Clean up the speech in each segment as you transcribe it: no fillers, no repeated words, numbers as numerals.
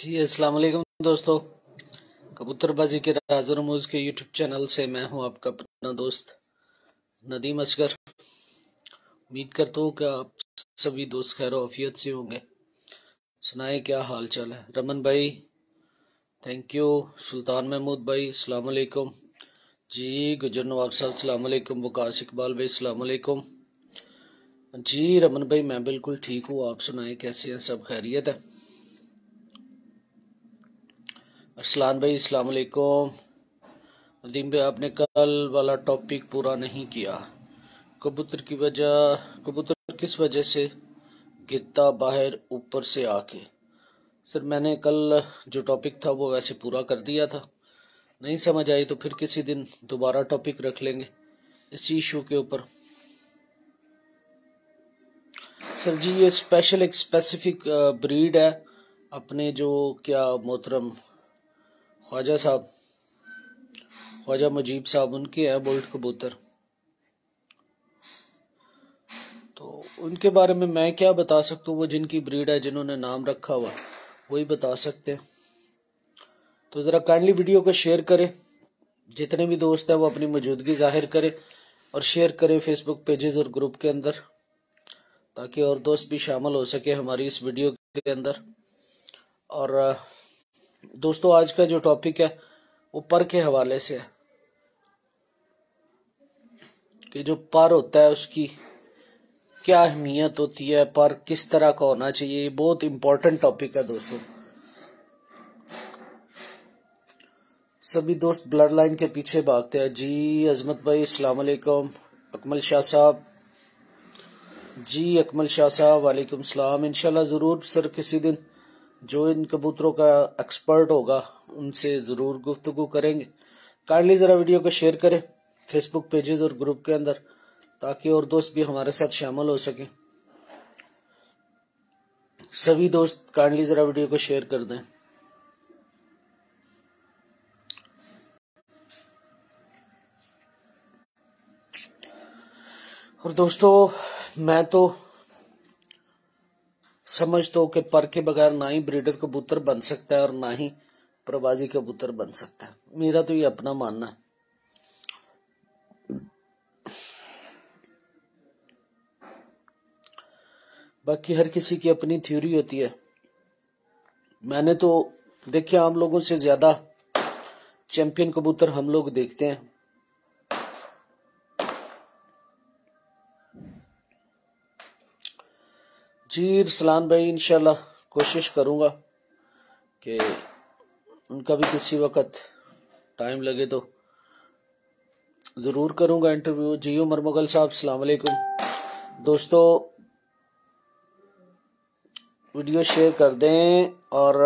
जी अस्सलाम वालेकुम दोस्तों। कबूतरबाजी के राज और रमूज के यूट्यूब चैनल से मैं हूं आपका अपना दोस्त नदीम असगर। उम्मीद करता हूं कि आप सभी दोस्त खैर आफियत से होंगे। सुनाए क्या हाल चाल है? रमन भाई थैंक यू। सुल्तान महमूद भाई अस्सलाम वालेकुम। जी गुजर नवाब साहब अस्सलाम वालेकुम। वकास इकबाल भाई अस्सलाम वालेकुम। जी रमन भाई मैं बिल्कुल ठीक हूँ, आप सुनाए कैसे हैं? सब खैरियत है? अरसलान भाई अस्सलाम वालेकुम। नदीम भाई आपने कल वाला टॉपिक पूरा नहीं किया। कबूतर किस वजह से गिरता बाहर ऊपर से आके? सर मैंने कल जो टॉपिक था वो वैसे पूरा कर दिया था। नहीं समझ आई तो फिर किसी दिन दोबारा टॉपिक रख लेंगे इसी इशू के ऊपर। सर जी ये स्पेशल एक स्पेसिफिक ब्रीड है अपने जो क्या मोहतरम ख्वाजा मुजीब साहब उनके हैं बोल्ट कबूतर। तो उनके बारे में मैं क्या बता सकता हूँ, वो जिनकी ब्रीड है जिन्होंने नाम रखा हुआ वही बता सकते हैं। तो जरा काइंडली वीडियो को शेयर करें, जितने भी दोस्त हैं वो अपनी मौजूदगी जाहिर करें और शेयर करें फेसबुक पेजेस और ग्रुप के अंदर, ताकि और दोस्त भी शामिल हो सके हमारी इस वीडियो के अंदर। और दोस्तों आज का जो टॉपिक है वो पर के हवाले से है कि जो पर होता है उसकी क्या अहमियत होती है, पर किस तरह का होना चाहिए। ये बहुत इंपॉर्टेंट टॉपिक है दोस्तों। सभी दोस्त ब्लड लाइन के पीछे भागते हैं। जी अजमत भाई अस्सलाम वालेकुम। अकमल शाह साहब, जी अकमल शाह साहब वालेकुम सलाम। इंशाल्लाह जरूर सर किसी दिन जो इन कबूतरों का एक्सपर्ट होगा उनसे जरूर गुफ्तगू करेंगे। काइंडली जरा वीडियो को शेयर करें फेसबुक पेजेस और ग्रुप के अंदर, ताकि और दोस्त भी हमारे साथ शामिल हो सके। सभी दोस्त काइंडली जरा वीडियो को शेयर कर दें। और दोस्तों मैं तो समझता हूं कि पर के बगैर ना ही ब्रीडर कबूतर बन सकता है और ना ही प्रवासी कबूतर बन सकता है। मेरा तो ये अपना मानना है। बाकी हर किसी की अपनी थ्योरी होती है। मैंने तो देखिए आम लोगों से ज्यादा चैंपियन कबूतर हम लोग देखते हैं। जी रसलान भाई इंशाल्लाह कोशिश करूंगा कि उनका भी किसी वक्त टाइम लगे तो जरूर करूंगा इंटरव्यू। जी उमर मुगल साहब अस्सलाम वालेकुम। दोस्तों वीडियो शेयर कर दें और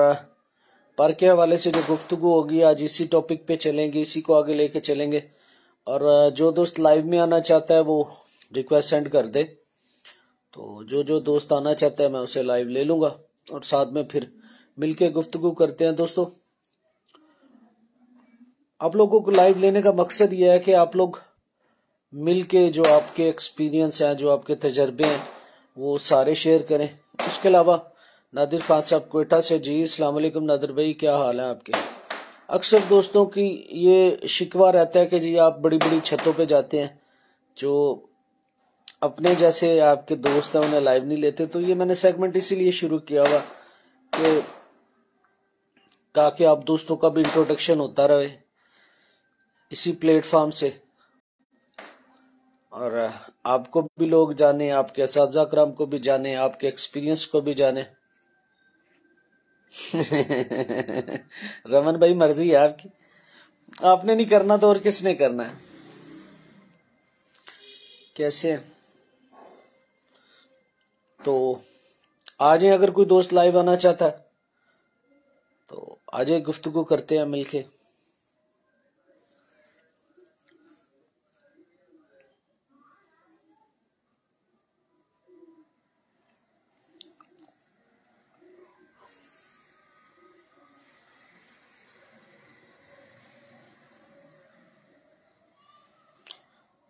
पर के हवाले से जो गुफ्तगू होगी आज इसी टॉपिक पे चलेंगे, इसी को आगे लेके चलेंगे। और जो दोस्त लाइव में आना चाहता है वो रिक्वेस्ट सेंड कर दे, तो जो दोस्त आना चाहता है मैं उसे लाइव ले लूंगा और साथ में फिर मिलके गुफ्तगू करते हैं। दोस्तों आप लोगों को लाइव लेने का मकसद ये है कि आप लोग मिलके जो आपके एक्सपीरियंस हैं, जो आपके तजर्बे हैं वो सारे शेयर करें। उसके अलावा नादिर खान साहब क्वेटा से, जी अस्सलाम वालेकुम नादिर भाई क्या हाल है आपके? अक्सर दोस्तों की ये शिकवा रहता है कि जी आप बड़ी बड़ी छतों पे जाते हैं, जो अपने जैसे आपके दोस्त हैं उन्हें लाइव नहीं लेते। तो ये मैंने सेगमेंट इसीलिए शुरू किया हुआ कि ताकि आप दोस्तों का भी इंट्रोडक्शन होता रहे इसी प्लेटफॉर्म से और आपको भी लोग जाने, आपके असातिज़ा कराम को भी जाने, आपके एक्सपीरियंस को भी जाने। रमन भाई मर्जी है आपकी, आपने नहीं करना तो और किसने करना है? कैसे तो आ जाए, अगर कोई दोस्त लाइव आना चाहता है तो आ जाए, गुफ्तगू करते हैं मिलके।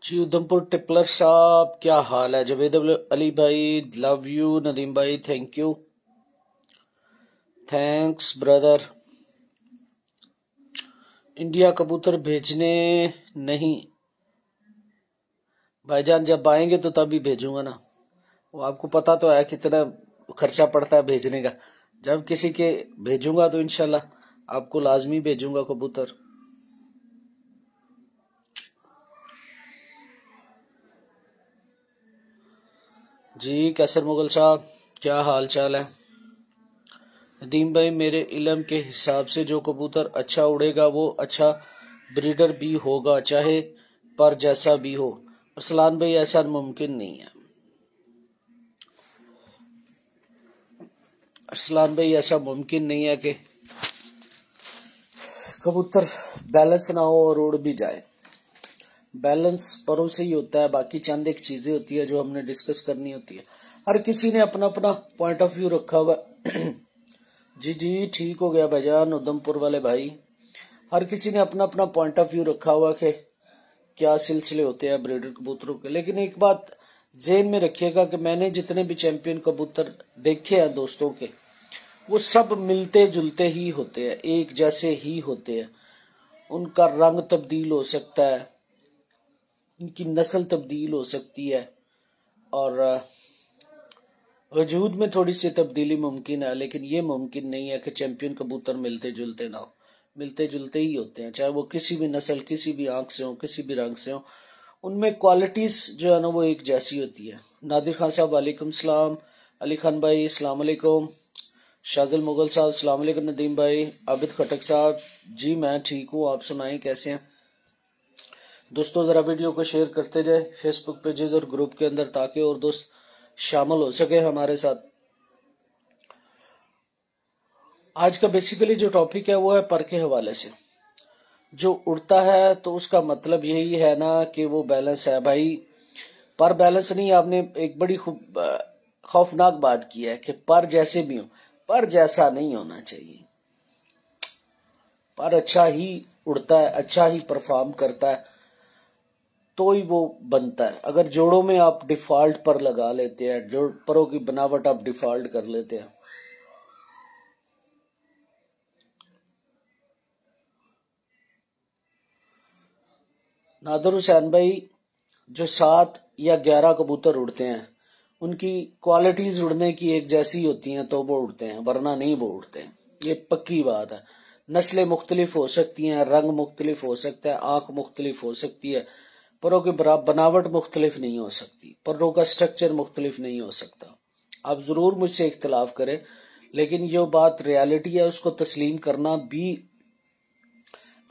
जी उधमपुर टिपलर साहब क्या हाल है? जवेद अली भाई लव यू। नदीम भाई thank you. Thanks brother. India कबूतर भेजने नहीं भाईजान, जब आएंगे तो तभी भेजूंगा ना। वो आपको पता तो है कितना खर्चा पड़ता है भेजने का। जब किसी के भेजूंगा तो इंशाल्लाह आपको लाजमी भेजूंगा कबूतर। जी कैसर मुगल साहब, क्या हाल चाल है? नदीम भाई, मेरे इल्म के हिसाब से जो कबूतर अच्छा उड़ेगा वो अच्छा ब्रीडर भी होगा, चाहे पर जैसा भी हो। अरसलान भाई, ऐसा मुमकिन नहीं है। अरसलान भाई, ऐसा मुमकिन नहीं है कि कबूतर बैलेंस ना हो और उड़ भी जाए। बैलेंस परों से ही होता है, बाकी चंद एक चीजें होती है जो हमने डिस्कस करनी होती है। हर किसी ने अपना अपना पॉइंट ऑफ व्यू रखा हुआ। जी जी ठीक हो गया भाईजान, उधमपुर वाले भाई। हर किसी ने अपना अपना पॉइंट ऑफ व्यू रखा हुआ कि क्या सिलसिले होते हैं ब्रीडर कबूतरों के। लेकिन एक बात जेहन में रखिएगा कि मैंने जितने भी चैंपियन कबूतर देखे हैं दोस्तों के, वो सब मिलते जुलते ही होते हैं, एक जैसे ही होते हैं। उनका रंग तब्दील हो सकता है, उनकी नस्ल तब्दील हो सकती है, और वजूद में थोड़ी सी तब्दीली मुमकिन है, लेकिन ये मुमकिन नहीं है कि चैंपियन कबूतर मिलते जुलते ना हो। मिलते जुलते ही होते हैं, चाहे वो किसी भी नस्ल, किसी भी आंख से हो, किसी भी रंग से हो। उनमें क्वालिटीज जो है ना वो एक जैसी होती है। नादिर खान साहब वालेकुम सलाम। अली खान भाई अस्सलाम वालेकुम। शाजुल मुगल साहब अस्सलाम वालेकुम। नदीम भाई, आबिद खटक साहब, जी मैं ठीक हूँ, आप सुनाएं कैसे हैं? दोस्तों जरा वीडियो को शेयर करते जाए फेसबुक पेजेस और ग्रुप के अंदर, ताकि और दोस्त शामिल हो सके हमारे साथ। आज का बेसिकली जो टॉपिक है वो है पर के हवाले से। जो उड़ता है तो उसका मतलब यही है ना कि वो बैलेंस है भाई। पर बैलेंस नहीं, आपने एक बड़ी खौफनाक बात की है कि पर जैसे भी हो, पर जैसा नहीं होना चाहिए। पर अच्छा ही उड़ता है, अच्छा ही परफॉर्म करता है तो ही वो बनता है। अगर जोड़ों में आप डिफॉल्ट पर लगा लेते हैं, जो परों की बनावट आप डिफॉल्ट कर लेते हैं, नादर हुसैन भाई, जो 7 या 11 कबूतर उड़ते हैं उनकी क्वालिटीज उड़ने की एक जैसी होती हैं तो वो उड़ते हैं, वरना नहीं वो उड़ते हैं। ये पक्की बात है। नस्लें मुख्तलिफ हो सकती हैं, रंग मुख्तलिफ हो सकता है, आंख मुख्तलिफ हो सकती है, परों की बनावट मुख्तलिफ नहीं हो सकती, परों का स्ट्रक्चर मुख्तलिफ नहीं हो सकता। आप जरूर मुझसे इख्तिलाफ करें, लेकिन जो बात रियलिटी है उसको तस्लीम करना भी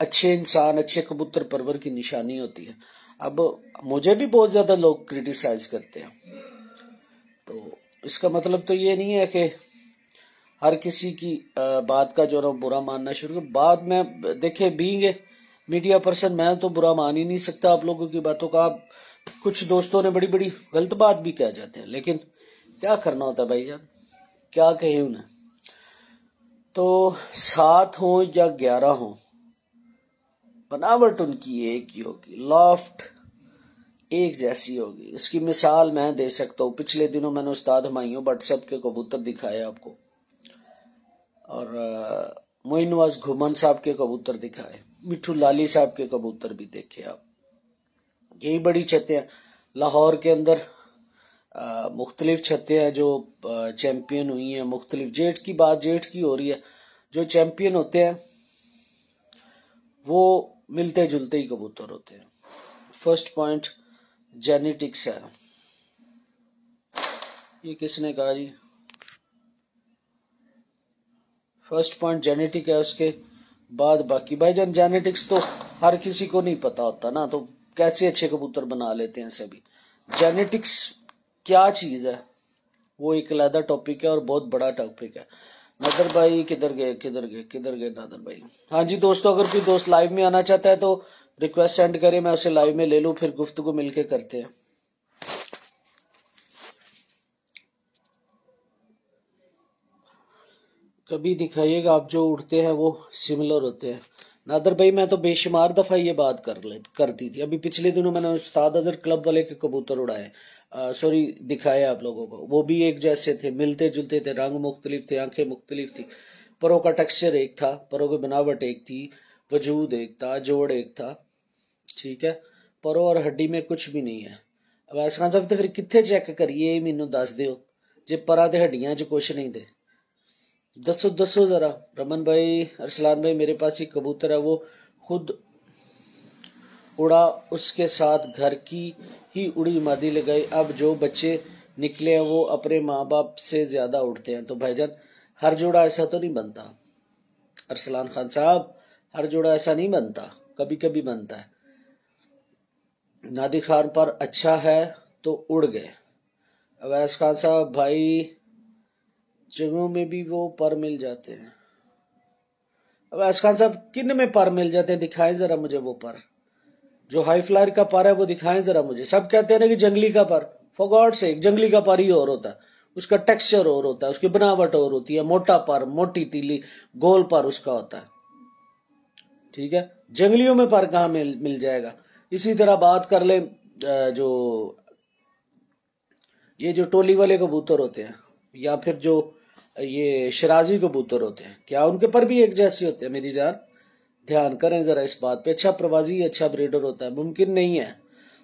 अच्छे इंसान, अच्छे कबूतर परवर की निशानी होती है। अब मुझे भी बहुत ज्यादा लोग क्रिटिसाइज करते हैं, तो इसका मतलब तो ये नहीं है कि हर किसी की बात का जो है बुरा मानना शुरू कर। बाद में देखे बीइंग मीडिया पर्सन मैं तो बुरा मान ही नहीं सकता आप लोगों की बातों का। कुछ दोस्तों ने बड़ी बड़ी गलत बात भी कह जाते हैं, लेकिन क्या करना होता है भाई जान, क्या कहे उन्हें। तो 7 हो या 11 हो, बनावट उनकी एक ही होगी, लॉफ्ट एक जैसी होगी। इसकी मिसाल मैं दे सकता हूँ। पिछले दिनों मैंने उस्ताद हुमायूं भट्ट साहब के कबूतर दिखाए आपको, और मोइन नवाज घुमन साहब के कबूतर दिखाए, मिठू लाली साहब के कबूतर भी देखे आप। यही बड़ी छतें हैं लाहौर के अंदर। मुख्तलिफ छतें हैं जो चैंपियन हुई हैं। मुख्तलिफ जेठ की बात जेठ की हो रही है, जो चैंपियन होते हैं वो मिलते जुलते ही कबूतर होते हैं। फर्स्ट पॉइंट जेनेटिक्स है। ये किसने कहा जी? फर्स्ट पॉइंट जेनेटिक है, उसके बाद बाकी। भाईजान जेनेटिक्स तो हर किसी को नहीं पता होता ना, तो कैसे अच्छे कबूतर बना लेते हैं सभी। जेनेटिक्स क्या चीज है वो एक अलग टॉपिक है और बहुत बड़ा टॉपिक है। नादर भाई किधर गए किधर गए किधर गए नादर भाई? हाँ जी दोस्तों, अगर कोई दोस्त लाइव में आना चाहता है तो रिक्वेस्ट सेंड करे, मैं उसे लाइव में ले लूं, फिर गुफ्तगू मिलके करते हैं। कभी दिखाइएगा आप जो उड़ते हैं वो सिमिलर होते हैं। नादर भाई मैं तो बेशुमार दफा ये बात करती थी। अभी पिछले दिनों मैंने उस्ताद अजहर क्लब वाले के कबूतर उड़ाए, सॉरी दिखाए आप लोगों को। वो भी एक जैसे थे, मिलते जुलते थे, रंग मुख्तलिफ थे, आंखें मुख्तलिफ थी, परों का टेक्सचर एक था, परों की बनावट एक थी, वजूद एक था, जोड़ एक था। ठीक है, परों और हड्डी में कुछ भी नहीं है। अवैस खान साहब तो फिर कित्थे चेक करिए, मैनू दस दियो जे परा ते हड्डियां च कुछ नहीं दे। दसो दसो जरा। रमन भाई, अरसलान भाई, मेरे पास एक कबूतर है, वो खुद उड़ा, उसके साथ घर की ही उड़ी मादी लगाई। अब जो बच्चे निकले हैं वो अपने माँ बाप से ज्यादा उड़ते हैं। तो भाईजान हर जोड़ा ऐसा तो नहीं बनता अरसलान खान साहब, हर जोड़ा ऐसा नहीं बनता, कभी कभी बनता है। नादिर खान पर अच्छा है तो उड़ गए। अवैस खान साहब भाई, जगहों में भी वो पर मिल जाते हैं। अवैस खान साहब किन में पर मिल जाते हैं, दिखाएं जरा मुझे वो पर। जो हाई फ्लायर का पर है वो दिखाएं जरा मुझे। सब कहते हैं ना कि जंगली का पर, फॉर गॉड सेक जंगली का पर ही और होता है, उसका टेक्सचर और होता है, उसकी बनावट और होती है, मोटा पर, मोटी तीली, गोल पर उसका होता है। ठीक है, जंगलियों में पर कहां मिल जाएगा। इसी तरह बात कर ले जो ये जो टोली वाले कबूतर होते हैं, या फिर जो ये शराजी कबूतर होते हैं, क्या उनके पर भी एक जैसे होते हैं? मेरी जान ध्यान करें जरा इस बात पे। अच्छा प्रवाजी अच्छा ब्रीडर होता है, मुमकिन नहीं है।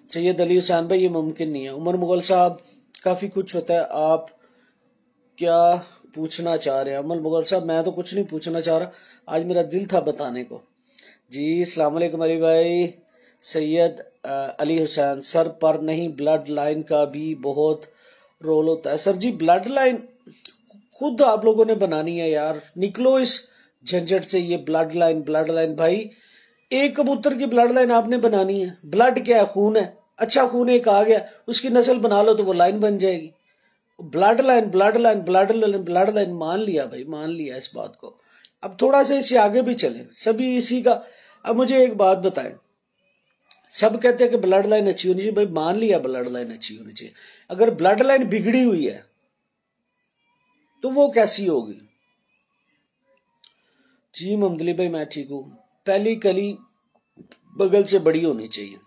सैयद अली हुसैन भाई, ये मुमकिन नहीं है। उमर मुगल साहब, काफी कुछ होता है, आप क्या पूछना चाह रहे हैं? उमर मुगल साहब, मैं तो कुछ नहीं पूछना चाह रहा, आज मेरा दिल था बताने को। जी अस्सलाम वालेकुम अली भाई। सैयद अली हुसैन, सर पर नहीं, ब्लड लाइन का भी बहुत रोल होता है। सर जी ब्लड लाइन खुद आप लोगों ने बनानी है यार, निकलो इस झंझट से। ये ब्लड लाइन भाई, एक कबूतर की ब्लड लाइन आपने बनानी है। ब्लड क्या है? खून है। अच्छा खून एक आ गया, उसकी नस्ल बना लो तो वो लाइन बन जाएगी। ब्लड लाइन मान लिया भाई, मान लिया इस बात को। अब थोड़ा सा इससे आगे भी चले, सभी इसी का। अब मुझे एक बात बताएं, सब कहते हैं कि ब्लड लाइन अच्छी होनी चाहिए। भाई मान लिया ब्लड लाइन अच्छी होनी चाहिए, अगर ब्लड लाइन बिगड़ी हुई है तो वो कैसी होगी? जी ममदली भाई मैं ठीक हूं। पहली कली बगल से बड़ी होनी चाहिए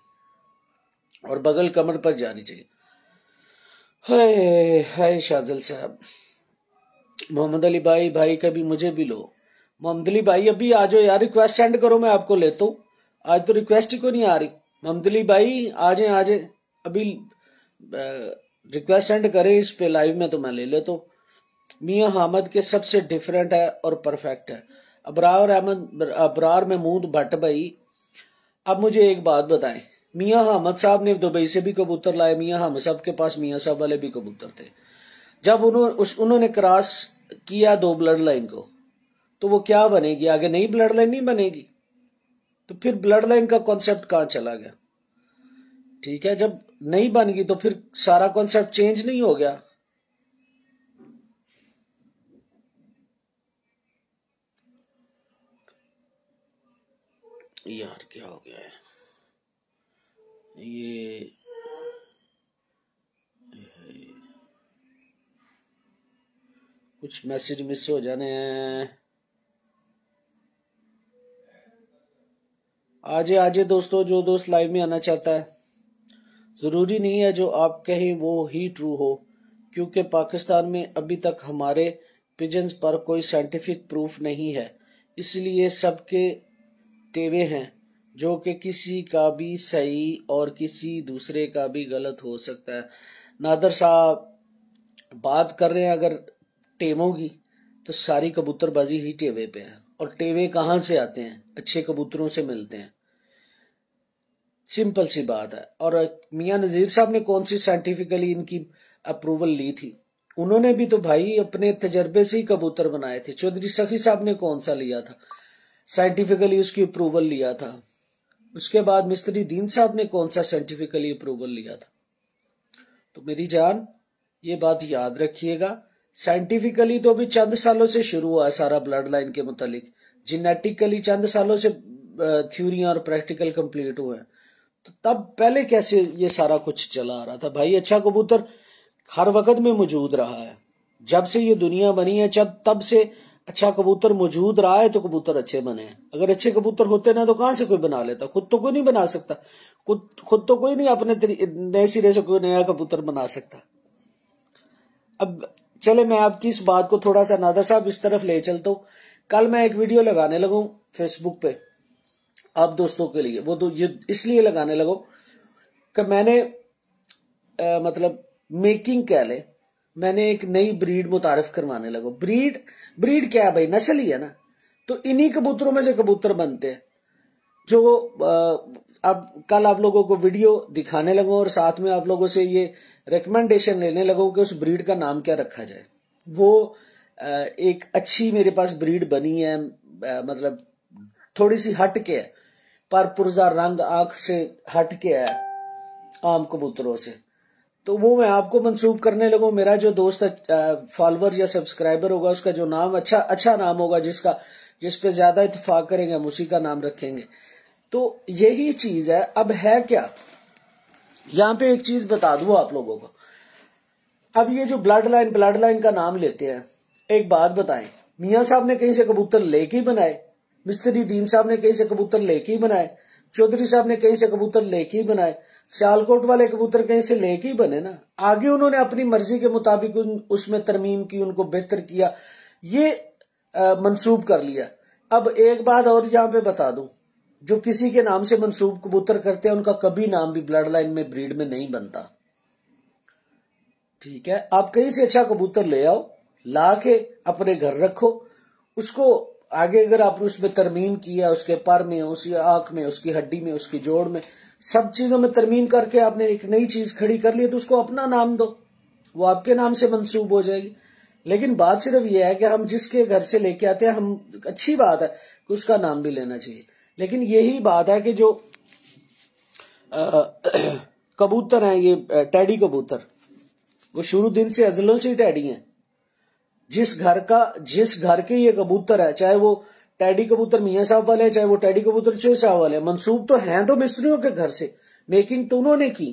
और बगल कमर पर जानी चाहिए। हाय हाय शाजल साहब। मोहम्मद अली भाई, भाई कभी मुझे भी लो। मोहम्मद अली भाई अभी आ जाओ यार, रिक्वेस्ट सेंड करो, मैं आपको लेता हूँ। आज तो रिक्वेस्ट ही को नहीं आ रही। मोहम्मद अली भाई आ जाए अभी, रिक्वेस्ट सेंड करे इस पे लाइव में तो मैं ले लेता हूँ। मियाँ हामद के सबसे डिफरेंट है और परफेक्ट है। अबरार महमूद भट्ट भाई, अब मुझे एक बात बताएं, मियाँ हामद साहब ने दुबई से भी कबूतर लाए, मियाँ हामद साहब के पास मियाँ साहब वाले भी कबूतर थे। जब उन्होंने क्रॉस किया दो ब्लड लाइन को, तो वो क्या बनेगी? आगे नई ब्लड लाइन नहीं बनेगी। तो फिर ब्लड लाइन का कॉन्सेप्ट कहां चला गया? ठीक है, जब नहीं बन गई तो फिर सारा कॉन्सेप्ट चेंज नहीं हो गया। यार क्या हो गया है ये कुछ मैसेज मिस हो जाने हैं। आजे दोस्तों, जो दोस्त लाइव में आना चाहता है, जरूरी नहीं है जो आप कहें वो ही ट्रू हो, क्योंकि पाकिस्तान में अभी तक हमारे पिजन्स पर कोई साइंटिफिक प्रूफ नहीं है, इसलिए सबके टेवे हैं, जो कि किसी का भी सही और किसी दूसरे का भी गलत हो सकता है। नादर साहब बात कर रहे हैं अगर टेवों की, तो सारी कबूतरबाजी ही टेवे पे है। और टेवे कहां से आते हैं? अच्छे कबूतरों से मिलते हैं, सिंपल सी बात है। और मियां नजीर साहब ने कौन सी साइंटिफिकली इनकी अप्रूवल ली थी? उन्होंने भी तो भाई अपने तजर्बे से ही कबूतर बनाए थे। चौधरी सखी साहब ने कौन सा लिया था साइंटिफिकली उसकी अप्रूवल लिया था? उसके बाद मिस्त्री दीन साहब ने कौन सा साइंटिफिकली अप्रूवल लिया था? तो मेरी जान ये बात याद रखिएगा, साइंटिफिकली तो अभी चंद सालों से शुरू हुआ है सारा ब्लड लाइन के मुतालिक, जेनेटिकली चंद सालों से थ्योरियां और प्रैक्टिकल कंप्लीट हुए हैं। तो तब पहले कैसे ये सारा कुछ चला आ रहा था? भाई अच्छा कबूतर हर वक्त में मौजूद रहा है, जब से ये दुनिया बनी है तब से अच्छा कबूतर मौजूद रहा है, तो कबूतर अच्छे बने हैं। अगर अच्छे कबूतर होते ना तो कहां से कोई बना लेता? खुद तो कोई नहीं बना सकता, खुद तो कोई नहीं अपने नए सिरे से कोई नया कबूतर बना सकता। अब चले मैं आपकी इस बात को थोड़ा सा नादर साहब इस तरफ ले चलता हूं कल मैं एक वीडियो लगाने लगा फेसबुक पे आप दोस्तों के लिए। वो तो ये इसलिए लगाने लगा कि मैंने मतलब मेकिंग कह ले, मैंने एक नई ब्रीड मुतारिफ करवाने लगा। ब्रीड क्या है भाई, नस्ल ही है ना। तो इन्हीं कबूतरों में से कबूतर बनते हैं जो अब कल आप लोगों को वीडियो दिखाने लगो और साथ में आप लोगों से ये रिकमेंडेशन लेने लगो कि उस ब्रीड का नाम क्या रखा जाए। वो एक अच्छी मेरे पास ब्रीड बनी है, मतलब थोड़ी सी हट के है, पर पुरजा रंग आंख से हट के है आम कबूतरों से। तो वो मैं आपको मंसूब करने लगूं। मेरा जो दोस्त फॉलोवर या सब्सक्राइबर होगा उसका जो नाम अच्छा नाम होगा, जिस पे ज्यादा इत्तेफाक करेंगे हम उसी का नाम रखेंगे। तो यही चीज है। अब है क्या, यहां पे एक चीज बता दूं आप लोगों को। अब ये जो ब्लड लाइन का नाम लेते हैं, एक बात बताएं, मियां साहब ने कहीं से कबूतर लेके ही बनाए, मिस्त्री दीन साहब ने कहीं से कबूतर लेके ही बनाए, चौधरी साहब ने कहीं से कबूतर लेके ही बनाए, सियालकोट वाले कबूतर कहीं से लेके ही बने ना। आगे उन्होंने अपनी मर्जी के मुताबिक उसमें तरमीम की, उनको बेहतर किया, ये मंसूब कर लिया। अब एक बात और यहां पे बता दूं, जो किसी के नाम से मंसूब कबूतर करते हैं उनका कभी नाम भी ब्लड लाइन में ब्रीड में नहीं बनता। ठीक है, आप कहीं से अच्छा कबूतर ले आओ, ला के अपने घर रखो, उसको आगे अगर आपने उसमें तरमीम किया, उसके पर में, उसकी आंख में, उसकी हड्डी में, उसकी जोड़ में, सब चीजों में तरमीम करके आपने एक नई चीज खड़ी कर ली, तो उसको अपना नाम दो, वो आपके नाम से मंसूब हो जाएगी। लेकिन बात सिर्फ यह है कि हम जिसके घर से लेके आते हैं, हम अच्छी बात है कि उसका नाम भी लेना चाहिए। लेकिन यही बात है कि जो कबूतर हैं, ये टैडी कबूतर, वो शुरू दिन से अजलों से ही टैडी हैं। जिस घर के ये कबूतर है, चाहे वो टैडी कबूतर मियां साहब वाले हैं, चाहे वो टैडी कबूतर चोई साहब वाले हैं, मंसूब तो हैं तो मिस्त्रियों के घर से, मेकिंग तो उन्होंने की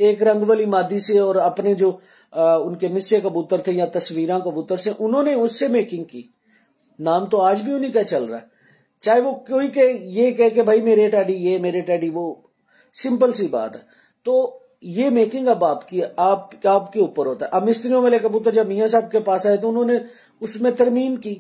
एक रंग वाली मादी से, और अपने जो उनके मिस्से कबूतर थे या तस्वीरां कबूतर से, उन्होंने उससे मेकिंग की। नाम तो आज भी उन्हीं का चल रहा है। चाहे वो कोई ये कहे कि भाई मेरे टैडी ये, मेरे टैडी वो, सिंपल सी बात है। तो ये मेकिंग अब आपके ऊपर होता है। अब मिस्त्रियों वाले कबूतर जब मियां साहब के पास आए तो उन्होंने उसमें तरमीम की,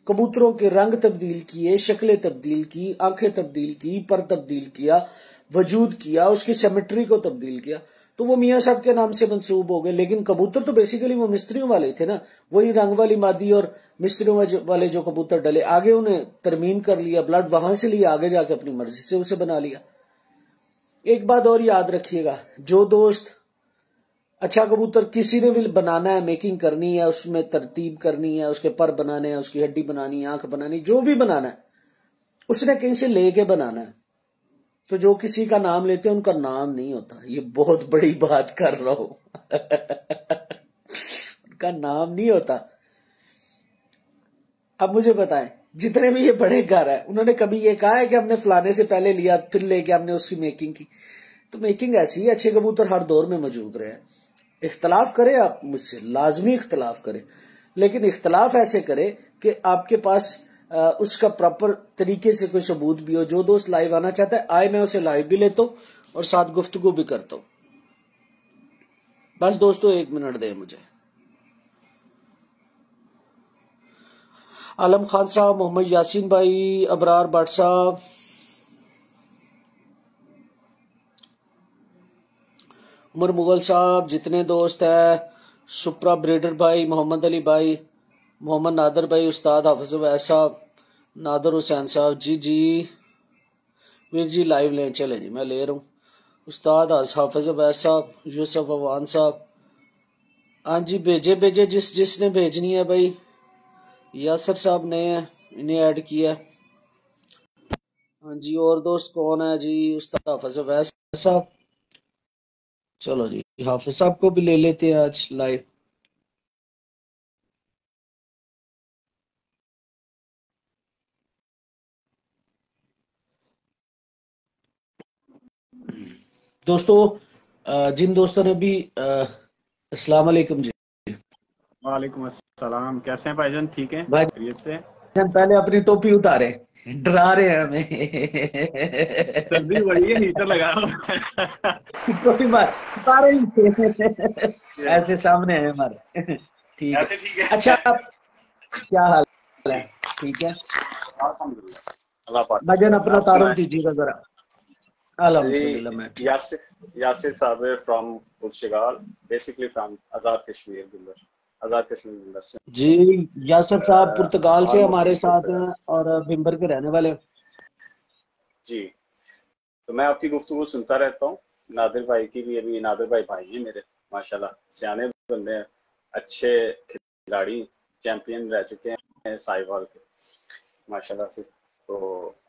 कबूतरों के रंग तब्दील किए, शक्लें तब्दील की, आंखें तब्दील की, पर तब्दील किया, वजूद किया, उसकी सिमेट्री को तब्दील किया, तो वो मियां साहब के नाम से मंसूब हो गए। लेकिन कबूतर तो बेसिकली वो मिस्त्रियों वाले थे ना, वही रंग वाली मादी और मिस्त्रियों वाले जो कबूतर डले, आगे उन्हें तरमीम कर लिया, ब्लड वहां से लिया, आगे जाके अपनी मर्जी से उसे बना लिया। एक बात और याद रखिएगा, जो दोस्त अच्छा कबूतर किसी ने भी बनाना है, मेकिंग करनी है, उसमें तरतीब करनी है, उसके पर बनाने हैं, उसकी हड्डी बनानी है, आंख बनानी, जो भी बनाना है, उसने कहीं से लेके बनाना है। तो जो किसी का नाम लेते हैं उनका नाम नहीं होता, ये बहुत बड़ी बात कर रहा हूं उनका नाम नहीं होता। अब मुझे बताएं, जितने भी ये बड़े घर है, उन्होंने कभी ये कहा है कि हमने फलाने से पहले लिया फिर लेके हमने उसकी मेकिंग की? तो मेकिंग ऐसी है, अच्छे कबूतर हर दौर में मौजूद रहे। इख्तलाफ करें आप मुझसे, लाजमी इख्तलाफ करें, लेकिन इख्तलाफ ऐसे करें कि आपके पास उसका प्रॉपर तरीके से कोई सबूत भी हो। जो दोस्त लाइव आना चाहता है आए, मैं उसे लाइव भी लेता हूं और साथ गुफ्तगू भी करता हूं। बस दोस्तों 1 मिनट दे मुझे। आलम खान साहब, मोहम्मद यासीन भाई, अबरार भट्ट साहब, उमर मुगल साहब, जितने दोस्त है, सुप्रा ब्रेडर भाई, मोहम्मद अली भाई, मोहम्मद नादर भाई, उस्ताद हाफिज अवैस साहब, नादर हुसैन साहब, जी वीर जी लाइव लें, चले जी मैं ले रहा हूँ। उस्ताद हाफिज अवैस साहब, यूसुफ अवान साहब, हाँ जी भेजे जिसने भेजनी है भाई। यासर साहब नए हैं, इन्हें ऐड किया। हाँ जी, और दोस्त कौन है जी? उस्ताद हाफिज अवैस साहब, चलो जी हाफिज साहब को भी ले लेते हैं आज लाइव। दोस्तों जिन दोस्तों ने भी अस्सलाम वालेकुम जी। वालेकुम अस्सलाम, कैसे हैं भाईजान? ठीक हैं भाई खैरियत से? पहले अपनी टोपी उतारे, डरा रहे हैं हमें सर्दी बड़ी है, हीटर लगा टोपी मार उतारे ही ऐसे सामने है हमारे ठीक है, ऐसे ठीक है। अच्छा क्या हाल है? ठीक है अल्लाह पाक। भाईजान, अपना आप तारुफ सुनाएं। दीजिएगा जरा। अल्हम्दुलिल्लाह मैं ठीक। यासिर साहब from Portugal, basically from Azad Kashmir builder, Azad Kashmir builder से। जी, यासर साहब पुर्तगाल से ऑलमोस्ट हमारे इन साथ पुर्तगाल हैं और भिम्बर के रहने वाले। जी। तो मैं आपकी गुफ्तगू सुनता रहता हूँ। नादिर भाई की भी, अभी नादिर भाई हैं मेरे, माशाल्लाह सियाने बंदे हैं, अच्छे खिलाड़ी, चैंपियन रह चुके हैं साहिवाल के, माशाल्लाह से। तो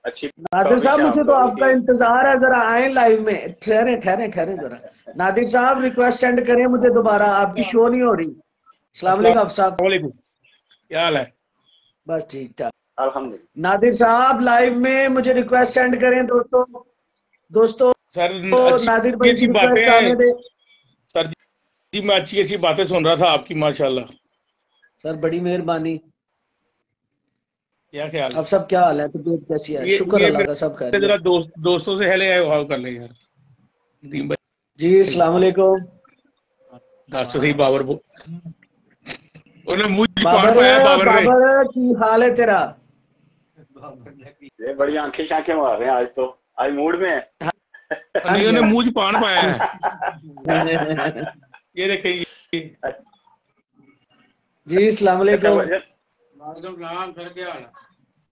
अच्छी नादिर काविश साहब, है मुझे आप तो लोगों आपका की। इंतजार है, जरा आए लाइव में। ठहरे ठहरे ठहरे जरा। नादिर साहब रिक्वेस्ट सेंड करें मुझे दोबारा, आपकी शो नहीं हो रही। अस्सलाम वालेकुम आप साहब। वालेकुम, क्या हाल है? बस ठीक ठाक। अल्हम्दुलिल्लाह। नादिर साहब लाइव में मुझे रिक्वेस्ट सेंड करें दोस्तों। दोस्तों सर नादिर अच्छी भाई की अच्छी बातें रिक्वेस्ट आने हैं दे। सर जी, मैं अच्छी अच्छी बातें सुन रहा था आपकी, माशाल्लाह। सर बड़ी मेहरबानी। क्या ख्याल अब है? सब क्या हाल है, तबीयत कैसी है? शुक्र ये अल्लाह का, सब मेरे खैरियत। जरा दोस्तों से हेले आए हाल कर ले यार। नदीम जी भाई अस्सलाम वालेकुम। दस सही बाबर उन्हें मुंह पान बाबर, पाया बाबर ने। बाबर की हाल है तेरा? ये बड़ी आंखें शाखें मार रहे हैं आज, तो आज मूड में है। हाँ नहीं, जी उन्हें हाँ मुंह पान पाया है। जी। ये देखें ये। जी अस्सलाम अच्छा वालेकुम। भाईजान,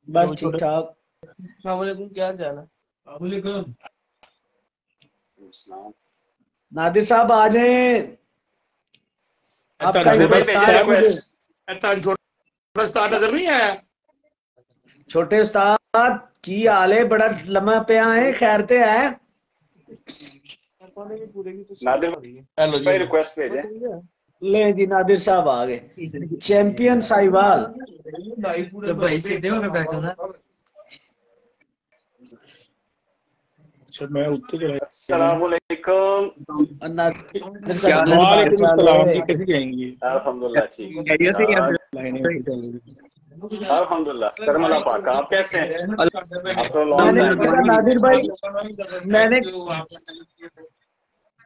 बस ठीक ठाक। क्या हाल है? नादिर साहब आ जाएं, आपका नादिर भाई भेजे इंतजार है मुझे। रिक्वेस्ट। छोटा स्टार नजर नहीं आया? छोटे उस्ताद की हाल है? बड़ा लम्हा पे है, खैर ते है? नादिर हेलो भाई जी। रिक्वेस्ट भेजे। ले जी, नादिर साहब आ गए, चैंपियन साहिवाल। तो भाई सीधे होकर बैठो ना। अच्छा, मैं उत्तर चला अस्सलाम वालेकुम। और नादिर क्या साहब हाल की है? हाल वालेकुम चाल सलाम जी, है? कैसे जाएंगे? अल्हम्दुलिल्लाह ठीक खैरियत है या ठाक। लाइनें फिर? चल रही है। अल्हम्दुलिल्लाह करम अल्लाह पाक। आप कैसे हैं? आप तो लॉन्ग मैंने टाइम कहा बैक। नादिर भाई, मैंने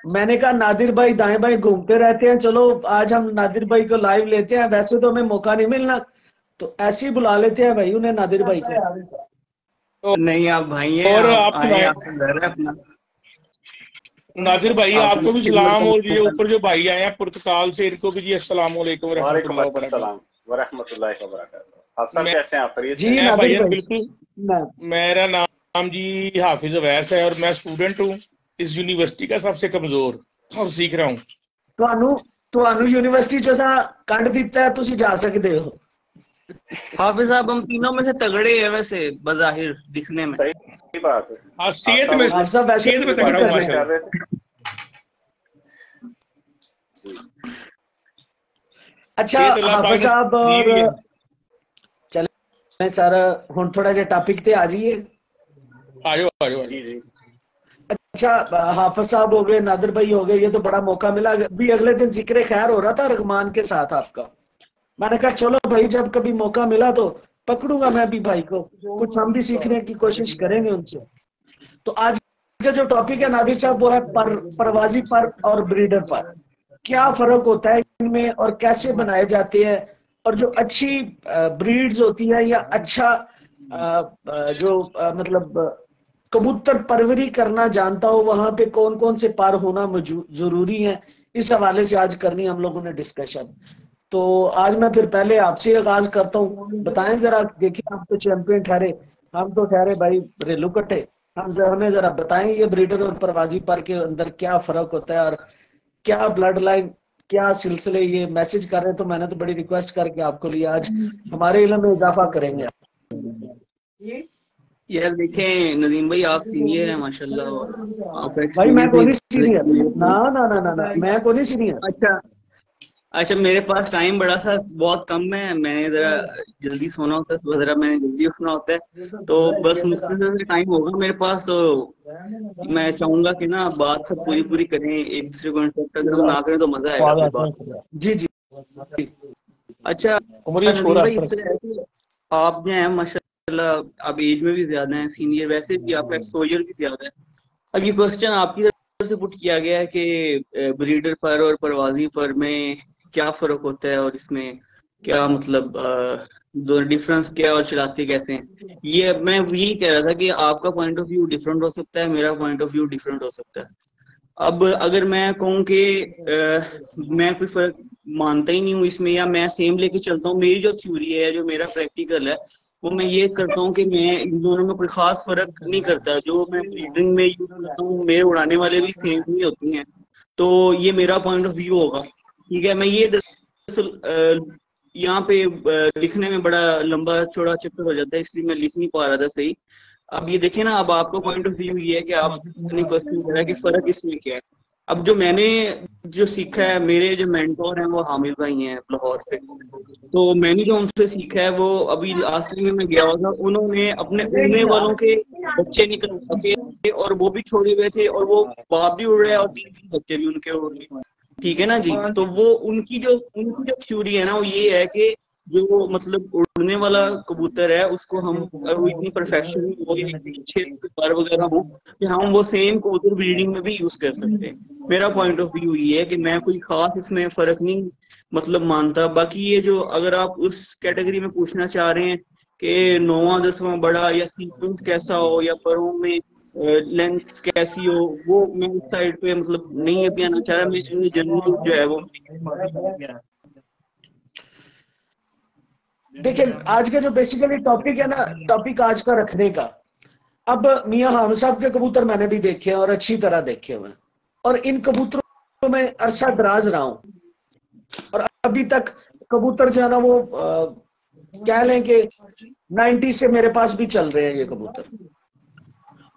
मैंने कहा नादिर भाई दाएं बाएं घूमते रहते हैं, चलो आज हम नादिर भाई को लाइव लेते हैं। वैसे तो हमें मौका नहीं मिलना, तो ऐसे ही बुला लेते हैं भाई उन्हें, नादिर भाई को। नहीं, आप भाई हैं, और आप आप आए, सुनाए आपका घर है अपना। नादिर भाई, आप आपको भी खिदमत सलाम, और ये का ऊपर जो भाई आए हैं पुर्तगाल से, इनको भी जी अस्सलाम वालेकुम वालेकुम रहमतुल्लाह व अस्सलाम बरकातहू। व रहमतुल्लाहि व बरकातहू। आप सब मैं कैसे हैं? आप खैरियत से जी हैं? नादिर भाईजान भाई, बिल्कुल, मैं मेरा नाम जी हाफिज अवैस है और मैं स्टूडेंट हूँ इस यूनिवर्सिटी का, सबसे कमजोर, और सीख रहा हूँ। ਤੁਹਾਨੂੰ ਤੁਹਾਨੂੰ यूनिवर्सिटी चो सा ਕੱਢ ਦਿੱਤਾ है, ਤੁਸੀਂ जा सकते हो। हाफिज साहब, हम तीनों में से तगड़े हैं वैसे बजाहिर दिखने में। सही बात है। हाँ, आप सब आप सब वैसे सेहत में अपनी तगड़ा नहीं हूँ कर रहे बातें हैं। कर माशाल्लाह। रहे थे जी। अच्छा सेहत अल्लाह पाक हाफिज ने साहब, दी और हुई है। चले सर हुण थोड़ा जिहा टॉपिक ते आ जाइए। आ जाओ आ जाओ आ जी जाओ। जी। अच्छा, हाफिज साहब हो गए, नादिर भाई हो गए, ये तो बड़ा मौका मिला। भी अगले दिन जिक्र खैर हो रहा था रहमान के साथ आपका। मैंने कहा चलो भाई, जब कभी मौका मिला तो पकड़ूंगा मैं भी भाई को, कुछ हम भी सीखने की कोशिश करेंगे उनसे। तो आज का जो टॉपिक है नादिर साहब, वो है परवाजी पर और ब्रीडर पर। क्या फर्क होता है इनमें और कैसे बनाए जाते हैं? और जो अच्छी ब्रीड्स होती है या अच्छा जो मतलब कबूतर परवरी करना जानता हो, वहां पे कौन कौन से पार होना जरूरी है, इस हवाले से आज करनी हम लोगों ने डिस्कशन। तो आज मैं फिर पहले आपसे आगाज करता हूँ, बताएं जरा। देखिए आप तो चैंपियन ठहरे, हम तो ठहरे भाई रेलू कट्टे। हमें जरा बताएं ये ब्रीडर और परवाजी पर के अंदर क्या फर्क होता है, और क्या ब्लड लाइन, क्या सिलसिले ये मैसेज कर रहे हैं। तो मैंने तो बड़ी रिक्वेस्ट करके आपको लिया, आज हमारे इल्म में इजाफा करेंगे। यार देखें नदीम भाई, आप सीनियर हैं माशाल्लाह, और आपका भाई मैं एक्सपीरियंस को भी नहीं सीनियर, मेरे ना से। ना ना ना ना, मैं को नहीं सीनियर। अच्छा अच्छा, मेरे पास टाइम बड़ा सा बहुत कम है, मैंने जरा जल्दी सोना होता है, तो जरा मैंने जल्दी उठना होता है, तो बस मुश्किल से टाइम होगा मेरे पास। तो मैं चाहूंगा कि ना बात सब पूरी पूरी करें, एक दूसरे को इंटरप्ट अगर ना करें तो मजा आएगा फिर बात। जी जी। अच्छा उम्र ये नदीम छोरा भाई, इस तरह है कि आप जो हैं माशाल्लाह, आप एज में भी ज्यादा हैं, सीनियर वैसे भी, आपका एक्सपोजर भी ज्यादा है। अब ये क्वेश्चन आपकी तरफ से पुट किया गया है कि ब्रीडर पर और परवाजी पर में क्या फर्क होता है, और इसमें क्या मतलब डिफरेंस क्या है और चलाते कैसे हैं। ये मैं यही कह रहा था कि आपका पॉइंट ऑफ व्यू डिफरेंट हो सकता है, मेरा पॉइंट ऑफ व्यू डिफरेंट हो सकता है। अब अगर मैं कहूँ कि मैं कोई फर्क मानता ही नहीं हूँ इसमें, या मैं सेम लेके चलता हूँ, मेरी जो थ्योरी है, जो मेरा प्रैक्टिकल है, वो मैं ये करता हूँ कि मैं इन दोनों में कोई खास फर्क नहीं करता। जो मैं ब्रीडिंग में यूज करता हूँ, मेरे उड़ाने वाले भी सेम ही होती हैं। तो ये मेरा पॉइंट ऑफ व्यू होगा, ठीक है। मैं ये दरअसल यहाँ पे लिखने में बड़ा लंबा चौड़ा चक्कर हो जाता है, इसलिए मैं लिख नहीं पा रहा था सही। अब ये देखिए ना, अब आपका पॉइंट ऑफ व्यू ये है कि आपने क्वेश्चन किया कि फर्क इसमें क्या है। अब जो मैंने जो सीखा है, मेरे जो मेंटोर हैं वो हामिद भाई हैं लाहौर से। तो मैंने जो उनसे सीखा है वो अभी आखिरी में मैं गया हुआ था, उन्होंने अपने उड़ने वालों के बच्चे निकल सके और वो भी छोड़े हुए थे, और वो बाप भी उड़ रहे हैं और 3 बच्चे भी उनके उड़ रहे हैं, ठीक है ना जी। तो वो उनकी जो थ्योरी है ना, वो ये है कि जो मतलब उड़ने वाला कबूतर है उसको हम वो इतनी परफेक्शन हो या अच्छे पर वगैरह हो कि हम वो सेम कबूतर ब्रीडिंग में भी यूज कर सकते हैं। मेरा पॉइंट ऑफ व्यू ये है कि मैं कोई खास इसमें फर्क नहीं मतलब मानता। बाकी ये जो अगर आप उस कैटेगरी में पूछना चाह रहे हैं कि 9वां 10वां बड़ा या सीक्वेंस कैसा हो या परों में लेंथ कैसी हो, वो मैं उस साइड पे मतलब नहीं अभी आना चाह रहा। मैं जनरल जो है वो देखिए, आज का जो बेसिकली टॉपिक है ना, टॉपिक आज का रखने का, अब मियां हामिद साहब के कबूतर मैंने भी देखे हैं और अच्छी तरह देखे हुए हैं, और इन कबूतरों में अरसा दराज रहा हूं, और अभी तक कबूतर जो है ना वो कह लें कि 90 से मेरे पास भी चल रहे हैं ये कबूतर।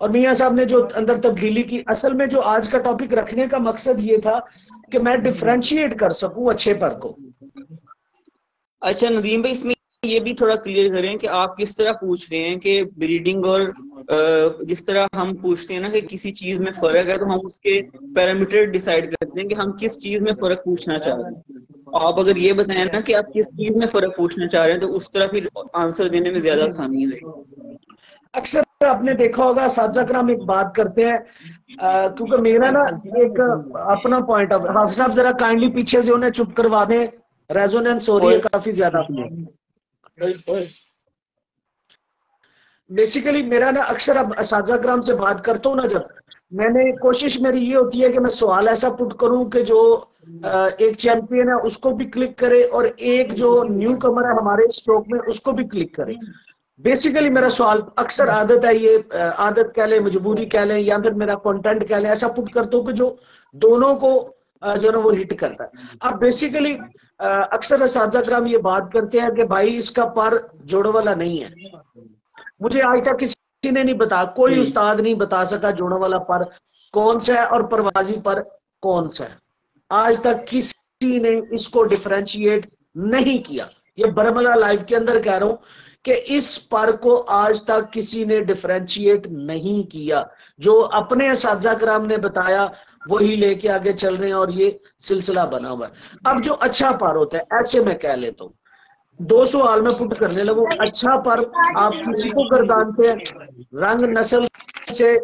और मियां साहब ने जो अंदर तब्दीली की, असल में जो आज का टॉपिक रखने का मकसद ये था कि मैं डिफरेंशिएट कर सकूं अच्छे पर को। अच्छा नदीम भाई, इसमें ये भी थोड़ा क्लियर करें कि आप किस तरह पूछ रहे हैं कि ब्रीडिंग और जिस तरह हम पूछते हैं ना कि किसी चीज में फर्क है, तो हम उसके पैरामीटर डिसाइड करते हैं कि हम किस चीज में फर्क पूछना चाह रहे हैं। आप अगर ये बताएं ना कि आप किस चीज में फर्क पूछना चाह रहे हैं, तो उस तरह फिर आंसर देने में ज्यादा आसानी है। अक्सर आपने देखा होगा साजिदा कराम एक बात करते हैं, क्योंकि मेरा ना एक अपना पॉइंट ऑफ, हाफिज साहब जरा काइंडली पीछे से उन्हें चुप करवा दें, रेजोनेंस हो रही है काफी ज्यादा। बेसिकली मेरा ना अक्सर अब साजिदा कराम से बात करता हूँ ना, जब मैंने कोशिश मेरी ये होती है कि मैं सवाल ऐसा पुट करूं कि जो एक चैंपियन है उसको भी क्लिक करे और एक जो न्यू कमर है हमारे स्ट्रोक में उसको भी क्लिक करे। बेसिकली मेरा सवाल अक्सर आदत है, ये आदत कह लें, मजबूरी कह लें, या फिर मेरा कंटेंट कह लें, ऐसा पुट करता हूँ कि जो दोनों को जो ना वो हिट करता है। अब बेसिकली अक्सर असातिज़ा कराम ये बात करते हैं कि भाई इसका पर जोड़ वाला नहीं है। मुझे आज तक किसी ने नहीं बताया, कोई उस्ताद नहीं बता सका जोड़ वाला पर कौन सा है और परवाजी पर कौन सा है। आज तक किसी ने इसको डिफरेंशिएट नहीं किया। ये बरमला लाइव के अंदर कह रहा हूं कि इस पर को आज तक किसी ने डिफरेंशिएट नहीं किया। जो अपने असातिज़ा कराम ने बताया वही लेके आगे चल रहे हैं और ये सिलसिला बना हुआ है। अब जो अच्छा पर होता है, ऐसे मैं कह लेता हूं, 2 सवाल में पुट करने लगूं। अच्छा पर आप किसी को गर्दानते हैं, रंग नस्ल से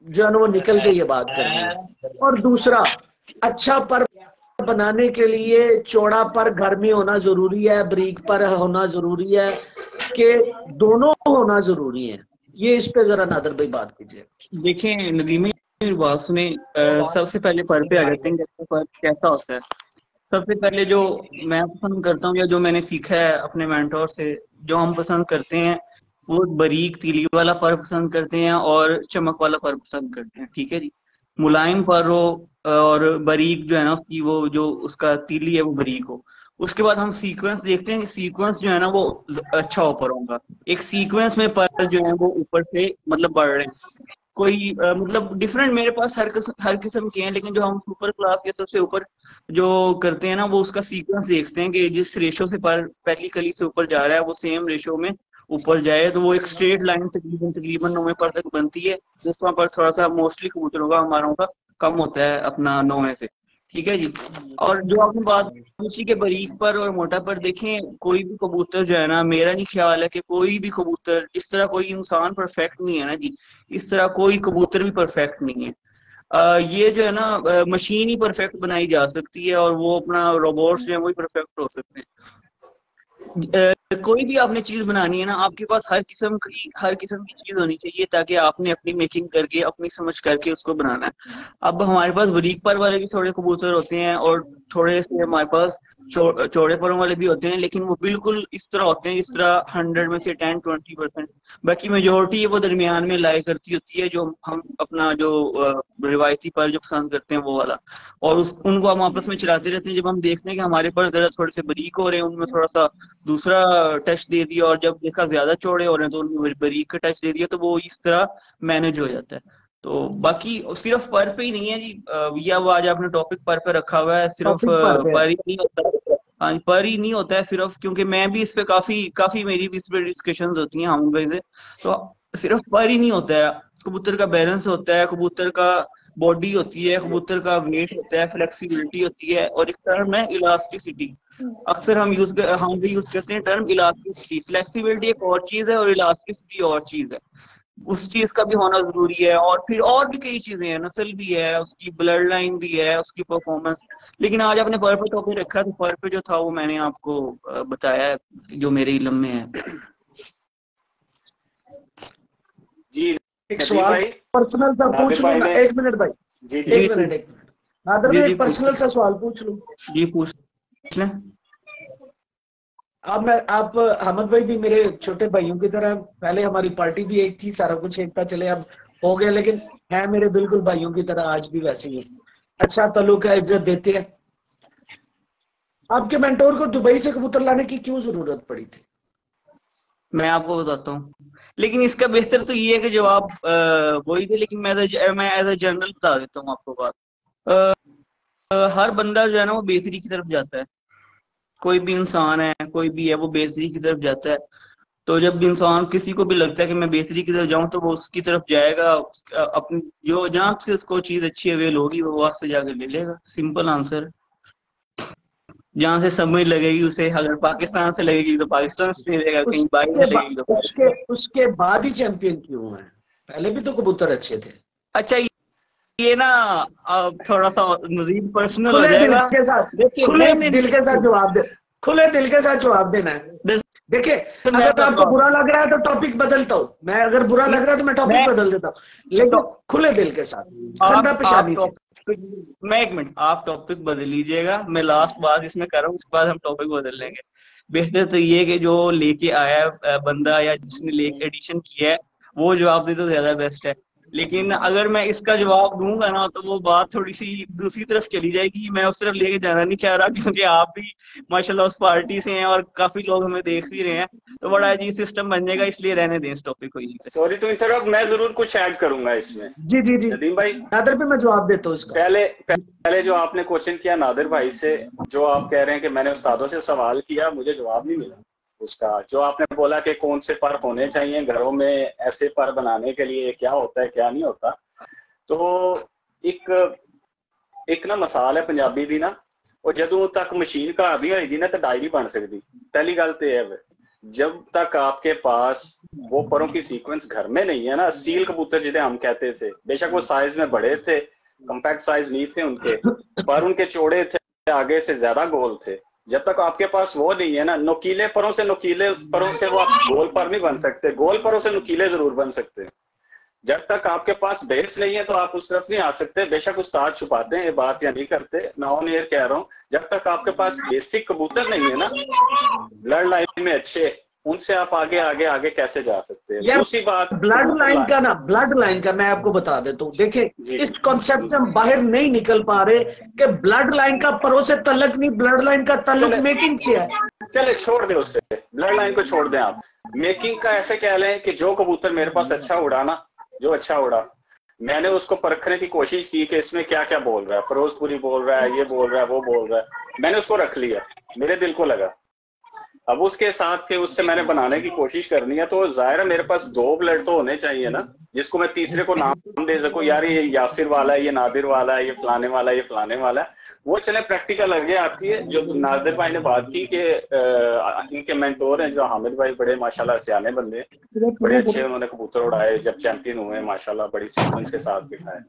जो है वो निकल के ये बात करनी है। और दूसरा, अच्छा पर बनाने के लिए चौड़ा पर घर में होना जरूरी है, ब्रीक पर होना जरूरी है, कि दोनों होना जरूरी है। ये इस पे जरा नादर भाई बात कीजिए। देखिए नदीम बात सुने, सबसे पहले पर पे आ जाते हैं कि पर कैसा होता है। सबसे पहले जो मैं पसंद करता हूँ या जो मैंने सीखा है अपने मेंटोर से, जो हम पसंद करते हैं वो बारीक तीली वाला पर पसंद करते हैं और चमक वाला पर पसंद करते हैं, ठीक है जी। मुलायम पर हो और बारीक जो है ना उसकी वो जो उसका तीली है वो बारीक हो। उसके बाद हम सीक्वेंस देखते हैं कि सीक्वेंस जो है ना वो अच्छा ऊपर होगा। एक सीक्वेंस में पर जो है वो ऊपर से मतलब बढ़ रहे हैं। कोई मतलब डिफरेंट मेरे पास हर किस्म के हैं, लेकिन जो हम सुपर क्लास या सबसे ऊपर जो करते हैं ना वो उसका सीक्वेंस देखते हैं कि जिस रेशो से पर पहली कली से ऊपर जा रहा है वो सेम रेशो में ऊपर जाए, तो वो एक स्ट्रेट लाइन तकरीबन 9वें पर तक बनती है। 10वां पर थोड़ा सा मोस्टली कबूतरों का हमारों का कम होता है अपना 9वें से, ठीक है जी। और जो आपने बात पूछी के बारीक पर और मोटा पर, देखें कोई भी कबूतर जो है ना, मेरा नहीं ख्याल है कि कोई भी कबूतर, जिस तरह कोई इंसान परफेक्ट नहीं है ना जी, इस तरह कोई कबूतर भी परफेक्ट नहीं है। ये जो है ना मशीन ही परफेक्ट बनाई जा सकती है और वो अपना रोबोट्स जो है वही परफेक्ट हो सकते हैं। कोई भी आपने चीज बनानी है ना, आपके पास हर किस्म की चीज होनी चाहिए, ताकि आपने अपनी मेकिंग करके अपनी समझ करके उसको बनाना है। अब हमारे पास बारीक पर वाले भी थोड़े कबूतर होते हैं, और थोड़े से हमारे पास चौड़े परों वाले भी होते हैं, लेकिन वो बिल्कुल इस तरह होते हैं जिस तरह 100 में से 10-20%। बाकी मेजोरिटी वो दरमियान में लाई करती होती है, जो हम अपना जो रिवायती पर जो पसंद करते हैं वो वाला। और उनको हम आपस में चलाते रहते हैं। जब हम देखते हैं कि हमारे पर जरा थोड़े से बारीक हो रहे हैं, उनमें थोड़ा सा दूसरा टच दे दिया, और जब देखा ज्यादा चौड़े हो रहे हैं तो उनमें बारीक का टच दे दिया, तो वो इस तरह मैनेज हो जाता है। तो बाकी सिर्फ पर पे ही नहीं है जी, भैया वो आज आपने टॉपिक पर पे रखा हुआ है, सिर्फ टॉपिक पर पे पर ही नहीं होता है। हाँ, पर ही नहीं होता है सिर्फ, क्योंकि मैं भी इस पे काफी काफी मेरी भी इस पे डिस्कशंस होती हैं हम भाई से। तो सिर्फ पर ही नहीं होता है, कबूतर का बैलेंस होता है, कबूतर का बॉडी होती है, कबूतर का वेट होता है, फ्लेक्सिबिलिटी होती है, और एक टर्म है इलास्टिसिटी। अक्सर हम भी यूज करते हैं टर्म इलास्टिसिटी। फ्लेक्सिबिलिटी एक और चीज है और इलास्टिसिटी और चीज है। उस चीज का भी होना जरूरी है, और फिर और भी कई चीजें हैं, नस्ल भी है, उसकी ब्लड लाइन भी है, उसकी परफॉर्मेंस। लेकिन आज आपने पर पे टॉपिक रखा है, तो पर पे जो था वो मैंने आपको बताया है, जो मेरे इल्म में है। जी एक सवाल पर्सनल सा पूछ लूँ ना, 1 मिनट भाई। जी एक मिनट नादर भाई, एक पर्सनल सा सवाल पूछ लूँ? जी पूछ लें। आप अहमद भाई भी मेरे छोटे भाइयों की तरह, पहले हमारी पार्टी भी एक थी, सारा कुछ एक था, चले अब हो गया, लेकिन है मेरे बिल्कुल भाइयों की तरह, आज भी वैसे ही अच्छा ताल्लुक है, इज्जत देते हैं। आपके मेंटोर को दुबई से कबूतर लाने की क्यों जरूरत पड़ी थी? मैं आपको बताता हूँ, लेकिन इसका बेहतर तो ये है कि जवाब वही थे, लेकिन मैं एज ए जनरल बता देता हूँ आपको बात। हर बंदा जो है ना वो बेहतरी की तरफ जाता है। कोई भी इंसान है, कोई भी है, वो बेहतरी की तरफ जाता है। तो जब इंसान किसी को भी लगता है कि मैं बेहतरी की तरफ जाऊं, तो वो उसकी तरफ जाएगा, अपनी जो जहाँ से उसको चीज अच्छी अवेल होगी वो वहां से जाकर ले लेगा। Simple answer. जहाँ से समझ लगेगी उसे, अगर पाकिस्तान से लगेगी तो पाकिस्तान से ले लेगा, कहीं बाहर से लगेगी तो उसके बाद ही चैंपियन क्यों है? पहले भी तो कबूतर अच्छे थे। अच्छा, ये ना अब थोड़ा सा मजीद पर्सनल हो जाएगा। खुले दिल के साथ जवाब दे, खुले दिल के साथ जवाब देना है। देखिए, अगर आपको बुरा लग रहा है तो टॉपिक बदलता हूँ मैं, अगर बुरा लग रहा है तो मैं टॉपिक बदल देता हूँ, लेकिन खुले दिल के साथ, ठंडा पेशानी से। मैं 1 मिनट, आप टॉपिक बदल लीजिएगा, मैं लास्ट बात इसमें कर रहा हूँ, उसके बाद हम टॉपिक बदल लेंगे। बेहतर तो ये कि जो लेके आया है बंदा, या जिसने लेके एडिशन किया है, वो जवाब दे तो ज्यादा बेस्ट है। लेकिन अगर मैं इसका जवाब दूंगा ना, तो वो बात थोड़ी सी दूसरी तरफ चली जाएगी। मैं उस तरफ लेके जाना नहीं चाह रहा, क्योंकि आप भी माशाल्लाह उस पार्टी से हैं और काफी लोग हमें देख भी रहे हैं, तो बड़ा अजीब सिस्टम बन जाएगा, इसलिए रहने दें इस टॉपिक को। सॉरी टू इंटरप्ट, मैं जरूर कुछ ऐड करूंगा इसमें। जी जी जी नदीम भाई, नादर पे मैं जवाब देता हूँ इसका। पहले जो आपने क्वेश्चन किया नादिर भाई से, जो आप कह रहे हैं कि मैंने उस्तादों से सवाल किया, मुझे जवाब नहीं मिला उसका। जो आपने बोला कि कौन से पर होने चाहिए घरों में ऐसे पर बनाने के लिए, क्या होता है क्या नहीं होता, तो एक ना मिसाल है पंजाबी दी ना, और जदों तक मशीन घर नहीं होगी ना तो डायरी बन सकती। पहली गल तो है, जब तक आपके पास वो परों की सीक्वेंस घर में नहीं है ना, सील कबूतर जिन्हें हम कहते थे, बेशक वो साइज में बड़े थे, कम्पैक्ट साइज नहीं थे उनके, पर उनके चौड़े थे, आगे से ज्यादा गोल थे। जब तक आपके पास वो नहीं है ना, नुकीले परों से वो आप गोल पर नहीं बन सकते, गोल परों से नुकीले जरूर बन सकते हैं। जब तक आपके पास बेस नहीं है तो आप उस तरफ नहीं आ सकते। बेशक उस्ताद छुपाते हैं ये बात या नहीं करते, मैं ऑन एयर कह रहा हूँ, जब तक आपके पास बेसिक कबूतर नहीं है ना ब्लड लाइन में अच्छे, उनसे आप आगे आगे आगे कैसे जा सकते हैं। दूसरी बात ब्लड लाइन का मैं आपको बता देता हूँ। देखिए, इस कॉन्सेप्ट से हम बाहर नहीं निकल पा रहे कि ब्लड लाइन का परों से तल्लुक नहीं, ब्लड लाइन का तल्लुक मेकिंग से है। चले छोड़ दें उससे, ब्लड लाइन को छोड़ दें आप, मेकिंग का ऐसे कह लें कि जो कबूतर मेरे पास अच्छा उड़ा ना, जो अच्छा उड़ा, मैंने उसको परखने की कोशिश की कि इसमें क्या क्या बोल रहा है, फिरोजपुरी बोल रहा है, ये बोल रहा है, वो बोल रहा है, मैंने उसको रख लिया, मेरे दिल को लगा। अब उसके साथ के उससे मैंने बनाने की कोशिश करनी है, तो जाहिर है मेरे पास 2 ब्लड तो होने चाहिए ना, जिसको मैं तीसरे को नाम दे सकूं, यार ये यासिर वाला है, ये नादिर वाला है, ये फलाने वाला है, ये फलाने वाला है। वो चले प्रैक्टिकल आगे आती है। जो नादिर भाई ने बात की कि इनके मेंटोर हैं जो हामिद भाई, बड़े माशाल्लाह सियाने बंदे, बड़े अच्छे उन्होंने कबूतर उड़ाए, जब चैंपियन हुए माशाल्लाह बड़ी सीक्वेंस के साथ दिखाए।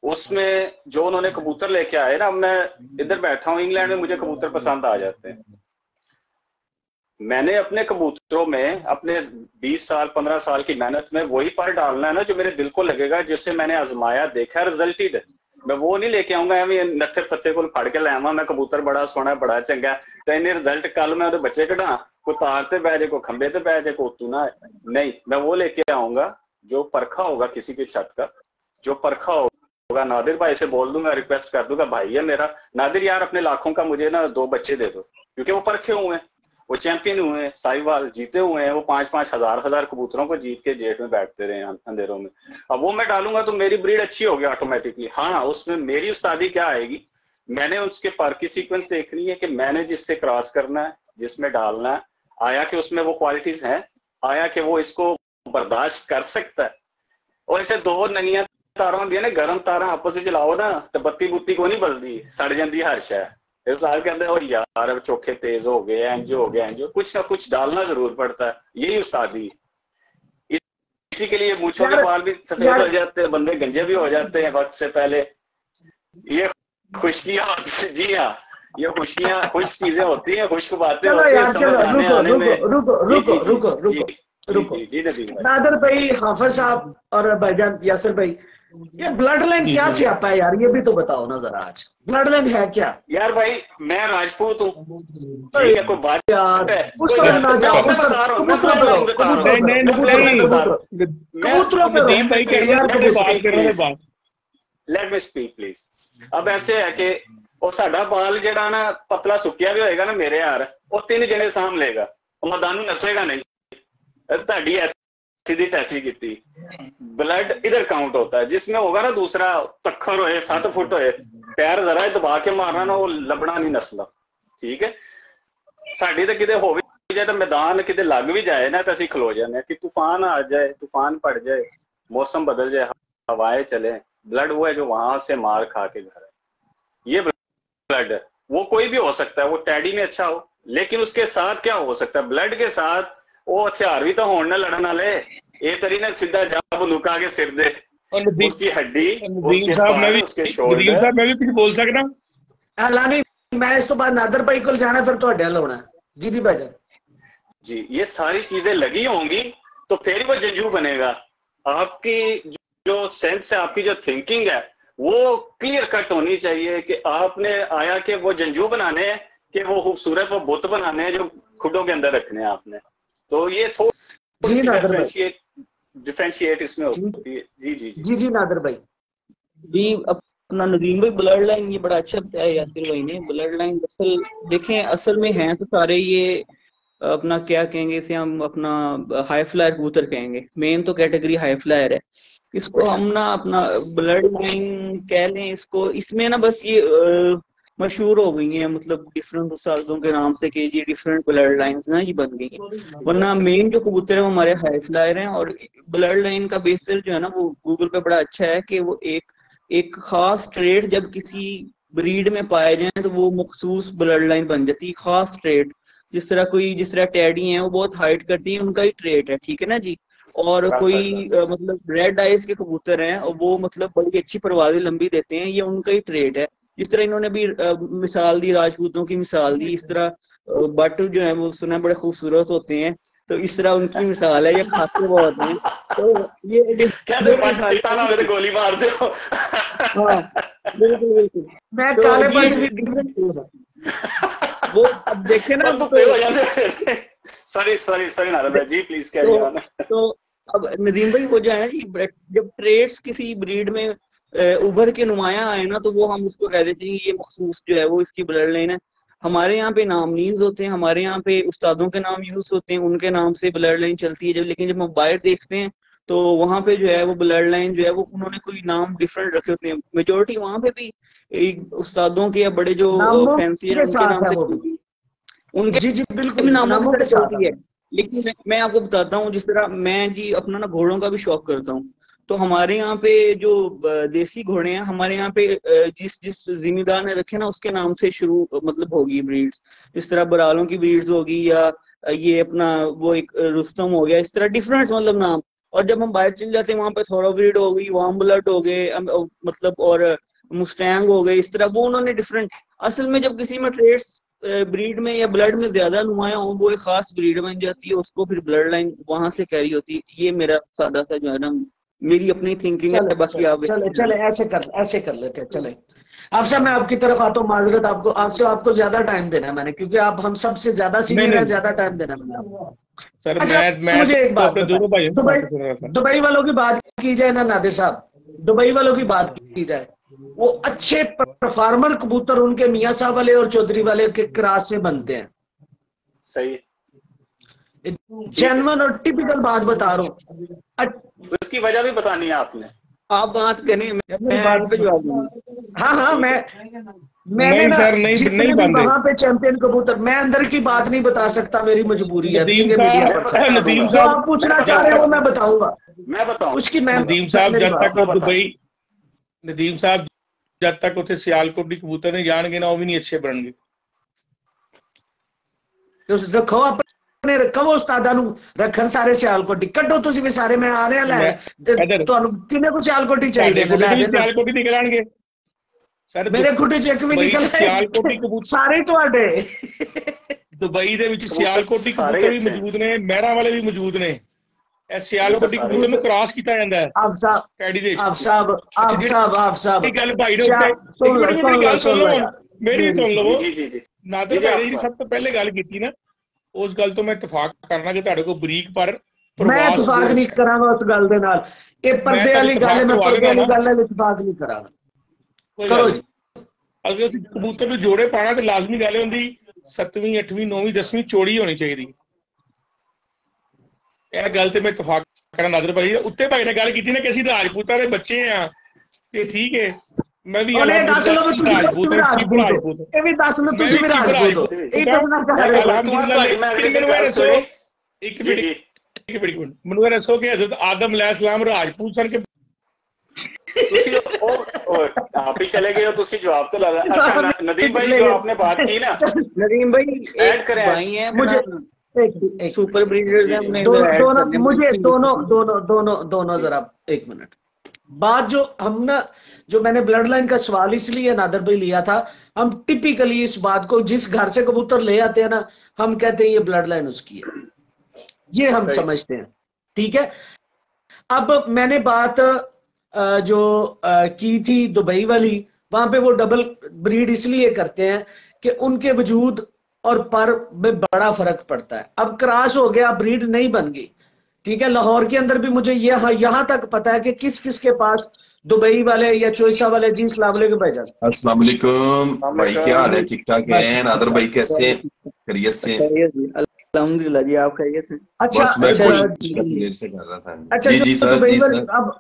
उसमें जो उन्होंने कबूतर लेके आए ना, मैं इधर बैठा हूँ इंग्लैंड में, मुझे कबूतर पसंद आ जाते हैं। मैंने अपने कबूतरों में अपने 20 साल 15 साल की मेहनत में वही पर डालना है ना जो मेरे दिल को लगेगा, जिससे मैंने आजमाया, देखा, रिजल्टेड है। मैं वो नहीं लेके आऊंगा एवं नत्थे पत्ते को फड़ के लावा, मैं कबूतर बड़ा सोहना बड़ा चंगा तो इन्हें रिजल्ट कल मैं उहदे बच्चे कढ़ा, कोई तार ते बह जाए, कोई खंबे ते बह जाए, कोई उतू ना। नहीं, मैं वो लेके आऊंगा जो परखा होगा किसी की छत का, जो परखा होगा। नादिर भाई से बोल दूंगा, रिक्वेस्ट कर दूंगा, भाई है मेरा नादिर यार, अपने लाखों का मुझे ना 2 बच्चे दे दो, क्योंकि वो परखे हुए हैं, वो चैंपियन हुए हैं, साहिवाल जीते हुए हैं, वो 5-5 हजार कबूतरों को जीत के जेट में बैठते रहे अंधेरों में। अब वो मैं डालूंगा तो मेरी ब्रीड अच्छी होगी ऑटोमेटिकली। हाँ, उसमें मेरी उस्तादी क्या आएगी, मैंने उसके पर की सीक्वेंस देखनी है कि मैंने जिससे क्रॉस करना है, जिसमें डालना है, आया कि उसमें वो क्वालिटीज हैं, आया कि वो इसको बर्दाश्त कर सकता है। और ऐसे 2 नंगियां तारा होंदियां ने, गर्म तारा आपस में चलाओ ना तो बत्ती बुत्ती को नहीं बलदी, सड़ जाती हर शय। साल कहते हैं यार अब चोखे तेज हो गए, एंजो हो गया, एंजो, कुछ ना कुछ डालना जरूर पड़ता है, यही उस्तादी। इसी के लिए मूंछों के बाल भी सफेद हो जाते हैं, बंदे गंजे भी हो जाते हैं वक्त से पहले। ये खुशियां, जी हाँ, ये खुशियां, खुश चीजें होती हैं, खुश्क बातें होती हैं, समझ आने में। रुको नादिर भाई, हाफिज साहब और भाईजान यासिर भाई, ये ब्लड लाइन क्या सियापा है यार, ये भी तो बताओ ना जरा। आज ब्लड लाइन है क्या यार? भाई मैं राजपूत हूँ, ठीक है, कोई बात यार, लेट मी स्पीक प्लीज। अब ऐसे है कि वो साडा बाल जेड़ा ना पतला सुक्या भी होएगा ना मेरे यार, वो 3 जने साम लेगा, मदानू नसेगा नहीं। ताड़ी ऐसी टैसी की ब्लड इधर काउंट होता है, जिसमें होगा ना दूसरा तखर होए 7 फुट होए, पैर जरा दबा के मारना ना, वो लबना नहीं नसला, ठीक है। साड़ी तो किते हो भी जाए तो मैदान किते लग भी जाए ना तो असं खलो जाने, कि तूफान आ जाए, तूफान पड़ जाए, मौसम बदल जाए, हवाएं चले, ब्लड वो है जो वहां से मार खा के घर है। ये ब्लड है, वो कोई भी हो सकता है, वो टैडी में अच्छा हो, लेकिन उसके साथ क्या हो सकता है, ब्लड के साथ वो हथियार भी तो होने ना लड़न वाले, ये तरी ना सीधा जा बंदूक आके सिर दे, उसकी हड्डी, उसके पैर, उसके शोल्डर। मैं भी कुछ बोल सकता लानी, मैं इस तो बाद नादर भाई को जाना, फिर तो अड्डा लाना। जी जी भाईजान जी, ये सारी चीजें लगी होंगी तो फिर वो जंजू बनेगा। आपकी जो सेंस है, आपकी जो थिंकिंग है, वो क्लियर कट होनी चाहिए कि आपने आया कि वो जंजू बनाने हैं, कि वो खूबसूरत वो बुत बनाने हैं जो खुडों के अंदर रखने हैं आपने। तो ये थोड़ी डिफरेंशिएट इसमें होती है। जी जी जी जी नादर भाई जी, अपना नदीम भाई ब्लड लाइन ये बड़ा अच्छा बताया यासिर भाई ने। ब्लड लाइन असल देखें, असल में हैं तो सारे ये अपना क्या कहेंगे इसे, हम अपना हाई फ्लायर कबूतर कहेंगे, मेन तो कैटेगरी हाई फ्लायर है। इसको हम ना अपना ब्लड लाइन कह लें इसको, इसमें ना बस ये मशहूर हो गई है, मतलब डिफरेंट उस्तादों के नाम से कि ये डिफरेंट ब्लड लाइंस ना ये बन गई है, वरना मेन जो कबूतर है वो हमारे हाई फ्लायर हैं। और ब्लड लाइन का बेसिस जो है ना वो गूगल पे बड़ा अच्छा है कि वो एक खास ट्रेड जब किसी ब्रीड में पाए जाए तो वो मखसूस ब्लड लाइन बन जाती है, खास ट्रेड। जिस तरह टैडी हैं वो बहुत हाइट करती है, उनका ही ट्रेड है, ठीक है ना जी। और कोई मतलब रेड आइज के कबूतर हैं और वो मतलब बड़ी अच्छी परवाज़ें लंबी देते हैं, ये उनका ही ट्रेड है। जिस तरह इन्होंने भी मिसाल दी, राजपूतों की मिसाल दी, इस तरह बट जो है वो सुना बड़े खूबसूरत होते हैं, तो इस तरह उनकी मिसाल है, ये खाते बहुत हैं। तो ये गोली मार दो। हाँ बिल्कुल बिल्कुल, मैं काले वो अब देखे ना sorry Nadar ji please carry on. तो अब नदीम भाई वो जो है ना, जब ट्रेड्स किसी ब्रीड में उभर के नुमाया आए ना, तो वो हम उसको कह देते हैं ये मखसूस जो है वो इसकी ब्लड लाइन है। हमारे यहाँ पे नामनीज होते हैं, हमारे यहाँ पे उस्तादों के नाम यूज होते हैं, उनके नाम से ब्लड लाइन चलती है जब। लेकिन जब हम बाहर देखते हैं तो वहाँ पे जो है वो ब्लड लाइन जो है वो उन्होंने कोई नाम डिफरेंट रखे होते हैं। मेजोरिटी वहाँ पे भी उस्तादों के या बड़े जो फैंसी है उनके नाम से, उनके जी बिल्कुल नामों के साथ होती है। लेकिन मैं आपको बताता हूँ, जिस तरह मैं जी अपना ना घोड़ों का भी शौक करता हूँ, तो हमारे यहाँ पे जो देसी घोड़े हैं, हमारे यहाँ पे जिस जिम्मेदार ने रखे ना उसके नाम से शुरू मतलब होगी ब्रीड्स। इस तरह बरालों की ब्रीड्स होगी, या ये अपना वो एक रुस्तम हो गया, इस तरह डिफरेंट मतलब नाम। और जब हम बाहर चले जाते हैं वहां पे थोड़ा ब्रीड हो गई, वार्म ब्लड हो गए मतलब, और मुस्टैंग हो गए, इस तरह वो उन्होंने डिफरेंट। असल में जब किसी में ट्रेड्स ब्रीड में या ब्लड में ज्यादा नुमाया हो, वो एक खास ब्रीड बन जाती है, उसको फिर ब्लड लाइन वहां से कैरी होती है। ये मेरा सादा सा जो है ना, मेरी अपनी थिंकिंग है। बाकी आप चले ऐसे कर लेते हैं। चले आपसे मैं आपकी तरफ आता हूँ, माजरत आपको ज्यादा टाइम देना है मैंने, क्योंकि आप हम सबसे ज्यादा सीनियर है, ज्यादा टाइम देना है मैंने आपको। सर अच्छा, मैं मुझे एक बात दुबई वालों की बात की जाए ना नादिर साहब, दुबई वालों की बात की जाए, वो अच्छे परफार्मर कबूतर उनके मियां साहब वाले और चौधरी वाले के क्रॉस से बनते हैं। सही, जेन्युइन और टिपिकल बात बता रहा हूँ। उसकी वजह भी बतानी है आपने। आप बात करें, मैं बात पे जवाब दूंगा। हाँ मैंने नहीं ना सर, नहीं बनते वहां पे चैंपियन कबूतर, मैं अंदर की बात नहीं बता सकता, मेरी मजबूरी है। नदीम साहब जो आप पूछना चाह रहे हो मैं बताऊंगा, मैं बताऊं उसकी मैं नदीम साहब जब तक उत्थे सियालकोट दी कबूतर नहीं जाणगे ना, वो भी नहीं अच्छे बनणगे। रखो अपने रखो उस्तादा नू रखन सारे सियालकोटी, कड्डो तुसीं भी सारे, मैं आ रहा लै तुहानू किन्ने को सियालकोटी चाहिए सियालकोटी निकल आणगे सर, मेरे खुटे च एक भी निकल सियालकोटी कबूतर सारे तुहाडे। दुबई दे विच सियालकोटी कबूतर भी मौजूद ने, महरा वाले भी मौजूद ने। ਇਹ ਸਿਆਲਕੋਟੀ ਕਬੂਤਰ ਨੂੰ ਕ੍ਰਾਸ ਕੀਤਾ ਜਾਂਦਾ ਹੈ ਆਪ ਸਾਹਿਬ ਇਹ ਗੱਲ ਭਾਈ ਦੇ ਉੱਤੇ ਮੇਰੀ ਗੱਲ ਸੁਣ ਲਓ, ਮੇਰੀ ਸੁਣ ਲਵੋ। ਨਾਦਰ ਭਾਈ ਜੀ ਸਭ ਤੋਂ ਪਹਿਲੇ ਗੱਲ ਕੀਤੀ ਨਾ, ਉਸ ਗੱਲ ਤੋਂ ਮੈਂ ਇਤਫਾਕ ਕਰਨਾ ਕਿ ਤੁਹਾਡੇ ਕੋਲ ਬਰੀਕ ਪਰ ਮੈਂ ਇਤਫਾਕ ਨਹੀਂ ਕਰਾਂਗਾ ਉਸ ਗੱਲ ਦੇ ਨਾਲ। ਇਹ ਪਰਦੇ ਵਾਲੀ ਗੱਲ ਹੈ, ਮੈਂ ਪਰਦੇ ਵਾਲੀ ਗੱਲ ਨਾਲ ਇਤਫਾਕ ਨਹੀਂ ਕਰਾਂਗਾ। ਕਰੋ ਜੀ। ਅਗਰ ਅਸੀਂ ਕਬੂਤਰ ਨੂੰ ਜੋੜੇ ਪਾਣਾ ਤੇ ਲਾਜ਼ਮੀ ਗੱਲ ਹੁੰਦੀ 7ਵੀਂ 8ਵੀਂ 9ਵੀਂ 10ਵੀਂ ਚੋੜੀ ਹੋਣੀ ਚਾਹੀਦੀ। ਇਹ ਗੱਲ ਤੇ ਮੈਂ ਇਤਫਾਕ ਕਰਾਂ ਨਾਦਰ ਭਾਈ। ਉੱਤੇ ਭਾਈ ਨੇ ਗੱਲ ਕੀਤੀ ਨਾ ਕਿ ਅਸੀਂ ਰਾਜਪੂਤਾਂ ਦੇ ਬੱਚੇ ਆ, ਤੇ ਠੀਕ ਹੈ, ਮੈਂ ਵੀ ਦੱਸ ਲਓ ਤੁਸੀਂ ਰਾਜਪੂਤ, ਇਹ ਵੀ ਦੱਸ ਲਓ ਤੁਸੀਂ ਵੀ ਰਾਜਪੂਤ। ਇਹ ਤਾਂ ਨਾ ਇੱਕ ਮਿੰਟ ਮੈਨੂੰ ਇਹ ਦੱਸੋ ਕਿ ਹਜ਼ਰਤ ਆਦਮ अलैहिस्सलाम ਰਾਜਪੂਤ ਸਨ ਕਿ ਤੁਸੀਂ ਉਹ ਆਪ ਹੀ ਚਲੇ ਗਏ ਹੋ, ਤੁਸੀਂ ਜਵਾਬ तो लगा। अच्छा नदीम भाई जो आपने बात की ना, नदीम भाई ऐड करें भाई हैं, मुझे एक सुपर ब्रीडर्स हैं, मुझे दोनों जरा एक मिनट। बात जो हम ना, जो मैंने ब्लड लाइन का सवाल इसलिए नादर भाई लिया था, हम टिपिकली इस बात को जिस घर से कबूतर ले आते हैं ना, हम कहते हैं ये ब्लड लाइन उसकी है, ये हम समझते हैं, ठीक है। अब मैंने बात जो की थी दुबई वाली, वहां पे वो डबल ब्रीड इसलिए करते हैं कि उनके वजूद और पर में बड़ा फर्क पड़ता है। अब क्रॉस हो गया, ब्रीड नहीं बन गई, ठीक है। लाहौर के अंदर भी मुझे यहाँ तक पता है कि किस किस के पास दुबई वाले या चोइसा वाले जी अस्सलाम वालेकुम भाईजान। अस्सलाम वालेकुम भाई, क्या हाल है? ठीक ठाक हैं? नादर भाई कैसे? खैरियत से? अल्हम्दुलिल्लाह जी, आप खैरियत से? अच्छा से कर रहा था। अच्छा जी सर, जी सर।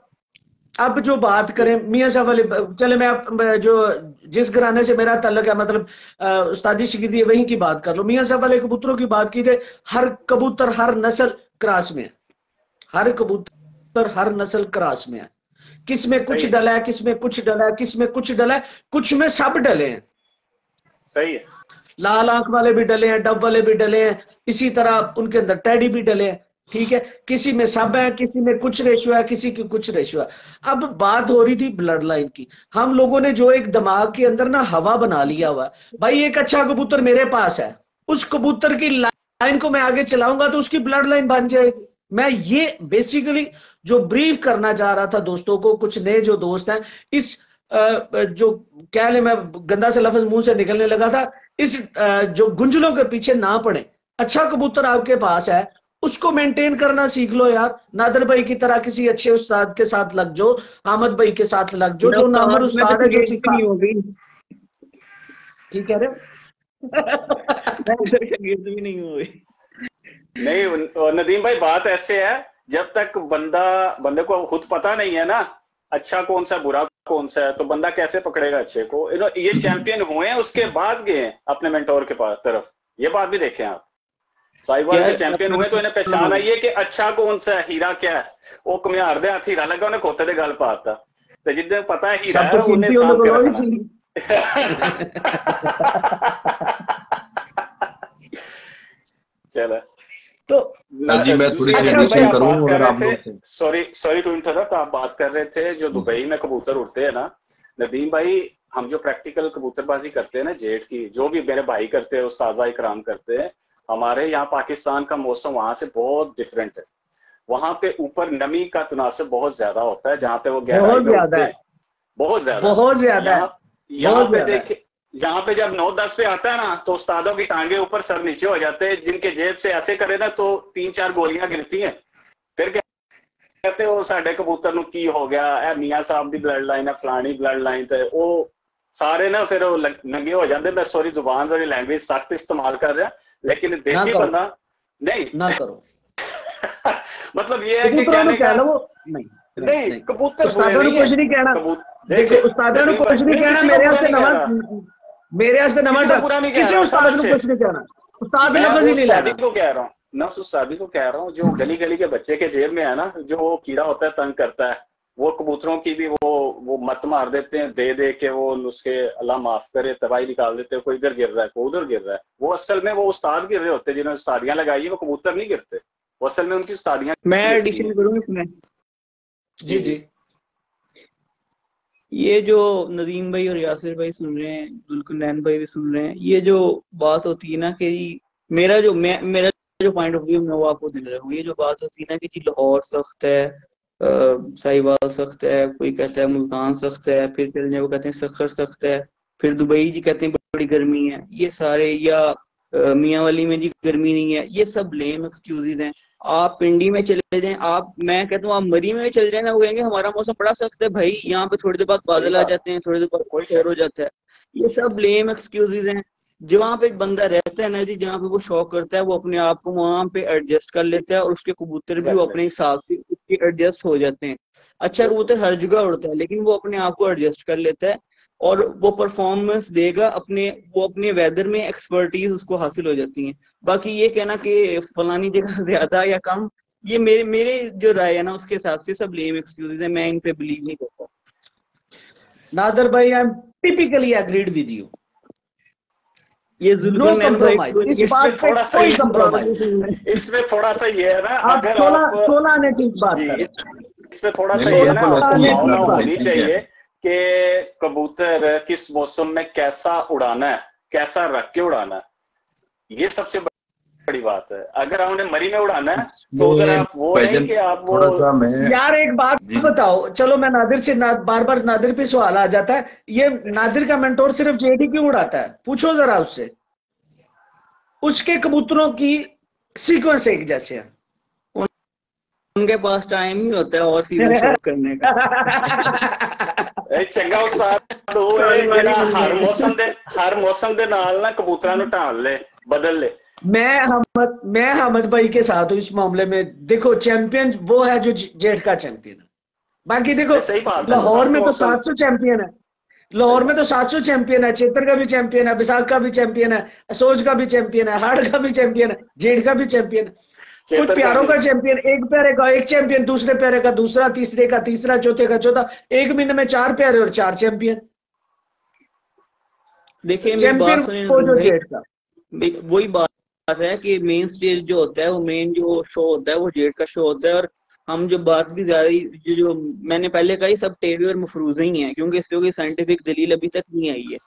अब जो बात करें मियां साहब वाले, चले मैं जो जिस घराने से मेरा ताल्लुक है, मतलब उस्तादी शिगिदी वहीं की बात कर लो। मियां साहब वाले कबूतरों की बात की जाए, हर कबूतर हर नस्ल क्रॉस में है, हर कबूतर हर नस्ल क्रॉस में है। किसमें कुछ डला है, किसमें कुछ डला है, किसमें कुछ डला है, कुछ में सब डले हैं। सही है। लाल आंख वाले भी डले हैं, डब वाले भी डले हैं, इसी तरह उनके अंदर टैडी भी डले हैं, ठीक है। किसी में सब है, किसी में कुछ रेशो है, किसी की कुछ रेशो है। अब बात हो रही थी ब्लड लाइन की। हम लोगों ने जो एक दिमाग के अंदर ना हवा बना लिया हुआ, भाई एक अच्छा कबूतर मेरे पास है, उस कबूतर की लाइन को मैं आगे चलाऊंगा तो उसकी ब्लड लाइन बन जाएगी। मैं ये बेसिकली जो ब्रीफ करना चाह रहा था दोस्तों को, कुछ नए जो दोस्त हैं, इस जो क्या ले, मैं गंदा से लफ्ज मुंह से निकलने लगा था, इस जो गुंजलों के पीछे ना पड़े। अच्छा कबूतर आपके पास है, उसको मेंटेन करना सीख लो यार। नादर भाई की तरह किसी अच्छे उस्ताद के साथ लग जाओ, अहमद भाई के साथ लग जाओ, जो नामर उस्ताद है, जो सीखा नहीं होगी। ठीक है रे नहीं हुई। नहीं नदीम भाई, बात ऐसे है, जब तक बंदे को खुद पता नहीं है ना अच्छा कौन सा बुरा कौन सा है, तो बंदा कैसे पकड़ेगा अच्छे को। ये चैंपियन हुए हैं, उसके बाद गए हैं अपने मेंटोर के पास तरफ। ये बात भी देखें आप, साहिवाल के चैंपियन हुए तो इन्हें पहचान आई है कि अच्छा कौन सा है, हीरा क्या है। वो कमियार दे हाथ हीरा लगा, उन्हें खोते दे गल पाता, तो जिद्दे पता है हीरा है उन्हें चलो। तो जी मैं थोड़ी सी एडिशन करूं अगर आप लोग। सॉरी टू इंटरप्ट, आप बात कर रहे थे जो दुबई में कबूतर उड़ते हैं ना, नदीम भाई हम जो प्रैक्टिकल कबूतरबाजी करते हैं ना जेठ की, जो भी मेरे भाई करते हैं, उस्ताजा इकराम करते हैं, हमारे यहाँ पाकिस्तान का मौसम वहां से बहुत डिफरेंट है। वहां पे ऊपर नमी का तनासब बहुत ज्यादा होता है, जहाँ पे वो गहराई में उठते हैं, बहुत ज्यादा। यहाँ पे देखिए, यहाँ पे जब 9-10 पे आता है ना, तो उस्तादों की टांगे ऊपर सर नीचे हो जाते हैं, जिनके जेब से ऐसे करे ना तो 3-4 गोलियां गिरती हैं। फिर कहते हो साडे कबूतर नु की हो गया, ए मियां साहब दी ब्लड लाइन है, फलानी ब्लड लाइन ते वो सारे ना फिर नंगे हो जाते। मैं सॉरी जुबान वाली लैंग्वेज सख्त इस्तेमाल कर रहा, लेकिन देसी बंदा नहीं ना करो। मतलब ये है कि कहने का नहीं, कबूतर उस्तादों ने कुछ नहीं कहना, देखो उस्तादों ने कुछ नहीं कहना, मेरे वास्ते नवा किसी उस्ताद ने कुछ नहीं कहना, उस्ताद लफ्ज़ ही नहीं लेना। को कह रहा हूँ ना, उस शादी को कह रहा हूँ, जो गली गली के बच्चे के जेब में है ना, जो वो कीड़ा होता है तंग करता है, वो कबूतरों की भी वो मत मार देते हैं, दे के वो नुस्खे अल्लाह माफ करे तबाही निकाल देते हैं। कोई इधर गिर रहा है, कोई उधर गिर रहा है। वो असल में वो उस्ताद गिर रहे होते हैं, जिन्होंने उस्तादियां लगाई है, वो कबूतर नहीं गिरते, वो असल में उनकी उस्तादियां। मैं एडिशन करूँ इसमें? जी। ये जो नदीम भाई और यासिर भाई सुन रहे हैं, जुल्कुनैन भाई भी सुन रहे हैं, ये जो बात होती है ना कि मेरा जो पॉइंट ऑफ व्यू मैं वो आपको दे रहा हूँ। ये जो बात होती है ना कि जी लाहौर सख्त है, साहिवाल सख्त है, कोई कहता है मुल्तान सख्त है, फिर चलने वो कहते हैं सखर सख्त है, फिर दुबई जी कहते हैं बड़ी गर्मी है, ये सारे, या मियांवाली में जी गर्मी नहीं है, ये सब लेम एक्सक्यूजेज हैं। आप पिंडी में चले जाएं, मैं कहता हूँ आप मरी में चले जाए ना, वो कहेंगे हमारा मौसम बड़ा सख्त है भाई, यहाँ पे थोड़ी देर बाद बादल आ जाते हैं, थोड़ी देर बाद कोई शहर हो जाता है। ये सब लेम एक्सक्यूजेज हैं। जहाँ पे बंदा रहता है ना जी, जहाँ पे वो शौक करता है, वो अपने आप को वहां पे एडजस्ट कर लेता है, और उसके कबूतर भी वो अपने हिसाब से उसके एडजस्ट हो जाते हैं। अच्छा कबूतर हर जगह उड़ता है, लेकिन वो अपने आप को एडजस्ट कर लेता है और वो परफॉर्मेंस देगा, वो अपने वेदर में एक्सपर्टीज उसको हासिल हो जाती है। बाकी ये कहना कि फलानी जगह ज्यादा या कम, ये मेरे जो राय है ना उसके हिसाब से सब लेम एक्सक्यूजेज है, मैं इन पे बिलीव नहीं करता। नादर भाई, I am typically agreed with you. ये नो कंप्रोमाइज, इस बात पे कोई कंप्रोमाइज इसमें थोड़ा सा ये है ना, आप 16 ने ठीक बात कर, इसमें थोड़ा सा ये है ना, होनी चाहिए कि कबूतर किस मौसम में कैसा उड़ाना है, कैसा रख के उड़ाना है, ये सबसे बड़ी बात है। अगर आपने मरी में उड़ाना है तो अगर आप वो नहीं कि आप वो यार एक बात बताओ, चलो मैं नादिर से बार बार नादिर पे सवाल आ जाता है, ये नादिर का मेंटोर सिर्फ जेडी क्यों उड़ाता है? पूछो जरा उससे, उसके कबूतरों की सीक्वेंस एक जैसे है, उनके पास टाइम ही होता है और सीधे शो करने का। चंगा उस्ताद वो है जेड़ा हर मौसम दे नाल ना कबूतरां नूं ढाल ले, बदल ले। मैं हमद भाई के साथ हूँ इस मामले में। देखो चैंपियन वो है जो जेठ का चैंपियन है, बाकी देखो लाहौर में तो 700 चैंपियन है, लाहौर में तो 700 चैंपियन है, चेतर का भी चैंपियन है, विशाख का भी चैंपियन है, असोज का भी चैंपियन है, हाड़ का भी चैंपियन है, जेठ का भी चैंपियन है, कुछ प्यारों का चैंपियन, एक प्यारे का एक चैंपियन, दूसरे प्यारे का दूसरा, तीसरे का तीसरा, चौथे का चौथा, एक महीने में 4 प्यारे और 4 चैंपियन। देखिए चैंपियन वो जो जेठ का, वही बात है कि मेन स्टेज जो होता है, वो मेन जो शो होता है वो जेठ का शो होता है। और हम जो बात भी ज्यादा जो मैंने पहले कही सब टेरी और मफरूजे ही हैं, क्योंकि इससे कोई साइंटिफिक दलील अभी तक नहीं आई है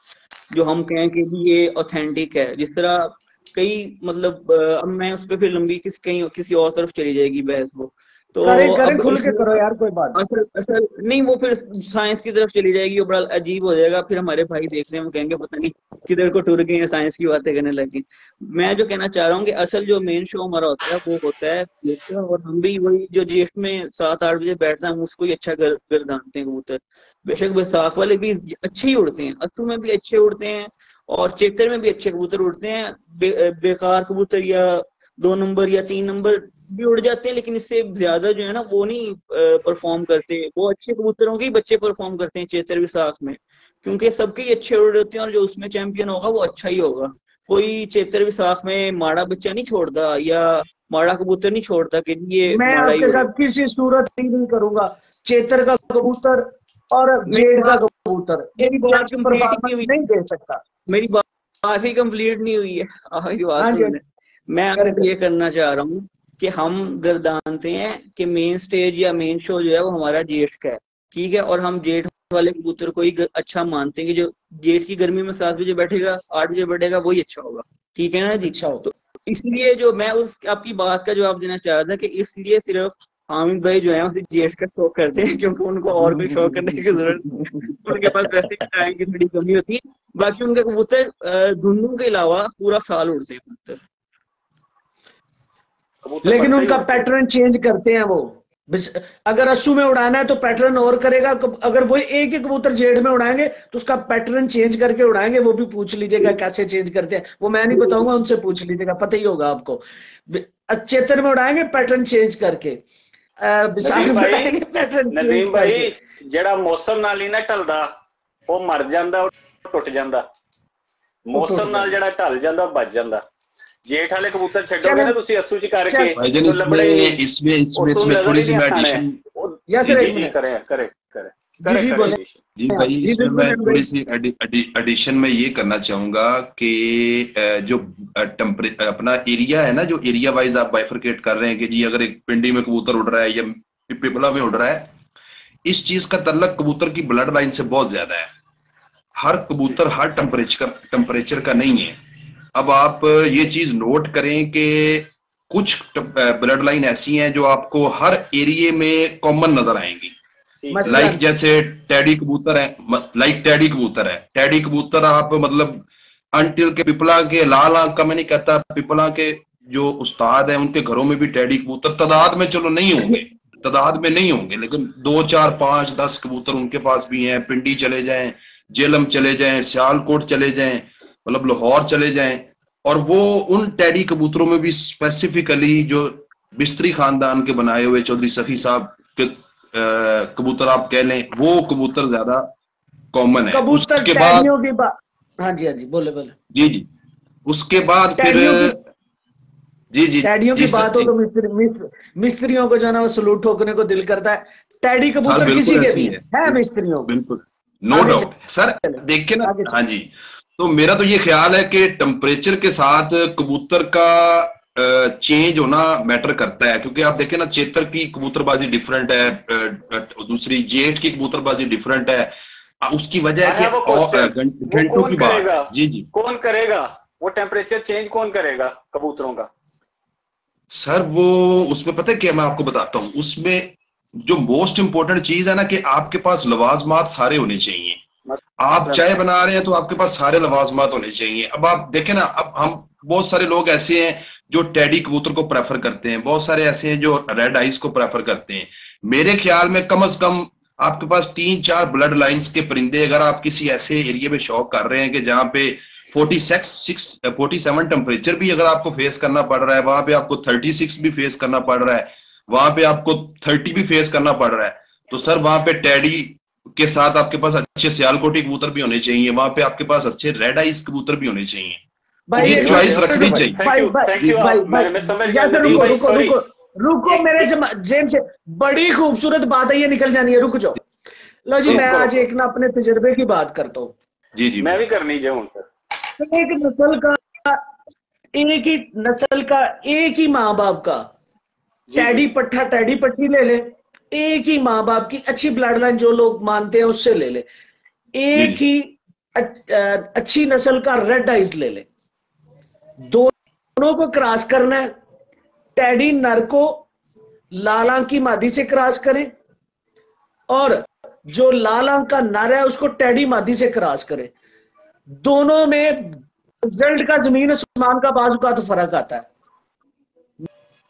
जो हम कहें कि ये ऑथेंटिक है। जिस तरह कई मतलब अब मैं उस पर फिर लंबी किसी और तरफ चली जाएगी बहस वो, तो करें खुल के करो यार, कोई बात असल नहीं, वो फिर साइंस की तरफ चली जाएगी, वो बड़ा अजीब हो जाएगा, फिर हमारे भाई देख रहे हैं वो कहेंगे पता नहीं किधर को टूर गए हैं, साइंस की बातें करने लगे। मैं जो कहना चाह रहा हूँ कि असल जो मेन शो हमारा होता है वो होता है जेठ, और हम भी वही जो जेठ में 7-8 बजे बैठते हैं हम उसको ही अच्छा गर्दानते हैं कबूतर। बेशक बैसाख वाले भी अच्छे ही उड़ते हैं, अस्सू में भी अच्छे उड़ते हैं, और चेतर में भी अच्छे कबूतर उड़ते हैं। बेकार कबूतर या 2 नंबर या 3 नंबर भी उड़ जाते हैं, लेकिन इससे ज्यादा जो है ना वो नहीं परफॉर्म करते। वो अच्छे कबूतरों के ही बच्चे परफॉर्म करते हैं चेतर विशाख में, क्योंकि सबके ही अच्छे उड़ रहे हैं, और जो उसमें चैंपियन होगा वो अच्छा ही होगा। कोई चेतर विशाख में माड़ा बच्चा नहीं छोड़ता या माड़ा कबूतर नहीं छोड़ता कि ये मैं आपके साथ किसी सूरत ही नहीं करूंगा। चेतर का कबूतर और जेठ का कबूतर मेरी बात कंप्लीट नहीं दे सकता, मेरी बात ही कंप्लीट नहीं हुई है। मैं ये करना चाह रहा हूँ कि हम गर्दानते हैं कि मेन स्टेज या मेन शो जो है वो हमारा जेठ का है, ठीक है, और हम जेठ वाले कबूतर को ही अच्छा मानते हैं कि जो गेट की गर्मी में 7 बजे बैठेगा, 8 बजे बैठेगा, वही अच्छा होगा। ठीक है ना जी? अच्छा हो तो इसलिए जो मैं उस आपकी बात का जवाब देना चाह रहा था कि इसलिए सिर्फ हामिद भाई जो है उसे जेट का शौक करते हैं, क्योंकि उनको और कोई शौक करने की जरूरत नहीं, उनके पास वैसे भी टाइम की थोड़ी कमी होती है। बाकी उनके कबूतर धुंधों के अलावा पूरा साल उड़ते हैं कबूतर। लेकिन उनका पैटर्न चेंज करते हैं वो। अगर अस्सू में उड़ाना है तो पैटर्न और करेगा, अगर वो एक ही कबूतर जेठ में उड़ाएंगे तो उसका पैटर्न चेंज करके उड़ाएंगे। वो भी पूछ लीजिएगा कैसे चेंज करते हैं, वो मैं नहीं बताऊंगा, उनसे पूछ लीजिएगा, पता ही होगा आपको। चेतर में उड़ाएंगे पैटर्न चेंज करके, नदीम भाई जेड़ा मौसम नाल ही ना टलदा वो मर जांदा और टुट जांदा, मौसम नाल जेड़ा टल जांदा बच जांदा। जेठ वाले कबूतर छड्डोगे ना तुसी अस्सू च करके तो लबड़े इसमें थोड़ी सी मैं जी भाई इसमें मैं थोड़ी सी एडिशन में ये करना चाहूंगा कि जो अपना एरिया है ना, जो एरिया वाइज आप बाइफरकेट कर रहे हैं कि जी अगर एक पिंडी में कबूतर उड़ रहा है या पिपला में उड़ रहा है, इस चीज का तल्लक कबूतर की ब्लड लाइन से बहुत ज्यादा है। हर कबूतर हर टेम्परेचर का नहीं है। अब आप ये चीज नोट करें कि कुछ ब्लड लाइन ऐसी हैं जो आपको हर एरिया में कॉमन नजर आएंगी। लाइक जैसे टैडी कबूतर है, टैडी कबूतर आप मतलब अंटिल के पिपला के लाल आंख का मैं नहीं कहता, पिपला के जो उस्ताद हैं उनके घरों में भी टैडी कबूतर तादाद में चलो नहीं होंगे, लेकिन 2, 4, 5, 10 कबूतर उनके पास भी हैं। पिंडी चले जाएं, जेलम चले जाएं, सियालकोट चले जाएं, मतलब लाहौर चले जाएं, और वो उन टैडी कबूतरों में भी स्पेसिफिकली जो बिस्तरी खानदान के बनाए हुए चौधरी सखी साहब के कबूतर आप कह लें, वो कबूतर ज्यादा कॉमन है। कबूतर उसके बाद हाँ जी बोले जी उसके बाद फिर जी टैडियों की बात हो तो मिस्त्रियों को जो है ना वो सलूट ठोकने को दिल करता है। टैडी कबूतर किसी के भी है मिस्त्रियों, बिल्कुल नो डाउट सर। देखिए ना, हाँ जी, तो मेरा तो ये ख्याल है कि टेम्परेचर के साथ कबूतर का चेंज होना मैटर करता है, क्योंकि आप देखें ना चेतर की कबूतरबाजी डिफरेंट है, दूसरी जेठ की कबूतरबाजी डिफरेंट है। उसकी वजह है कि घंटों की बात। जी कौन करेगा वो टेम्परेचर चेंज, कौन करेगा कबूतरों का? सर वो उसमें पता है क्या, मैं आपको बताता हूँ। उसमें जो मोस्ट इंपॉर्टेंट चीज है ना कि आपके पास लवाजमात सारे होने चाहिए। आप चाय बना रहे हैं तो आपके पास सारे लवाजमात होने चाहिए। अब आप देखें ना, अब हम बहुत सारे लोग ऐसे हैं जो टैडी कबूतर को प्रेफर करते हैं, बहुत सारे ऐसे हैं जो रेड आइस को प्रेफर करते हैं। मेरे ख्याल में कम से कम आपके पास 3-4 ब्लड लाइंस के परिंदे, अगर आप किसी ऐसे एरिया में शौक कर रहे हैं कि जहां पे 47 टेम्परेचर भी अगर आपको फेस करना पड़ रहा है, वहां पे आपको 36 भी फेस करना पड़ रहा है, वहां पे आपको 30 भी फेस करना पड़ रहा है, तो सर वहां पे टैडी के साथ आपके पास अच्छे सियालकोटी कबूतर भी होने चाहिए, वहां पे आपके पास अच्छे रेड आइस कबूतर भी होने चाहिए। ये चॉइस रखनी चाहिए। रुको मेरे जेम से बड़ी खूबसूरत बात है, ये निकल जानी है, रुक जाओ। लो जी, मैं आज एक ना अपने तजुर्बे की बात करता हूँ। जी मैं भी करनी जाऊँ सर। एक नस्ल का एक ही माँ बाप का टैडी पट्टी ले ले, एक ही माँ बाप की अच्छी ब्लड लाइन जो लोग मानते हैं उससे ले ले, एक ही अच्छी नस्ल का रेड आइज ले ले, दोनों को क्रॉस करना है। टैडी नर को लाल आंख की मादी से क्रॉस करें और जो लाल आंख का नर है उसको टैडी मादी से क्रॉस करें। दोनों में रिजल्ट का जमीन आसमान का बाजू का तो फर्क आता है।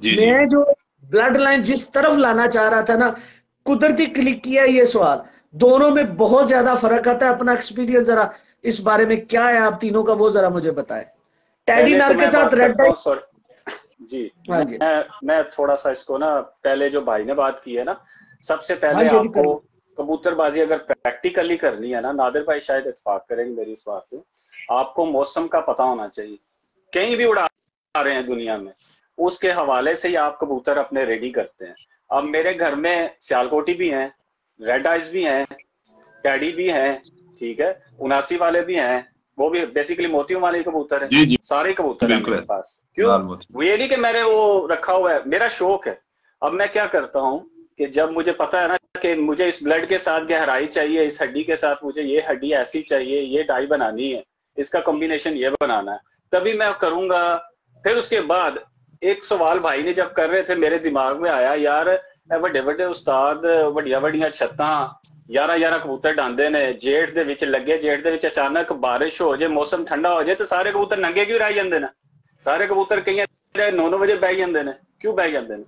मैं जो ब्लड लाइन जिस तरफ लाना चाह रहा था ना, कुदरती क्लिक किया ये सवाल, दोनों में बहुत ज्यादा फर्क आता है। अपना एक्सपीरियंस जरा इस बारे में क्या है आप तीनों का, वो जरा मुझे बताएं। टैडी नर के साथ रेड आइज जी, मैं थोड़ा सा इसको ना, पहले जो भाई ने बात की है ना, सबसे पहले आपको कबूतरबाजी अगर प्रैक्टिकली करनी है ना, नादिर भाई शायद इत्तेफाक करेंगे मेरी इस बात से, आपको मौसम का पता होना चाहिए। कहीं भी उड़ा रहे हैं दुनिया में, उसके हवाले से ही आप कबूतर अपने रेडी करते हैं। अब मेरे घर में सियालकोटी भी हैं, रेड आइज भी हैं, टैडी भी हैं, ठीक है, 79 वाले भी हैं, वो भी बेसिकली मोतियों वाले कबूतर है। सारे कबूतर हैं मेरे पास। क्यों? वो ये नहीं कि मैंने वो रखा हुआ है, मेरा शौक है। अब मैं क्या करता हूँ कि जब मुझे पता है ना कि मुझे इस ब्लड के साथ गहराई चाहिए, इस हड्डी के साथ मुझे ये हड्डी ऐसी चाहिए, ये डाई बनानी है, इसका कॉम्बिनेशन ये बनाना है, तभी मैं करूंगा। फिर उसके बाद एक सवाल भाई ने जब कर रहे थे मेरे दिमाग में आया, यार ਵੱਡੇ ਵੱਡੇ ਉਸਤਾਦ ਵੱਡੀਆਂ ਵੱਡੀਆਂ ਛੱਤਾਂ 11 ਕਬੂਤਰ ਡਾਂਦੇ ਨੇ, ਜੇਠ ਦੇ ਵਿੱਚ ਲੱਗੇ, ਜੇਠ ਦੇ ਵਿੱਚ ਅਚਾਨਕ ਬਾਰਿਸ਼ ਹੋ ਜਾਏ, ਮੌਸਮ ਠੰਡਾ ਹੋ ਜਾਏ ਤੇ ਸਾਰੇ ਕਬੂਤਰ ਨੰਗੇ ਕਿਉਂ ਰਹਿ ਜਾਂਦੇ ਨੇ? ਸਾਰੇ ਕਬੂਤਰ ਕਈਆਂ 9 ਵਜੇ ਬਹਿ ਜਾਂਦੇ ਨੇ, क्यों बह जाते हैं?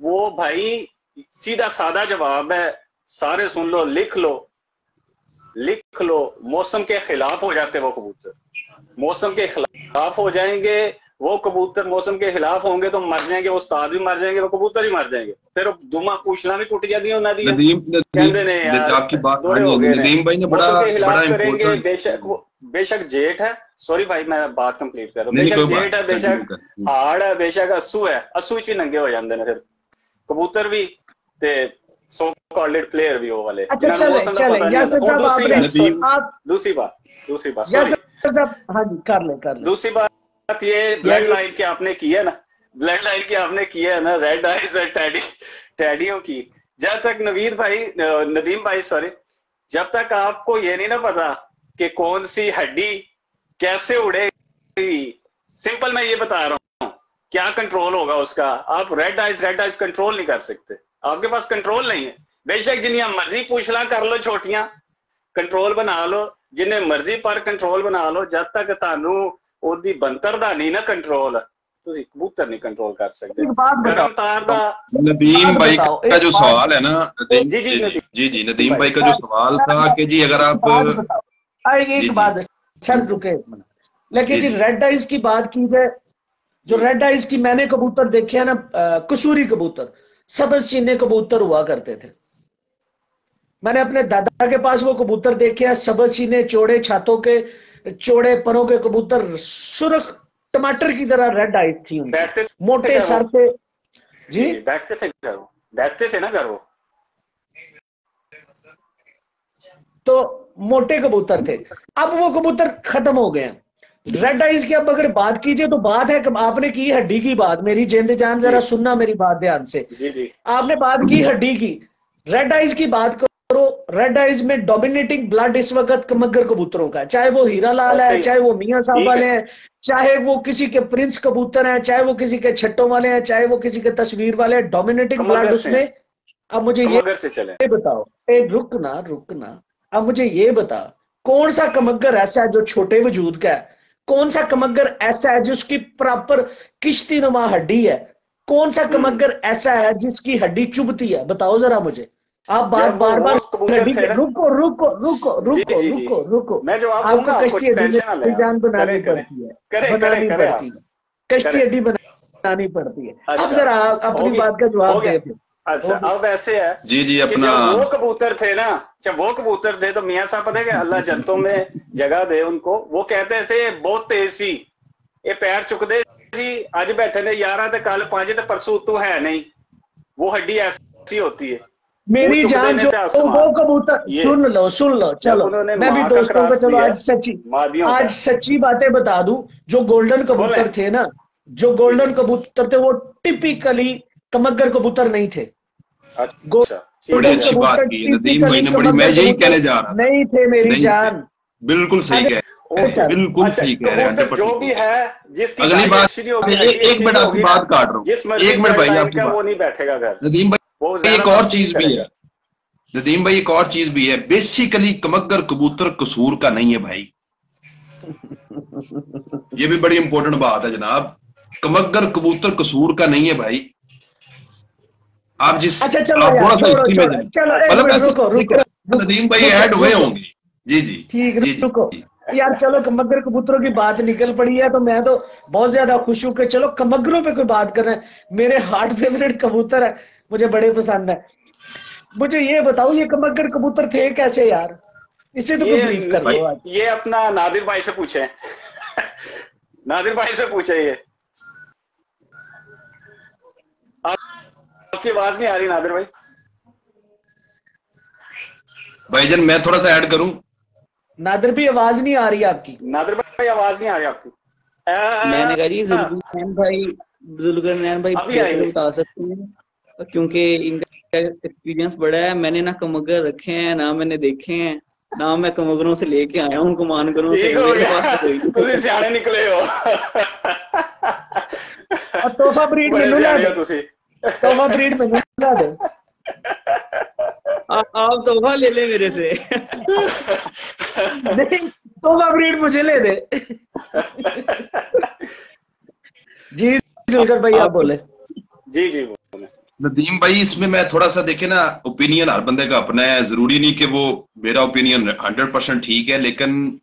वो भाई सीधा सादा जवाब है, सारे सुन लो, लिख लो, मौसम के खिलाफ हो जाते वो कबूतर, मौसम के खिलाफ हो जाएंगे वो कबूतर, मौसम के खिलाफ होंगे तो मर जाएंगे, वो उस्ताद भी मर जाएंगे, वो कबूतर भी मर जाएंगे, फिर दुमा पूछना भी टूट जाती है उन्हें कहते ने यार आपकी बात नदीम भाई ने बड़ा करेंगे। बेशक जेठ है, सॉरी भाई मैं बात कंप्लीट कर रहा हूं, बेशक जेठ है, बेशक हाड़ है, बेशक अस्सू है, अस्सू च भी नंगे हो जाते हैं फिर कबूतर भी ते सो कॉल्ड प्लेयर भी वो वाले। अच्छा चले यासर साहब दूसरी बात हाँ जी कर ले दूसरी बात ये ब्लड लाइन की आपने की है ना, ब्लड लाइन की आपने की है ना, रेड आइज और टैडियों की। जब तक नदीम भाई सॉरी, जब तक आपको ये नहीं ना पता कि कौन सी हड्डी कैसे उड़ेगी, सिंपल मैं ये बता रहा हूँ क्या कंट्रोल होगा उसका, आप रेड आइज कंट्रोल नहीं कर सकते, आपके पास कंट्रोल नहीं है। बेशक जिन्हें मर्जी पूछला कर लो, छोटियां कंट्रोल बना लो, जिन्हें मर्जी पर कंट्रोल बना लो, जब तक तानू ओदी बनतर दा नहीं ना कंट्रोल, ਤੁਸੀਂ कबूतर नहीं कंट्रोल कर सकते। गरम तार दा नदीम भाई का जो सवाल है ना, जी नदीम भाई का जो सवाल था कि जी अगर आप एक बात सर रुके, लेकिन जी रेड आइज की बात की जाए, जो रेड आइज की मैंने कबूतर देखे है ना, कसूरी कबूतर, सबज चीने कबूतर हुआ करते थे, मैंने अपने दादा के पास वो कबूतर देखे हैं, सबज चीने, चौड़े छातों के, चौड़े परों के कबूतर, सुर्ख टमाटर की तरह रेड आइज थी उनकी, मोटे सर थे जी, बैठते थे ना घर वो, तो मोटे कबूतर थे। अब वो कबूतर खत्म हो गए हैं। रेड आइज की अब अगर बात कीजिए तो बात है, आपने की हड्डी की बात, मेरी जिंद जान जरा सुनना मेरी बात ध्यान से, आपने बात की हड्डी की, रेड आइज की बात करो। रेड आइज में डोमिनेटिंग ब्लड इस वक्त मगर कबूतरों का है, चाहे वो हीरा लाल है, चाहे वो मियां साहब वाले हैं, चाहे वो किसी के प्रिंस कबूतर हैं, चाहे वो किसी के छट्टों वाले हैं, चाहे वो किसी के तस्वीर वाले हैं, डोमिनेटिंग ब्लड उसमें। अब मुझे ये बताओ, रुकना, अब मुझे ये बता, कौन सा कमगर ऐसा है जो छोटे वजूद का है, कौन सा कमगर ऐसा है जिसकी प्रॉपर किश्ती नुमा हड्डी है, कौन सा कमगर ऐसा है जिसकी हड्डी चुभती है, बताओ जरा मुझे। आप बार बार रुको, आपको कश्ती हड्डी जान बनानी पड़ती है, कश्ती हड्डी बनानी पड़ती है। अब जरा अपनी बात का जवाब देते। अच्छा अब ऐसे है जी अपना, जब वो कबूतर थे तो मियां साहब पता है कि अल्लाह जन्नतों में जगह दे उनको, वो कहते थे बहुत तेज सी, ये पैर चुकते सी, अज बैठे ने 11 ते कल 5 ते परसों तू है नहीं, वो हड्डी ऐसी होती है मेरी जान। जो वो कबूतर सुन लो चलो, मैं भी दोस्तों को चलो आज सच्ची बातें बता दूं, जो गोल्डन कबूतर थे ना, जो गोल्डन कबूतर थे वो टिपिकली कमगर कबूतर नहीं थे। बड़ी अच्छी बात की नदीम भाई ने, बड़ी मैं यही कहने जा रहा था, नहीं थे मेरी जान, बिल्कुल सही कह, बिल्कुल सही कह रहे हैं। जो भी है जिसकी अगली बात, एक मिनट आपकी बात काट रहा हूँ, एक मिनट भाई आपकी वो नहीं बैठेगा घर। नदीम भाई एक और चीज भी है, नदीम भाई एक और चीज भी है, बेसिकली कमगर कबूतर कसूर का नहीं है भाई, ये भी बड़ी इंपॉर्टेंट बात है जनाब, कमगर कबूतर कसूर का नहीं है भाई। आप जिस अच्छा चलो नदीम भाई ऐड हुए होंगे, जी ठीक, रुको यार, चलो कमगर कबूतरों की बात निकल पड़ी है तो मैं तो बहुत ज्यादा खुश हूं कि चलो कमगरों पे कोई बात कर रहे हैं। मेरे हार्ट फेवरेट कबूतर है, मुझे बड़े पसंद है। मुझे ये बताओ ये कमगर कबूतर थे कैसे यार, इसे तो कोई ब्रीफ कर दो आज। ये अपना नादिर भाई से पूछे नादिर भाई से पूछे, ये आपकी आवाज नहीं आ रही नादिर भाई। भाईजान मैं थोड़ा सा ऐड करूं, नादिर भी आवाज नहीं आ रही आपकी, नादिर भाई आवाज नहीं आ रही आपकी। मैंने कहा जी जुल्फिकार भाई बता सकते हैं, क्योंकि इनका एक्सपीरियंस बड़ा है। मैंने ना कमगर रखे हैं, ना मैंने देखे हैं, ना मैं कमगरों से लेके आया हूँ कमानगरों से। मेरे पास तो तुसी सियाने निकले हो। तोहफा ब्रीड मेनू ला दे, तोहफा ब्रीड मेनू ला दे। आप तोहफा ले ले मेरे से। नहीं, तोहफा ब्रीड मुझे ले दे। जी जुलकर भाई आप बोले। जी जी बोले। नदीम भाई, इसमें मैं थोड़ा सा देखे ना, ओपिनियन हर बंदे का अपना है, जरूरी नहीं कि वो मेरा ओपिनियन 100% ठीक है, लेकिन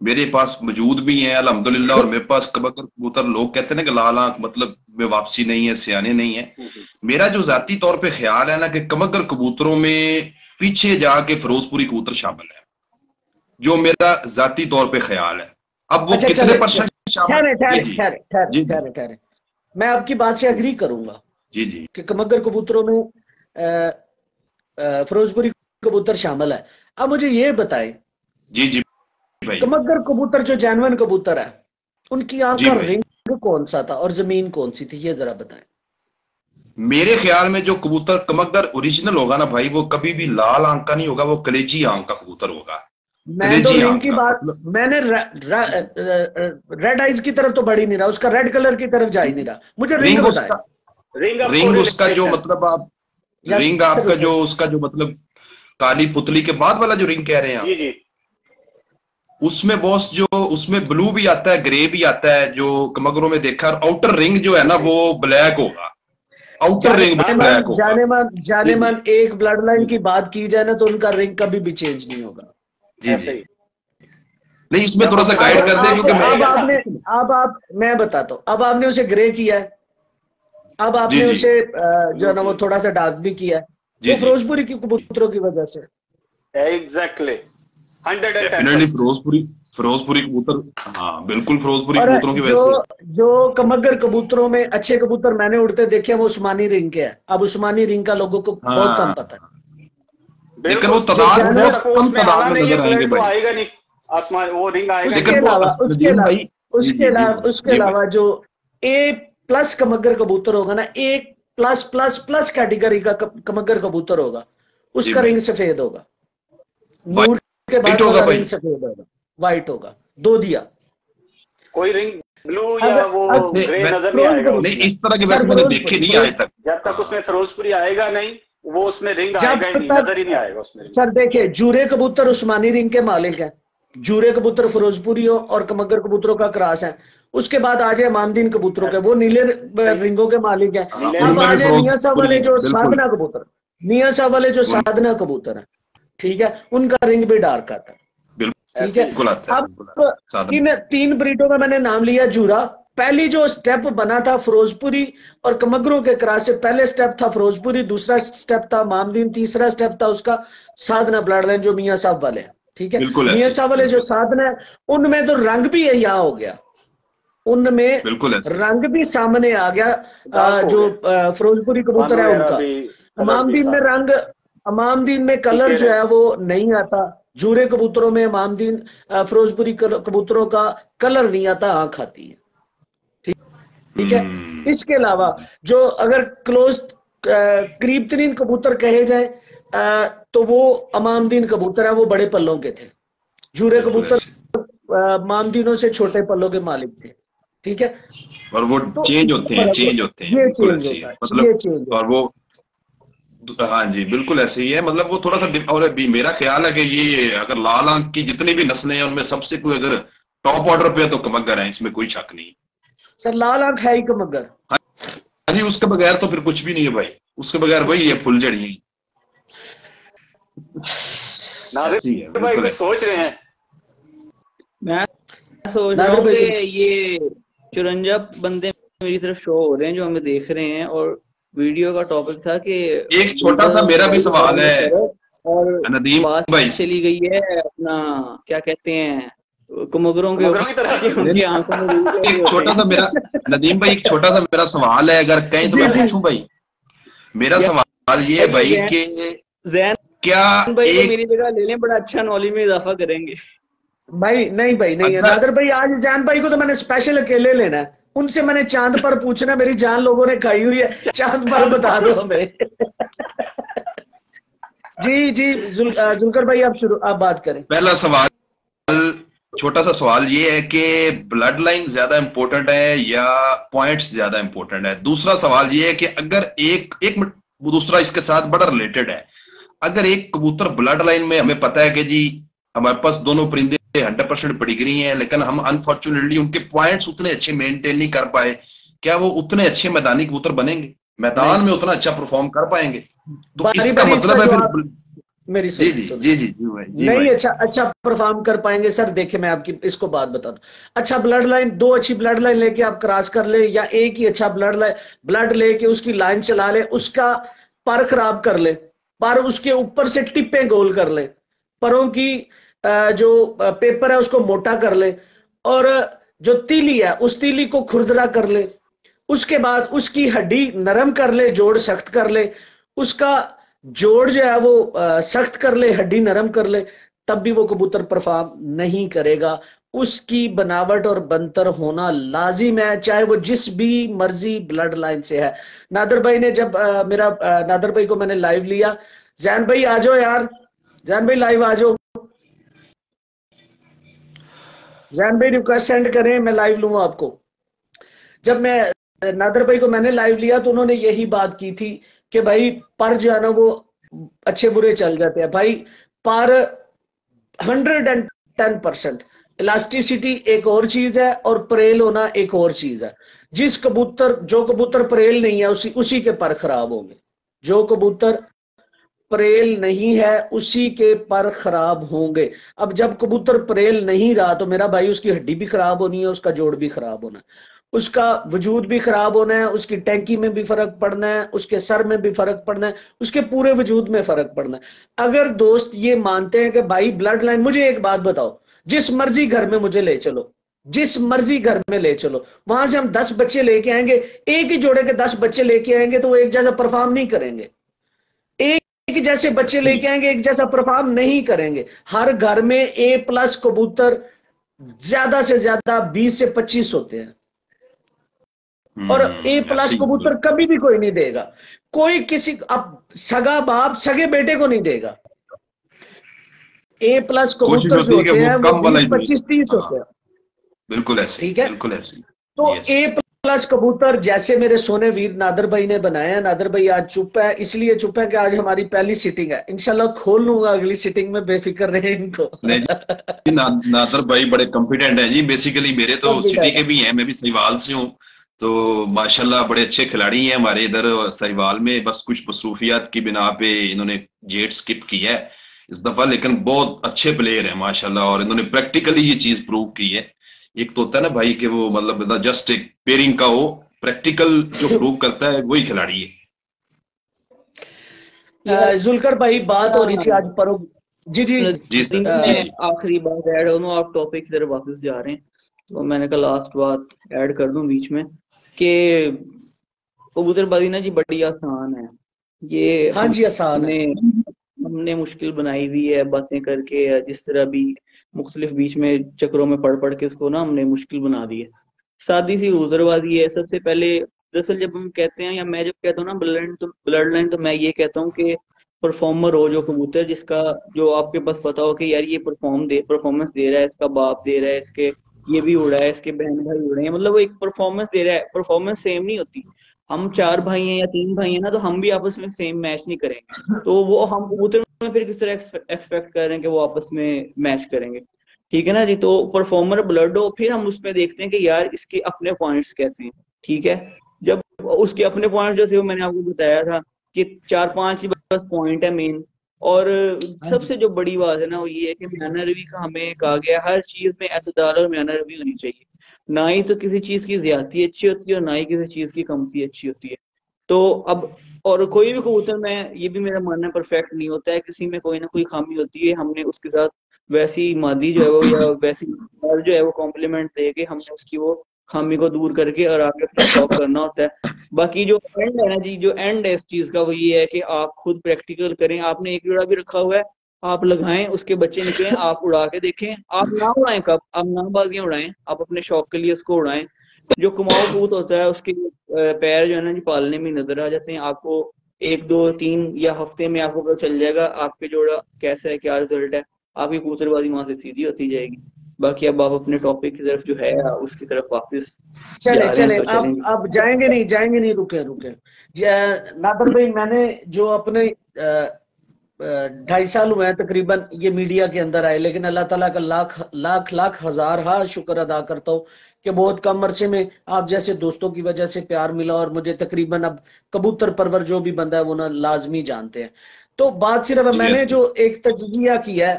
मेरे पास मौजूद भी है अल्हम्दुलिल्लाह। और मेरे पास कबूतर कबूतर, लोग कहते हैं ना कि लाल आंख मतलब में वापसी नहीं है, सियाने नहीं है। मेरा जो जाती तौर पे ख्याल है ना कि कमगर कबूतरों में पीछे जाके फिरोजपुरी कबूतर शामिल है, जो मेरा जाती तौर पे ख्याल है। अब वो कितने परसेंट ठहरे, मैं आपकी बात से एग्री करूंगा जी जी कि कमगर कबूतरों में फिरोजपुरी कबूतर शामिल है। अब मुझे ये बताएं जी जी भाई, कमगर कबूतर जो जानवर कबूतर है, उनकी आंख का रिंग कौन सा था और जमीन कौन सी थी, ये जरा बताएं। मेरे ख्याल में जो कबूतर कमगर ओरिजिनल होगा ना भाई, वो कभी भी लाल आंख का नहीं होगा, वो कलेजी आंख का कबूतर होगा। मैं तो रिंग की बात, मैंने रेड आइज की तरफ तो बढ़ ही नहीं रहा, उसका रेड कलर की तरफ जा ही नहीं रहा। मुझे रिंग बताएं। रिंग उसका जो मतलब आप रिंग आपका जो उसका जो मतलब काली पुतली के बाद वाला जो रिंग कह रहे हैं जी जी, उसमें बॉस जो उसमें ब्लू भी आता है, ग्रे भी आता है, जो कमगरों में देखा। और आउटर रिंग जो है ना वो ब्लैक होगा, आउटर रिंग ब्लैक होगा। जाने मन एक ब्लड लाइन की बात की जाए ना तो उनका रिंग कभी भी चेंज नहीं होगा। जी जी, नहीं इसमें थोड़ा सा गाइड कर दे, क्योंकि मैं बताता हूँ। अब आपने उसे ग्रे किया है, अब आपने उसे जो है ना वो थोड़ा सा डार्क भी किया है, वो फिरोजपुरी की कबूतरों की वजह से। एग्जैक्टली, 100% फिरोजपुरी कबूतर, हाँ बिल्कुल फिरोजपुरी कबूतरों की वजह से। जो कमगर कबूतरों में अच्छे कबूतर मैंने उड़ते देखे वो उस्मानी रिंग के है। अब उस्मानी रिंग का लोगों को बहुत कम पता है, लेकिन वो तादाद बहुत कम तादाद में नजर आएंगे भाई। आएगा नहीं आसमान, वो रिंग आएगा। उसके अलावा जो A+ कमगर कबूतर होगा ना, A+++ कैटेगरी का कमगर कबूतर होगा, उसका रिंग सफेद होगा। नूर के बाद होगा रिंग सफेद होगा, व्हाइट होगा, दो दिया। कोई रिंग ब्लू या वो ग्रे नजर नहीं आएगा। नहीं, इस तरह के मैंने देखे नहीं आज तक। जब तक उसमें फिरोजपुरी आएगा नहीं, वो उसमें रिंग आएगा ही नहीं, नजर ही नहीं आएगा उसमें। सर देखिए, जूरे कबूतर उस्मानी रिंग के मालिक हैं, जूरे कबूतर फिरोजपुरी हो और कमगर कबूतरों का क्रॉस है। उसके बाद आ जाए मामदीन कबूतरों के, वो नीले रिंगों के मालिक हैं। अब आ जाए मियां साहब वाले जो साधना कबूतर, मियां साहब वाले जो साधना कबूतर है, ठीक है, उनका रिंग भी डार्क आता है, ठीक है। अब इन 3 ब्रीडों में मैंने नाम लिया जूरा। पहली जो स्टेप बना था फिरोजपुरी और कमगरों के क्रॉस से, पहले स्टेप था फिरोजपुरी, दूसरा स्टेप था मामदीन, तीसरा स्टेप था उसका साधना ब्लड लाइन जो मियां साहब वाले हैं, ठीक है। मियां साहब वाले जो साधना है उनमें तो रंग भी यहाँ हो गया, उनमें रंग भी सामने आ गया। जो फिरोजपुरी कबूतर है उनका मामदीन में रंग, मामदीन में कलर जो है वो नहीं आता। जूरे कबूतरों में मामदीन फिरोजपुरी कबूतरों का कलर नहीं आता, आंख आती है, ठीक है। इसके अलावा जो अगर क्लोज करीब तरीन कबूतर कहे जाए तो वो अमामदीन कबूतर है, वो बड़े पल्लों के थे। जूरे कबूतर मामदीनों से छोटे पल्लों के मालिक थे, ठीक है। और वो चेंज होते हैं मतलब, और वो हाँ जी बिल्कुल ऐसे ही है। मतलब वो थोड़ा सा, और मेरा ख्याल है कि ये अगर लाल आंख की जितनी भी नस्लें हैं उनमें सबसे कोई अगर टॉप ऑर्डर पे है तो कमगर है, इसमें कोई शक नहीं। सर लाल आंख है ही कमगर, हाँ जी, उसके बगैर तो फिर कुछ भी नहीं है भाई, उसके बगैर वही है फुलझड़ी। नादिर भाई कुछ सोच रहे हैं? मैं सोच रहा हूँ कि ये 54 बंदे मेरी तरफ शो हो रहे हैं जो हमें देख रहे हैं, और वीडियो का टॉपिक था कि एक छोटा सा मेरा भी सवाल है और नदीम बात भाई चली गई है अपना क्या कहते हैं कमगरों के उनकी आंखों में। एक छोटा सा मेरा नदीम भाई, एक छोटा सा मेरा सवाल है, अगर कहीं तो मैं पूछूं भाई। मेरा सवाल ये है भाई कि क्या भाई मेरी जगह ले लें, बड़ा अच्छा नॉलेज में इजाफा करेंगे भाई। नहीं भाई नहीं है नादर भाई, आज जैन भाई को तो मैंने स्पेशल अकेले लेना है, उनसे मैंने चांद पर पूछना, मेरी जान लोगों ने खाई हुई है, चांद पर बता दो हमें। जी जी जुल्कर भाई आप बात करें। पहला सवाल, छोटा सा सवाल ये है कि ब्लड लाइन ज्यादा इंपॉर्टेंट है या पॉइंट्स ज्यादा इंपॉर्टेंट है? दूसरा सवाल ये है कि अगर एक एक मिनट, दूसरा इसके साथ बड़ा रिलेटेड है, अगर एक कबूतर ब्लड लाइन में हमें पता है कि जी हमारे पास दोनों परिंदे 100% पेडिग्री हैं, लेकिन हम अनफॉर्चुनेटली उनके पॉइंट्स उतने अच्छे मेंटेन नहीं कर पाए, क्या वो उतने अच्छे मैदानी कबूतर बनेंगे? मैदान में उतना अच्छा परफॉर्म कर पाएंगे? तो इसका मतलब है फिर मेरी जी जी जी जी जी नहीं अच्छा परफॉर्म कर पाएंगे सर। देखिए मैं आपकी इसको बात बताता हूँ। अच्छा ब्लड लाइन, दो अच्छी ब्लड लाइन लेके आप क्रॉस कर ले, या एक ही अच्छा ब्लड लेके उसकी लाइन चला ले, उसका पर खराब कर ले, पर उसके ऊपर से टिप्पे गोल कर ले, परों की जो पेपर है उसको मोटा कर ले, और जो तीली है उस तीली को खुरदरा कर ले, उसके बाद उसकी हड्डी नरम कर ले, जोड़ सख्त कर ले, उसका जोड़ जो है वो सख्त कर ले, हड्डी नरम कर ले, तब भी वो कबूतर परफॉर्म नहीं करेगा। उसकी बनावट और बनतर होना लाजिम है, चाहे वो जिस भी मर्जी ब्लड लाइन से है। नादर भाई ने जब नादर भाई को मैंने लाइव लिया, जैन भाई आ जाओ यार, जैन भाई लाइव आ जाओ, जैन भाई रिक्वेस्ट सेंड करें, मैं लाइव लूंगा आपको। जब मैं नादर भाई को मैंने लाइव लिया तो उन्होंने यही बात की थी कि भाई पर जो है ना वो अच्छे बुरे चल जाते हैं। भाई पर 110%, इलास्टिसिटी एक और चीज है और परेल होना एक और चीज है। जो कबूतर परेल नहीं है उसी के पर खराब होंगे, जो कबूतर परेल नहीं है उसी के पर खराब होंगे। अब जब कबूतर परेल नहीं रहा तो मेरा भाई उसकी हड्डी भी खराब होनी है, उसका जोड़ भी खराब होना है, उसका वजूद भी खराब होना है, उसकी टैंकी में भी फर्क पड़ना है, उसके सर में भी फर्क पड़ना है, उसके पूरे वजूद में फर्क पड़ना है। अगर दोस्त ये मानते हैं कि भाई ब्लड लाइन, मुझे एक बात बताओ, जिस मर्जी घर में मुझे ले चलो, जिस मर्जी घर में ले चलो, वहां से हम 10 बच्चे लेके आएंगे, एक ही जोड़े के 10 बच्चे लेके आएंगे तो वो एक जैसा परफॉर्म नहीं करेंगे। एक जैसे बच्चे लेके आएंगे एक जैसा परफॉर्म नहीं करेंगे। हर घर में A+ कबूतर ज्यादा से ज्यादा 20 से 25 होते हैं, और A+ कबूतर कभी भी कोई नहीं देगा, कोई किसी अब सगा बाप सगे बेटे को नहीं देगा। A+ कबूतर जो होते हैं वो 20-25-30 होते हैं। बिल्कुल ऐसे, ठीक है, बिल्कुल ऐसे। तो A+ कबूतर जैसे मेरे सोने वीर नादर भाई ने बनाया है। नादर भाई आज चुप है, इसलिए चुप है कि आज हमारी पहली सीटिंग है, इंशाल्लाह खोल लूंगा अगली सीटिंग में, बेफिक्र रहे इनको। नादर भाई बड़े कॉन्फिडेंट है जी, बेसिकली मेरे तो सिटी के भी हैं, मैं भी सहीवाल से हूँ, तो माशाल्लाह बड़े अच्छे खिलाड़ी हैं हमारे इधर सहीवाल में। बस कुछ मसरूफियात की बिना पे इन्होंने जेट स्किप किया है इस दफा, लेकिन बहुत अच्छे प्लेयर हैं माशाल्लाह, और इन्होंने प्रैक्टिकली ये चीज प्रूव की है। एक तो होता है ना भाई कि वो मतलब जस्ट एक पेयरिंग का हो, प्रैक्टिकल जो प्रूव करता है वही खिलाड़ी है। जुल्कर भाई बात हो रही थी आज पर जी जी आखिरी बात ऐड हो, आप टॉपिक की तरफ वापस जा रहे हैं तो मैंने कहा लास्ट बात ऐड कर दूं बीच में कि कबूतरबाजी ना जी बड़ी आसान है ये। हाँ जी आसान है, हमने मुश्किल बनाई हुई है बातें करके, जिस तरह भी मुख्तलिफ बीच में चक्रों में पढ़ के इसको ना हमने मुश्किल बना दी है। सादी सी कबूतरबाजी है। सबसे पहले दरअसल जब हम कहते हैं, या मैं जब कहता हूँ ना ब्लड लाइन, तो मैं ये कहता हूँ कि परफॉर्मर हो जो कबूतर, जिसका जो आपके पास पता हो कि यार ये परफॉर्मेंस दे रहा है, इसका बाप दे रहा है, इसके ये भी उड़ा है, इसके बहन भाई उड़े हैं, मतलब वो एक परफॉर्मेंस दे रहा है। परफॉर्मेंस सेम नहीं होती। हम 4 भाई हैं या 3 भाई हैं ना, तो हम भी आपस में सेम मैच नहीं करेंगे, तो वो हम कबूतर में फिर किस तरह एक्सपेक्ट कर रहे हैं कि वो आपस में मैच करेंगे? ठीक है ना जी। तो परफॉर्मर ब्लड हो, फिर हम उसमें देखते हैं कि यार इसके अपने पॉइंट्स कैसे हैं। ठीक है, जब उसके अपने पॉइंट्स जैसे वो मैंने आपको बताया था कि 4-5 ही बस पॉइंट है मेन, और सबसे जो बड़ी बात है ना वो ये है कि म्याना रवि का हमें कहा गया हर चीज में एतदाल और म्याना रवि होनी चाहिए। ना ही तो किसी चीज की ज्यादती अच्छी होती है और ना ही किसी चीज की कमती अच्छी होती है। तो अब और कोई भी कबूतर में ये भी मेरा मानना परफेक्ट नहीं होता है, किसी में कोई ना कोई खामी होती है। हमने उसके साथ वैसी मादी जो है वो या वैसी जो है वो कॉम्प्लीमेंट दे के हमने उसकी वो खामी को दूर करके और आगे अपना शौक करना होता है। बाकी जो एंड है ना जी, जो एंड है इस चीज का वो ये है कि आप खुद प्रैक्टिकल करें। आपने एक जोड़ा भी रखा हुआ है, आप लगाएं, उसके बच्चे निकलें, आप उड़ा के देखें। आप ना उड़ाएं, कब आप ना बाजियां उड़ाएं, आप अपने शौक के लिए उसको उड़ाएं। जो कुमाऊं कबूतर होता है उसके पैर जो है ना जी पालने में नजर आ जाते हैं आपको। 1 2 3 या हफ्ते में आपको पता चल जाएगा आपके जोड़ा कैसा है, क्या रिजल्ट है, आपकी कबूतरबाजी वहां से सीधी होती जाएगी। बाकी अब आप अपने टॉपिक की तरफ जो है उसकी तरफ वापस चले चले अब जाएंगे नहीं, रुके नादर भाई, मैंने जो अपने 2.5 साल हुए हैं तकरीबन ये मीडिया के अंदर आए, लेकिन अल्लाह ताला का लाख हजार शुक्र अदा करता हूँ कि बहुत कम अरसे में आप जैसे दोस्तों की वजह से प्यार मिला, और मुझे तकरीबन अब कबूतर परवर जो भी बंदा है वो ना लाजमी जानते हैं। तो बात सिर्फ मैंने जो एक तजजिया किया है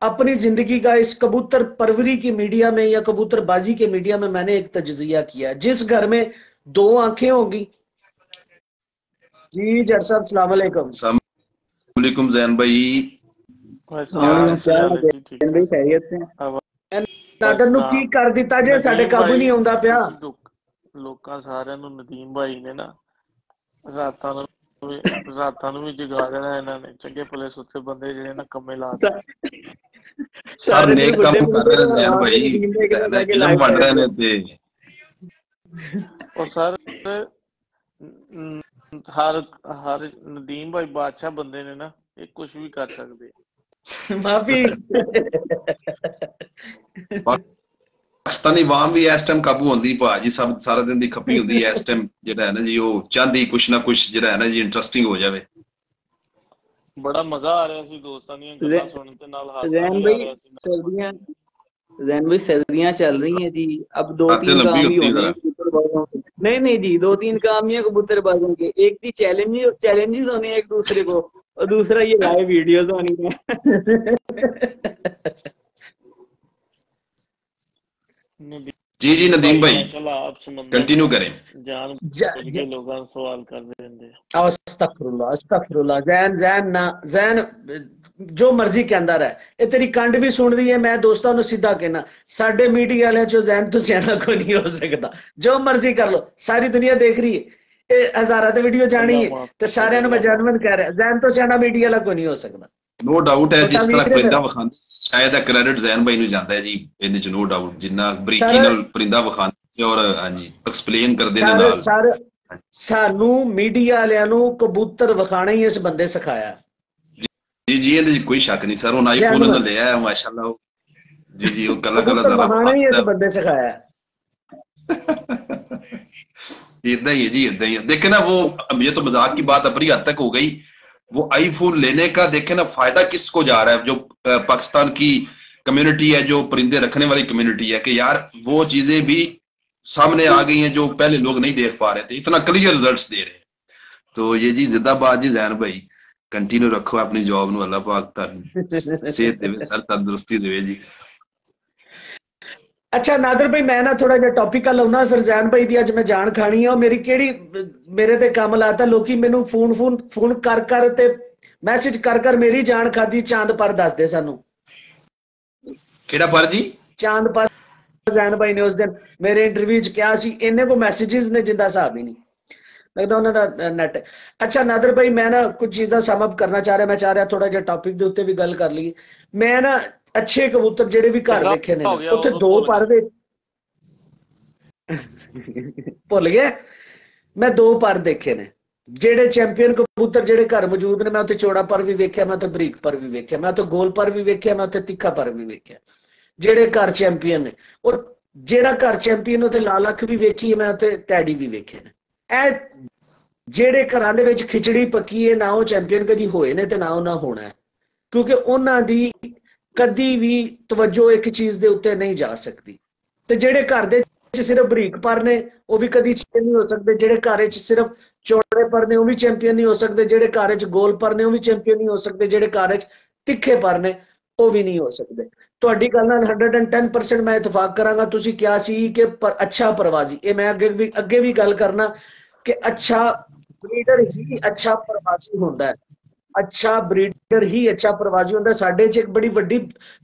अपनी जिंदगी का, इस कबूतर परवरी की मीडिया में या कबूतरबाजी के मीडिया में मैंने एक तजजिया किया है। जिस घर में 2 आंखें होंगी, जी जर साहब अस्सलाम वालेकुम। वालेकुम जैन भाई, ਨਾਦਰ ਨੂੰ ਕੀ ਕਰ ਦਿੱਤਾ ਜੇ ਸਾਡੇ ਕਾਬੂ ਨਹੀਂ ਆਉਂਦਾ ਪਿਆ। ਲੋਕਾਂ ਸਾਰਿਆਂ ਨੂੰ ਨਦੀਮ ਭਾਈ ਨੇ ਨਾ ਰਾਤਾਂ ਨੂੰ ਵੀ ਜਗਾ ਦੇਣਾ ਇਹਨਾਂ ਨੇ, ਚੰਗੇ ਭਲੇ ਸੁੱਤੇ ਬੰਦੇ ਜਿਹੜੇ ਨਾ ਕੰਮੇ ਲਾ ਸਰ ਨੇਕ ਕੰਮ ਕਰ ਰਹੇ ਨੇ ਜੈਨ ਭਾਈ, ਇਲਮ ਵੰਡ ਰਹੇ ਨੇ ਤੇ ਉਹ ਸਰ ਹਰ ਨਦੀਮ ਭਾਈ ਬਾਦਸ਼ਾਹ ਬੰਦੇ ਨੇ ਨਾ, ਇਹ ਕੁਝ ਵੀ ਕਰ ਸਕਦੇ। ਮਾਫੀ ਪਾਕਿਸਤਾਨੀ ਆਵਾਮ ਵੀ ਇਸ ਟਾਈਮ ਕਾਬੂ ਹੁੰਦੀ ਭਾਜੀ, ਸਭ ਸਾਰਾ ਦਿਨ ਦੀ ਖੱਪੀ ਹੁੰਦੀ ਹੈ ਇਸ ਟਾਈਮ, ਜਿਹੜਾ ਹੈ ਨਾ ਜੀ ਉਹ ਚਾਹੁੰਦੀ ਕੁਛ ਨਾ ਕੁਛ ਜਿਹੜਾ ਹੈ ਨਾ ਜੀ ਇੰਟਰਸਟਿੰਗ ਹੋ ਜਾਵੇ। ਬੜਾ ਮਜ਼ਾ ਆ ਰਿਹਾ ਸੀ ਦੋਸਤਾਂ ਦੀਆਂ ਗੱਲਾਂ ਸੁਣਨ ਤੇ ਨਾਲ ਹਾਸਾ ਵੀ ਆ ਰਿਹਾ ਸੀ। सर्दियां चल रही हैं जी, अब 2-3 काम ही होंगे कबूतरबाजों के। नहीं जी 2-3 काम ही है कबूतरबाजों के, एक थी चैलेंजेस होने एक दूसरे को, और दूसरा ये लाइव वीडियोस होनी है। जी नदीम भाई कंटिन्यू करें। लोग सवाल कर रहे हैं। अस्तगफिरुल्लाह जैन जो मर्जी कहता रहे, ये तेरी कंड भी सुन रही है। मैं दोस्तों को सीधा कहना, साडे मीडिया वाले चो जैन तो सियाना कोई नहीं हो सकता, जो मर्जी कर लो, सारी दुनिया देख रही है, हजारा तो वीडियो जानी है, तो सारे मैं जेन्युइन कह रहा, जैन तो सियाना मीडिया वाला कोई नहीं हो सकता। नो डाउट है, जिस तरह परिंदा विखांदे शायद क्रेडिट जैन भाई ਨੂੰ ਜਾਂਦਾ ਹੈ ਜੀ, ਇਹਦੇ ਚ नो डाउट, ਜਿੰਨਾ ਬਰੀਕੀ ਨਾਲ परिंदा ਵਿਖਾਉਂਦੇ ਔਰ ਹਾਂਜੀ ਐਕਸਪਲੇਨ ਕਰਦੇ ਨੇ ਨਾਲ। ਸਾਨੂੰ ਮੀਡੀਆ ਵਾਲਿਆਂ ਨੂੰ ਕਬੂਤਰ ਵਿਖਾਣਾ ਹੀ ਇਸ ਬੰਦੇ ਸਿਖਾਇਆ। जी ਇਹਦੇ ਚ ਕੋਈ ਸ਼ੱਕ ਨਹੀਂ ਸਰ, ਹੁਣ ਆਈਫੋਨ ਨਾਲ ਲਿਆ ਹੈ ਮਾਸ਼ਾਅੱਲਾ। जी ਉਹ ਕੱਲਾ ਵਿਖਾਣਾ ਹੀ ਇਸ ਬੰਦੇ ਸਿਖਾਇਆ। इतना ही है जी, इतना ही है। देखे ना वो, ये तो मजाक की बात अपनी हद तक हो गई, वो आईफोन लेने का देखे ना फायदा किसको जा रहा है, जो पाकिस्तान की कम्युनिटी है, जो परिंदे रखने वाली कम्युनिटी है, कि यार वो चीजें भी सामने आ गई हैं जो पहले लोग नहीं देख पा रहे थे, इतना क्लियर रिजल्ट्स दे रहे हैं। तो ये जी जिंदाबाद जी जैन भाई, कंटिन्यू रखो अपनी जॉब ਨੂੰ, अल्लाह पाक ਤੁਹਾਨੂੰ सेहत देवे, सर तंदुरुस्ती देवे जी। अच्छा नादर भाई मैं ना थोड़ा जिहा टॉपिक लाउना, फिर जैन भाई दी अज मैं जान खानी है। मेरी केड़ी मेरे ते काम लाता, लोकी मैनू फोन कर ते मैसेज कर मेरी जान खादी। चांद पर दस दे सानू केड़ा पर जी? चांद पर जैन भाई ने उस दिन मेरे इंटरव्यू च क्या सी, इन्ने को मैसेजेस ने जिंदा हिसाब ही नहीं लगता उन्होंने नेट। अच्छा नादर भाई मैं ना कुछ चीज़ा समअप करना चाह रहा, मैं चाह रहा थोड़ा जिहा टॉपिक दे उत्ते भी गल कर ली। मैं ना अच्छे कबूतर जेडे भी घर देखे ने उत्थे 2 पर दे भुल गया, मैं 2 पर देखे ने जेडे चैंपियन कबूतर जेडे घर मौजूद ने। मैं उत्थे चौड़ा पर भी वेख्या, मैं उत्थे बरीक पर भी वेख्या, मैं उत्थे गोल पर भी वेख्या, मैं उत्थे तिखा पर भी वेख्या, जेडे घर चैंपियन ने। और जेड़ा घर चैंपियन उत्थे लाल अख भी वेखी है, मैं उत्थे टैडी भी वेखे ने। ਜਿਹੜੇ ਘਰਾਂ ਦੇ ਵਿੱਚ ਖਿਚੜੀ ਪੱਕੀ ਹੈ ਨਾ ਉਹ ਚੈਂਪੀਅਨ ਕਦੀ ਹੋਏ ਨੇ ਤੇ ਨਾ ਉਹਨਾਂ ਹੋਣਾ ਹੈ, ਕਿਉਂਕਿ ਉਹਨਾਂ ਦੀ ਕਦੀ ਵੀ ਤਵੱਜੋ ਇੱਕ ਚੀਜ਼ ਦੇ ਉੱਤੇ ਨਹੀਂ ਜਾ ਸਕਦੀ। ਤੇ ਜਿਹੜੇ ਘਰ ਦੇ ਵਿੱਚ ਸਿਰਫ ਬਰੀਕ ਪਰ ਨੇ ਉਹ ਵੀ ਕਦੀ ਚੈਂਪੀਅਨ ਨਹੀਂ ਹੋ ਸਕਦੇ, ਜਿਹੜੇ ਘਰ ਵਿੱਚ ਸਿਰਫ ਚੌੜੇ ਪਰ ਨੇ ਉਹ ਵੀ ਚੈਂਪੀਅਨ ਨਹੀਂ ਹੋ ਸਕਦੇ, ਜਿਹੜੇ ਘਰ ਵਿੱਚ ਗੋਲ ਪਰ ਨੇ ਉਹ ਵੀ ਚੈਂਪੀਅਨ ਨਹੀਂ ਹੋ ਸਕਦੇ, ਜਿਹੜੇ ਘਰ ਵਿੱਚ ਤਿੱਖੇ ਪਰ ਨੇ ਉਹ ਵੀ ਨਹੀਂ ਹੋ ਸਕਦੇ। ਤੁਹਾਡੀ ਗੱਲ ਨਾਲ 110% ਮੈਂ ਇਤਫਾਕ ਕਰਾਂਗਾ। ਤੁਸੀਂ ਕਿਹਾ ਸੀ ਕਿ ਅੱਛਾ ਪਰਵਾਜ਼ੀ, ਇਹ ਮੈਂ ਅੱਗੇ ਵੀ ਗੱਲ ਕਰਨਾ कि अच्छा ब्रीडर ही अच्छा प्रवासी होता है, अच्छा ब्रीडर ही अच्छा प्रवासी होता है। साडे च एक बड़ी वड्डी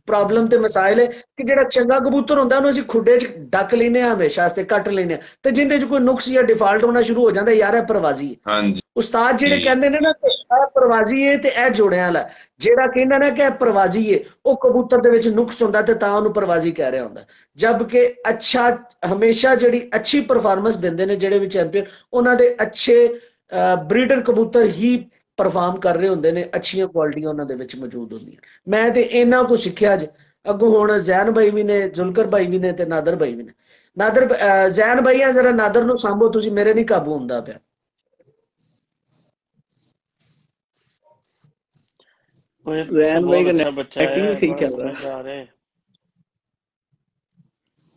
प्रॉब्लम ते मसाइल है कि जेड़ा चंगा कबूतर होंदा उहनूं असीं खुडे च डक लैने हमेशा वास्ते, कट लैने ते जिंदे च कोई नुक्स या डिफाल्ट होना शुरू हो जाता यार है प्रवासी है। हाँ जी उस्ताद जेड़े कहंदे ने ना कि ए प्रवासी है ते ए जोड़ियां वाला, जेड़ा कहंदा ना कि प्रवासी है वो कबूतर दे विच नुक्स हुंदा ते तां उहनूं प्रवासी कह रहा हुंदा। जबकि अच्छा हमेशा जेड़ी अच्छी परफॉर्मेंस दिंदे ने जेड़े भी चैंपियन उन्हां दे अच्छे ਬਰੀਡਰ ਕਬੂਤਰ ਹੀ ਪਰਫਾਰਮ ਕਰ ਰਹੇ ਹੁੰਦੇ ਨੇ, ਅੱਛੀਆਂ ਕੁਆਲਿਟੀਆਂ ਉਹਨਾਂ ਦੇ ਵਿੱਚ ਮੌਜੂਦ ਹੁੰਦੀਆਂ। ਮੈਂ ਤੇ ਇਹਨਾਂ ਕੁ ਸਿੱਖਿਆ ਅੱਜ, ਅੱਗੋਂ ਹੁਣ ਜ਼ੈਨ ਭਾਈ ਵੀ ਨੇ, ਜ਼ੁਲਕਰ ਭਾਈ ਵੀ ਨੇ ਤੇ ਨਾਦਰ ਭਾਈ ਵੀ ਨੇ। ਨਾਦਰ ਜ਼ੈਨ ਭਾਈ ਆ ਜਰਾ ਨਾਦਰ ਨੂੰ ਸਾਂਭੋ ਤੁਸੀਂ, ਮੇਰੇ ਨਹੀਂ ਕਾਬੂ ਹੁੰਦਾ ਪਿਆ। ਜ਼ੈन भाई का बच्चा है, सही चल रहा है।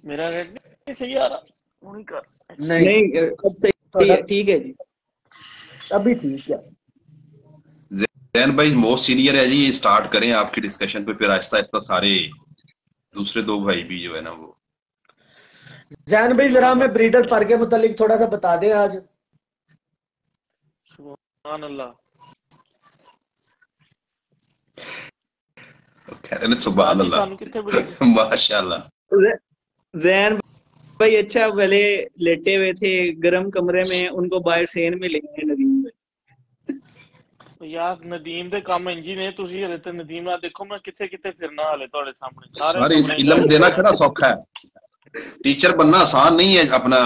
मेरा रेट नहीं सही आ रहा, नहीं कर नहीं अब सही है, ठीक है जी, अभी ठीक है। जैन भाई मोस्ट सीनियर है जी, स्टार्ट करें आपकी डिस्कशन पे, फिर आहिस्ता आहिस्ता सारे दूसरे दो भाई भी जो है ना वो। जैन भाई जरा हमें ब्रीडर पर के मुतालिक थोड़ा सा बता दें आज। सुभान अल्लाह, कहते हैं सुभान अल्लाह माशाल्लाह। जैन भाई अच्छा पहले लेटे हुए थे गर्म कमरे में, उनको बाहर सेन में ले गए नदीम भाई। यार नदीम दे काम इंजी ने, तुसी हले ते नदीम ना देखो मैं किथे किथे फिरना हले ਤੁਹਾਡੇ सामने। सारे इल्म देना कितना सौखा है, टीचर बनना आसान नहीं है अपना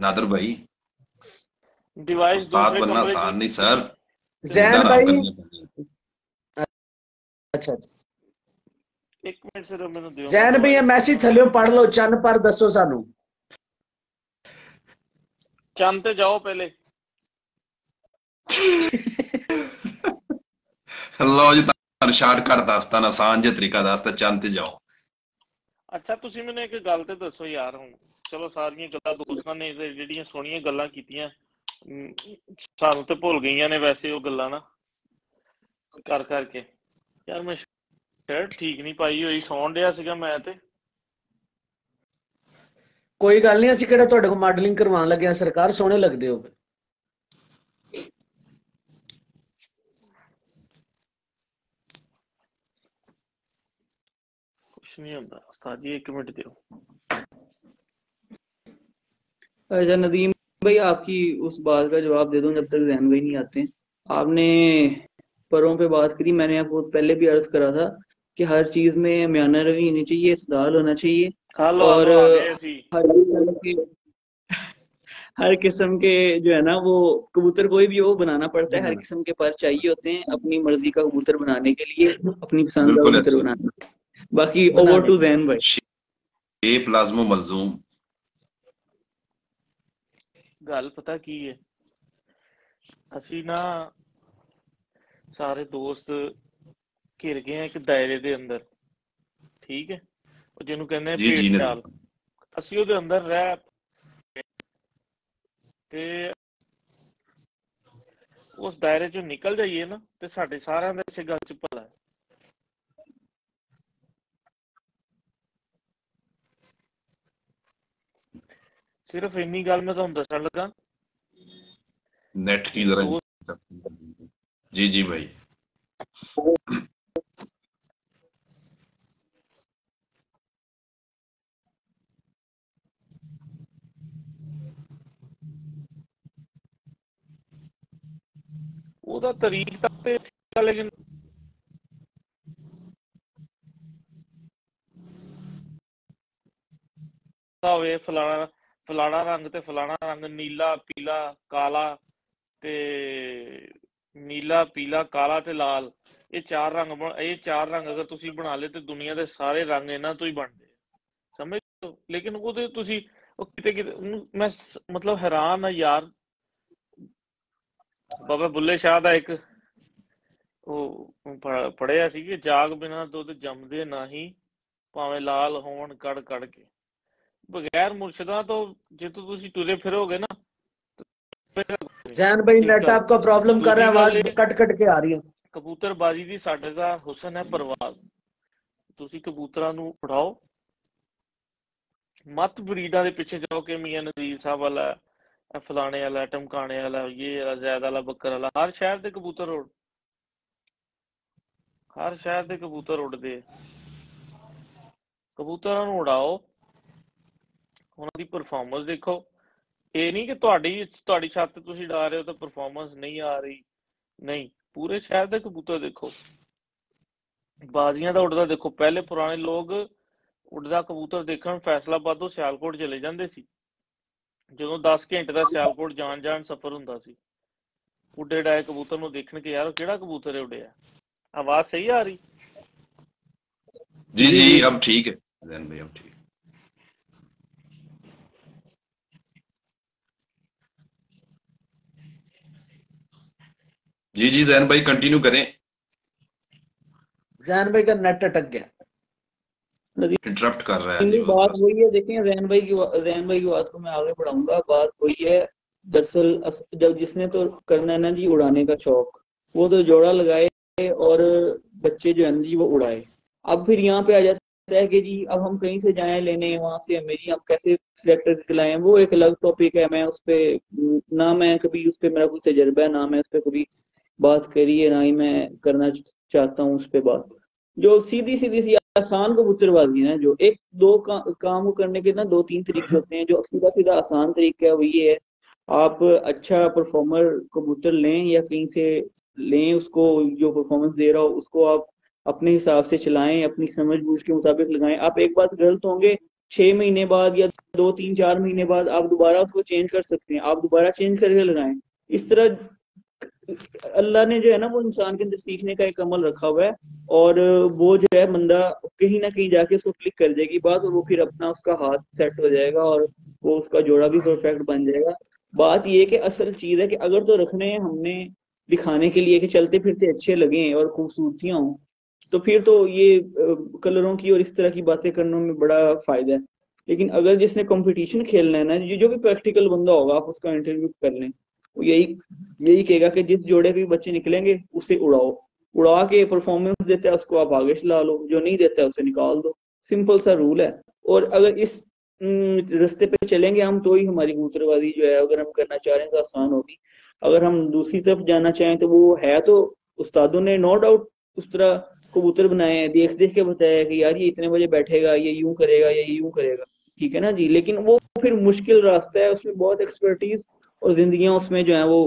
नादर भाई, डिवाइस बात बनना आसान नहीं सर। जैन भाई अच्छा एक मिनट सिर्फ मैंने दियो। जैन भाई मैसेज थल्लियों पढ़ लो, चंद पर दसो सानू। चंद ते जाओ पहले। लो जी ਤੁਹਾਨੂੰ ਸ਼ਾਰਟਕਟ ਦੱਸਦਾ ਨਾ, ਆਸਾਨ ਜਿਹਾ ਤਰੀਕਾ ਦੱਸਦਾ, ਚੰਦ ਤੇ ਜਾਓ। ਅੱਛਾ ਤੁਸੀਂ ਮੈਨੂੰ ਇੱਕ ਗੱਲ ਤੇ ਦੱਸੋ ਯਾਰ, ਹੁਣ ਚਲੋ ਸਾਰੀਆਂ ਗੱਲਾਂ ਦੋਸਤਾਂ ਨੇ ਜਿਹੜੀਆਂ ਸੋਹਣੀਆਂ ਗੱਲਾਂ ਕੀਤੀਆਂ ਸਾਨੂੰ ਤੇ ਭੁੱਲ ਗਈਆਂ ਨੇ ਵੈਸੇ ਉਹ ਗੱਲਾਂ ਨਾ ਕਰ ਕਰਕੇ। ਯਾਰ ਮੈਂ ਸ਼ਰਟ ਠੀਕ ਨਹੀਂ ਪਾਈ ਹੋਈ, ਸੌਣ ਡਿਆ ਸੀਗਾ ਮੈਂ ਤੇ। ਕੋਈ ਗੱਲ ਨਹੀਂ, ਅਸੀਂ ਕਿਹੜਾ ਤੁਹਾਡੇ ਕੋਲ ਮਾਡਲਿੰਗ ਕਰਵਾਉਣ ਲੱਗੇ ਆ ਸਰਕਾਰ, ਸੋਹਣੇ ਲੱਗਦੇ ਹੋ। कुछ नहीं होता उस्ताद जी, एक मिनट दो। अच्छा नदीम भाई आपकी उस बात का जवाब दे दूं जब तक जैन भाई नहीं आते। आपने परों पे बात करी, मैंने आपको पहले भी अर्ज करा था कि हर चीज में म्याना रवि होनी चाहिए, इस्तेदाल होना चाहिए, और हर किस्म के जो है ना वो कबूतर कोई भी हो बनाना पड़ता है, हर किस्म के पर चाहिए होते हैं अपनी मर्जी का कबूतर बनाने के लिए, अपनी पसंद का कबूतर बनाना। बाकी ओवर टू जैन भाई। शेप लाजमो मलजूम। गल पता की है, असी ना सारे दोस्त घिर गए हैं एक दायरे दे अंदर, ठीक है, जिन्हों कहते हैं पेट चाल, असी उहदे अंदर रह ते उस दायरे चों निकल जाइए ना ते साडे सारिआं दा इस गल च भला है। सिर्फ इन्नी गल मैं तुहानूं दस्सण लगा। नेट की जरा जी जी भाई। ਉਹਦਾ ਤਰੀਕ ਤੇ ਠੀਕ ਆ, ਲੇਕਿਨ ਹੋਵੇ ਫਲਾਣਾ ਰੰਗ ਤੇ ਫਲਾਣਾ ਰੰਗ, ਨੀਲਾ ਪੀਲਾ ਕਾਲਾ ਤੇ ਨੀਲਾ ਪੀਲਾ ਕਾਲਾ ਤੇ ਲਾਲ, ਇਹ ਚਾਰ ਰੰਗ ਅਗਰ ਤੁਸੀਂ ਬਣਾ ਲਏ ਤੇ ਦੁਨੀਆ ਦੇ ਸਾਰੇ ਰੰਗ ਇਹਨਾਂ ਤੋਂ ਹੀ ਬਣਦੇ, ਸਮਝ ਲਓ। ਲੇਕਿਨ ਉਹਦੇ ਤੁਸੀਂ ਉਹ ਕਿਤੇ ਮੈਂ ਮਤਲਬ ਹੈਰਾਨ ਆ ਯਾਰ। ਬਾਬਾ ਬੁੱਲੇ ਸ਼ਾਹ ਦਾ ਇੱਕ ਉਹ ਪੜਿਆ ਸੀ ਕਿ ਜਾਗ ਬਿਨਾਂ ਦੁੱਧ ਜੰਮਦੇ ਨਹੀਂ, ਭਾਵੇਂ ਲਾਲ ਹੋਣ ਕੜ ਕੜ ਕੇ। बगैर मुर्शिदा तो जितो तुसी तुरे फिरोगे ना। जैन भाई नेट आपका प्रॉब्लम कर रहा है, आवाज कट कट के आ रही है। कबूतरबाजी दी साडे दा हुसन है परवाज, तुसी कबूतरां नू उड़ाओ, मत ब्रीडां दे पिछे जाओ कि मियां नज़ीर साहब वाला फलाने वाला टमकाने वाला ये वाला जैद वाला बकर वाला। हर शहर दे कबूतर उड़, हर शहर दे कबूतर उड़दे, कबूतरां नू उड़ाओ, ਉਹਨਾਂ ਦੀ ਪਰਫਾਰਮੈਂਸ ਦੇਖੋ। ਇਹ ਨਹੀਂ ਕਿ ਤੁਹਾਡੀ ਛੱਤ ਤੇ ਤੁਸੀਂ ਡਾ ਰਹੇ ਹੋ ਤਾਂ ਪਰਫਾਰਮੈਂਸ ਨਹੀਂ ਆ ਰਹੀ, ਨਹੀਂ, ਪੂਰੇ ਸ਼ਹਿਰ ਦੇ ਕਬੂਤਰ ਦੇਖੋ, ਬਾਜ਼ੀਆਂ ਦਾ ਉੱਡਦਾ ਦੇਖੋ। ਪਹਿਲੇ ਪੁਰਾਣੇ ਲੋਕ ਉੱਡਦਾ ਕਬੂਤਰ ਦੇਖਣ ਫੈਸਲਾਬਾਦ ਤੋਂ ਸਿਆਲਕੋਟ ਚਲੇ ਜਾਂਦੇ ਸੀ, ਜਦੋਂ 10 ਘੰਟੇ ਦਾ ਸਿਆਲਕੋਟ ਜਾਣ ਸਫ਼ਰ ਹੁੰਦਾ ਸੀ। ਉੱਡੇ ਡਾਏ ਕਬੂਤਰ ਨੂੰ ਦੇਖਣ ਕੇ ਯਾਰ ਕਿਹੜਾ ਕਬੂਤਰ ਹੈ ਉੱਡਿਆ। आवाज सही आ रही? जी जी अब ठीक है जैन भाई, अब ठीक है। जी जी जैन भाई कंटिन्यू करें। जैन भाई का नेट अटक गया, इंटरप्ट कर रहा है जी। बात वही है, देखें जैन भाई की बात को मैं आगे बढ़ाऊंगा। बात वही है, दरअसल जब जिसने तो करना है ना जी उड़ाने का शौक, वो तो जोड़ा लगाए और बच्चे जो है जी वो उड़ाए। अब फिर यहाँ पे आ जाता है कि जी अब हम कहीं से जाएं लेने, वहां से हमें जी हम कैसे सिलेक्टर दिलाएं, वो एक अलग टॉपिक है। मैं उस पर ना मैं कभी उस पर मेरा कुछ तजर्बा है, ना मैं उस पर कभी बात करी है, ना ही मैं करना चाहता हूँ उस पर बात। जो सीधी सी आसान कबूतरबाजी है, जो एक दो काम को करने के ना 2-3 तरीके होते हैं। जो सीधा सीधा आसान तरीका है वो ये है, आप अच्छा परफॉर्मर कबूतर लें या कहीं से लें, उसको जो परफॉर्मेंस दे रहा हो उसको आप अपने हिसाब से चलाएं, अपनी समझ बूझ के मुताबिक लगाएं। आप एक बात गलत होंगे 6 महीने बाद या 2-3-4 महीने बाद आप दोबारा उसको चेंज कर सकते हैं, आप दोबारा चेंज करके लगाएं। इस तरह अल्लाह ने जो है ना वो इंसान के अंदर सीखने का एक अमल रखा हुआ है, और वो जो है बंदा कहीं ना कहीं जाके उसको क्लिक कर जाएगी बात, और वो फिर अपना उसका हाथ सेट हो जाएगा और वो उसका जोड़ा भी परफेक्ट बन जाएगा। बात ये कि असल चीज है कि अगर तो रखने हैं हमने दिखाने के लिए कि चलते फिरते अच्छे लगे और खूबसूरतियां हों, तो फिर तो ये कलरों की और इस तरह की बातें करने में बड़ा फायदा है। लेकिन अगर जिसने कंपटीशन खेलना है ना, जो भी प्रैक्टिकल बंदा होगा आप उसका इंटरव्यू कर लें, वो यही कहेगा कि जिस जोड़े भी बच्चे निकलेंगे उसे उड़ाओ, उड़ा के परफॉर्मेंस देता है उसको आप आगे चला लो, जो नहीं देता है उसे निकाल दो। सिंपल सा रूल है। और अगर इस रास्ते पे चलेंगे हम तो ही हमारी कबूतरबाजी जो है अगर हम करना चाह रहे हैं तो आसान होगी। अगर हम दूसरी तरफ जाना चाहें तो वो है, तो उस्तादों ने नो डाउट उस तरह कबूतर बनाए हैं, देख देख के बताया कि यार ये इतने बजे बैठेगा, ये यूं करेगा, ये यूं करेगा, ठीक है ना जी। लेकिन वो फिर मुश्किल रास्ता है, उसमें बहुत एक्सपर्टीज और जिंदगियां उसमें जो है वो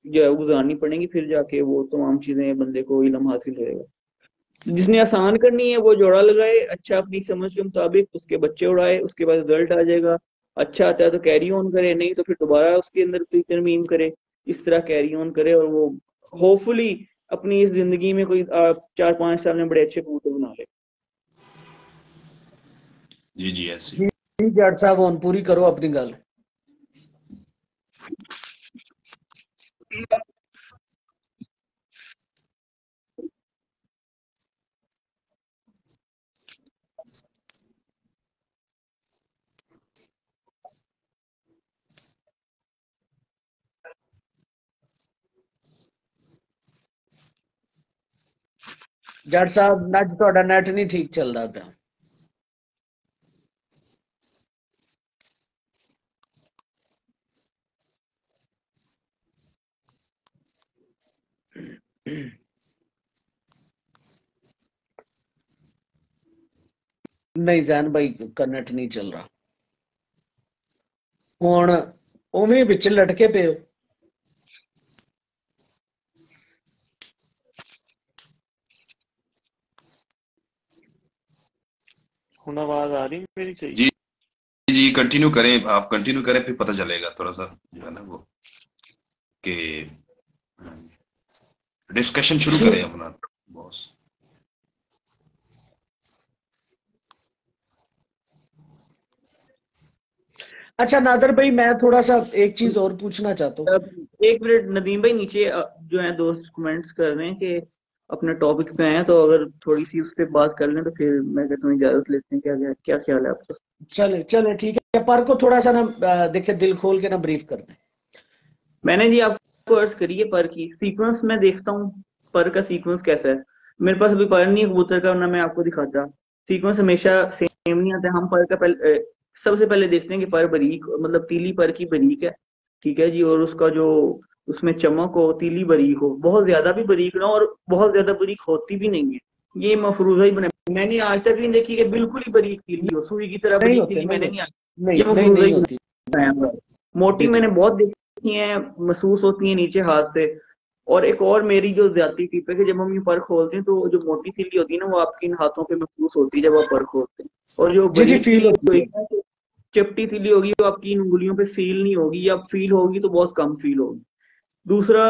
गुजारनी पड़ेंगी, फिर जाके वो तमाम चीजें बंदे को इल्म हासिल होएगा। जिसने आसान करनी है वो जोड़ा लगाए अच्छा अपनी समझ के मुताबिक, उसके बच्चे उड़ाए, उसके बाद रिजल्ट आ जाएगा। अच्छा आता है तो कैरी ऑन करे, नहीं तो फिर दोबारा उसके अंदर कोई तरमीम करे, इस तरह कैरी ऑन करे, और वो होपफुली अपनी इस जिंदगी में कोई 4-5 साल में बड़े अच्छे कबूतर बना ले। जी जी ऐसे जट साहब ऑन पूरी करो अपनी गल। जट साहब नज ਤੁਹਾਡਾ नेट नहीं ठीक चलता ਪਿਆ। नहीं जैन भाई का नेट नहीं चल रहा, हुण उवें विच लटके पे हो। हुण आवाज आ रही मेरी? चाहिए जी जी कंटिन्यू करें, आप कंटिन्यू करें फिर पता चलेगा थोड़ा सा जो है ना वो कि डिस्कशन शुरू करें अपना बॉस। अच्छा नादर भाई मैं थोड़ा सा एक चीज और पूछना चाहता हूँ। एक मिनट नदीम भाई, नीचे जो है दोस्त कमेंट्स कर रहे हैं कि अपने टॉपिक पे आए, तो अगर थोड़ी सी उस पर बात कर लें तो फिर मैं कहता हूँ इजाजत लेते हैं। क्या ख्याल है आपका? चले चले ठीक है, पर को थोड़ा सा ना देखे दिल खोल के ना ब्रीफ कर दें। मैंने जी आपको अर्ज करी है पर की सीक्वेंस मैं देखता हूँ, पर का सीक्वेंस कैसा है। मेरे पास अभी पर नहीं है कबूतर का, ना मैं आपको दिखाता। सीक्वेंस हमेशा सेम नहीं आता। हम पर का पहले सबसे पहले देखते हैं कि पर बारीक, मतलब तीली पर की बारीक है, ठीक है जी, और उसका जो उसमें चमक हो, तीली बारीक हो, बहुत ज्यादा भी बारीक ना और बहुत ज्यादा बारीक होती भी नहीं है, ये मफरूजा ही बने। मैंने आज तक नहीं देखी कि बिल्कुल ही बारीक तीली हो, सुई की तरह बारीक तीली मैंने नहीं, ये मफरूजा ही बनाया। मोटी मैंने बहुत देखी है, महसूस होती है नीचे हाथ से। और एक और मेरी जो ज्यादा टिप है कि जब हम ये पर खोलते हैं तो जो मोटी तीली होती है ना वो आपके इन हाथों पे महसूस होती है जब आप पर खोलते हैं, और जो बड़ी फील होती है चपटी तीली होगी वो आपकी इन उंगलियों पे फील नहीं होगी, या फील होगी तो बहुत कम फील होगी। दूसरा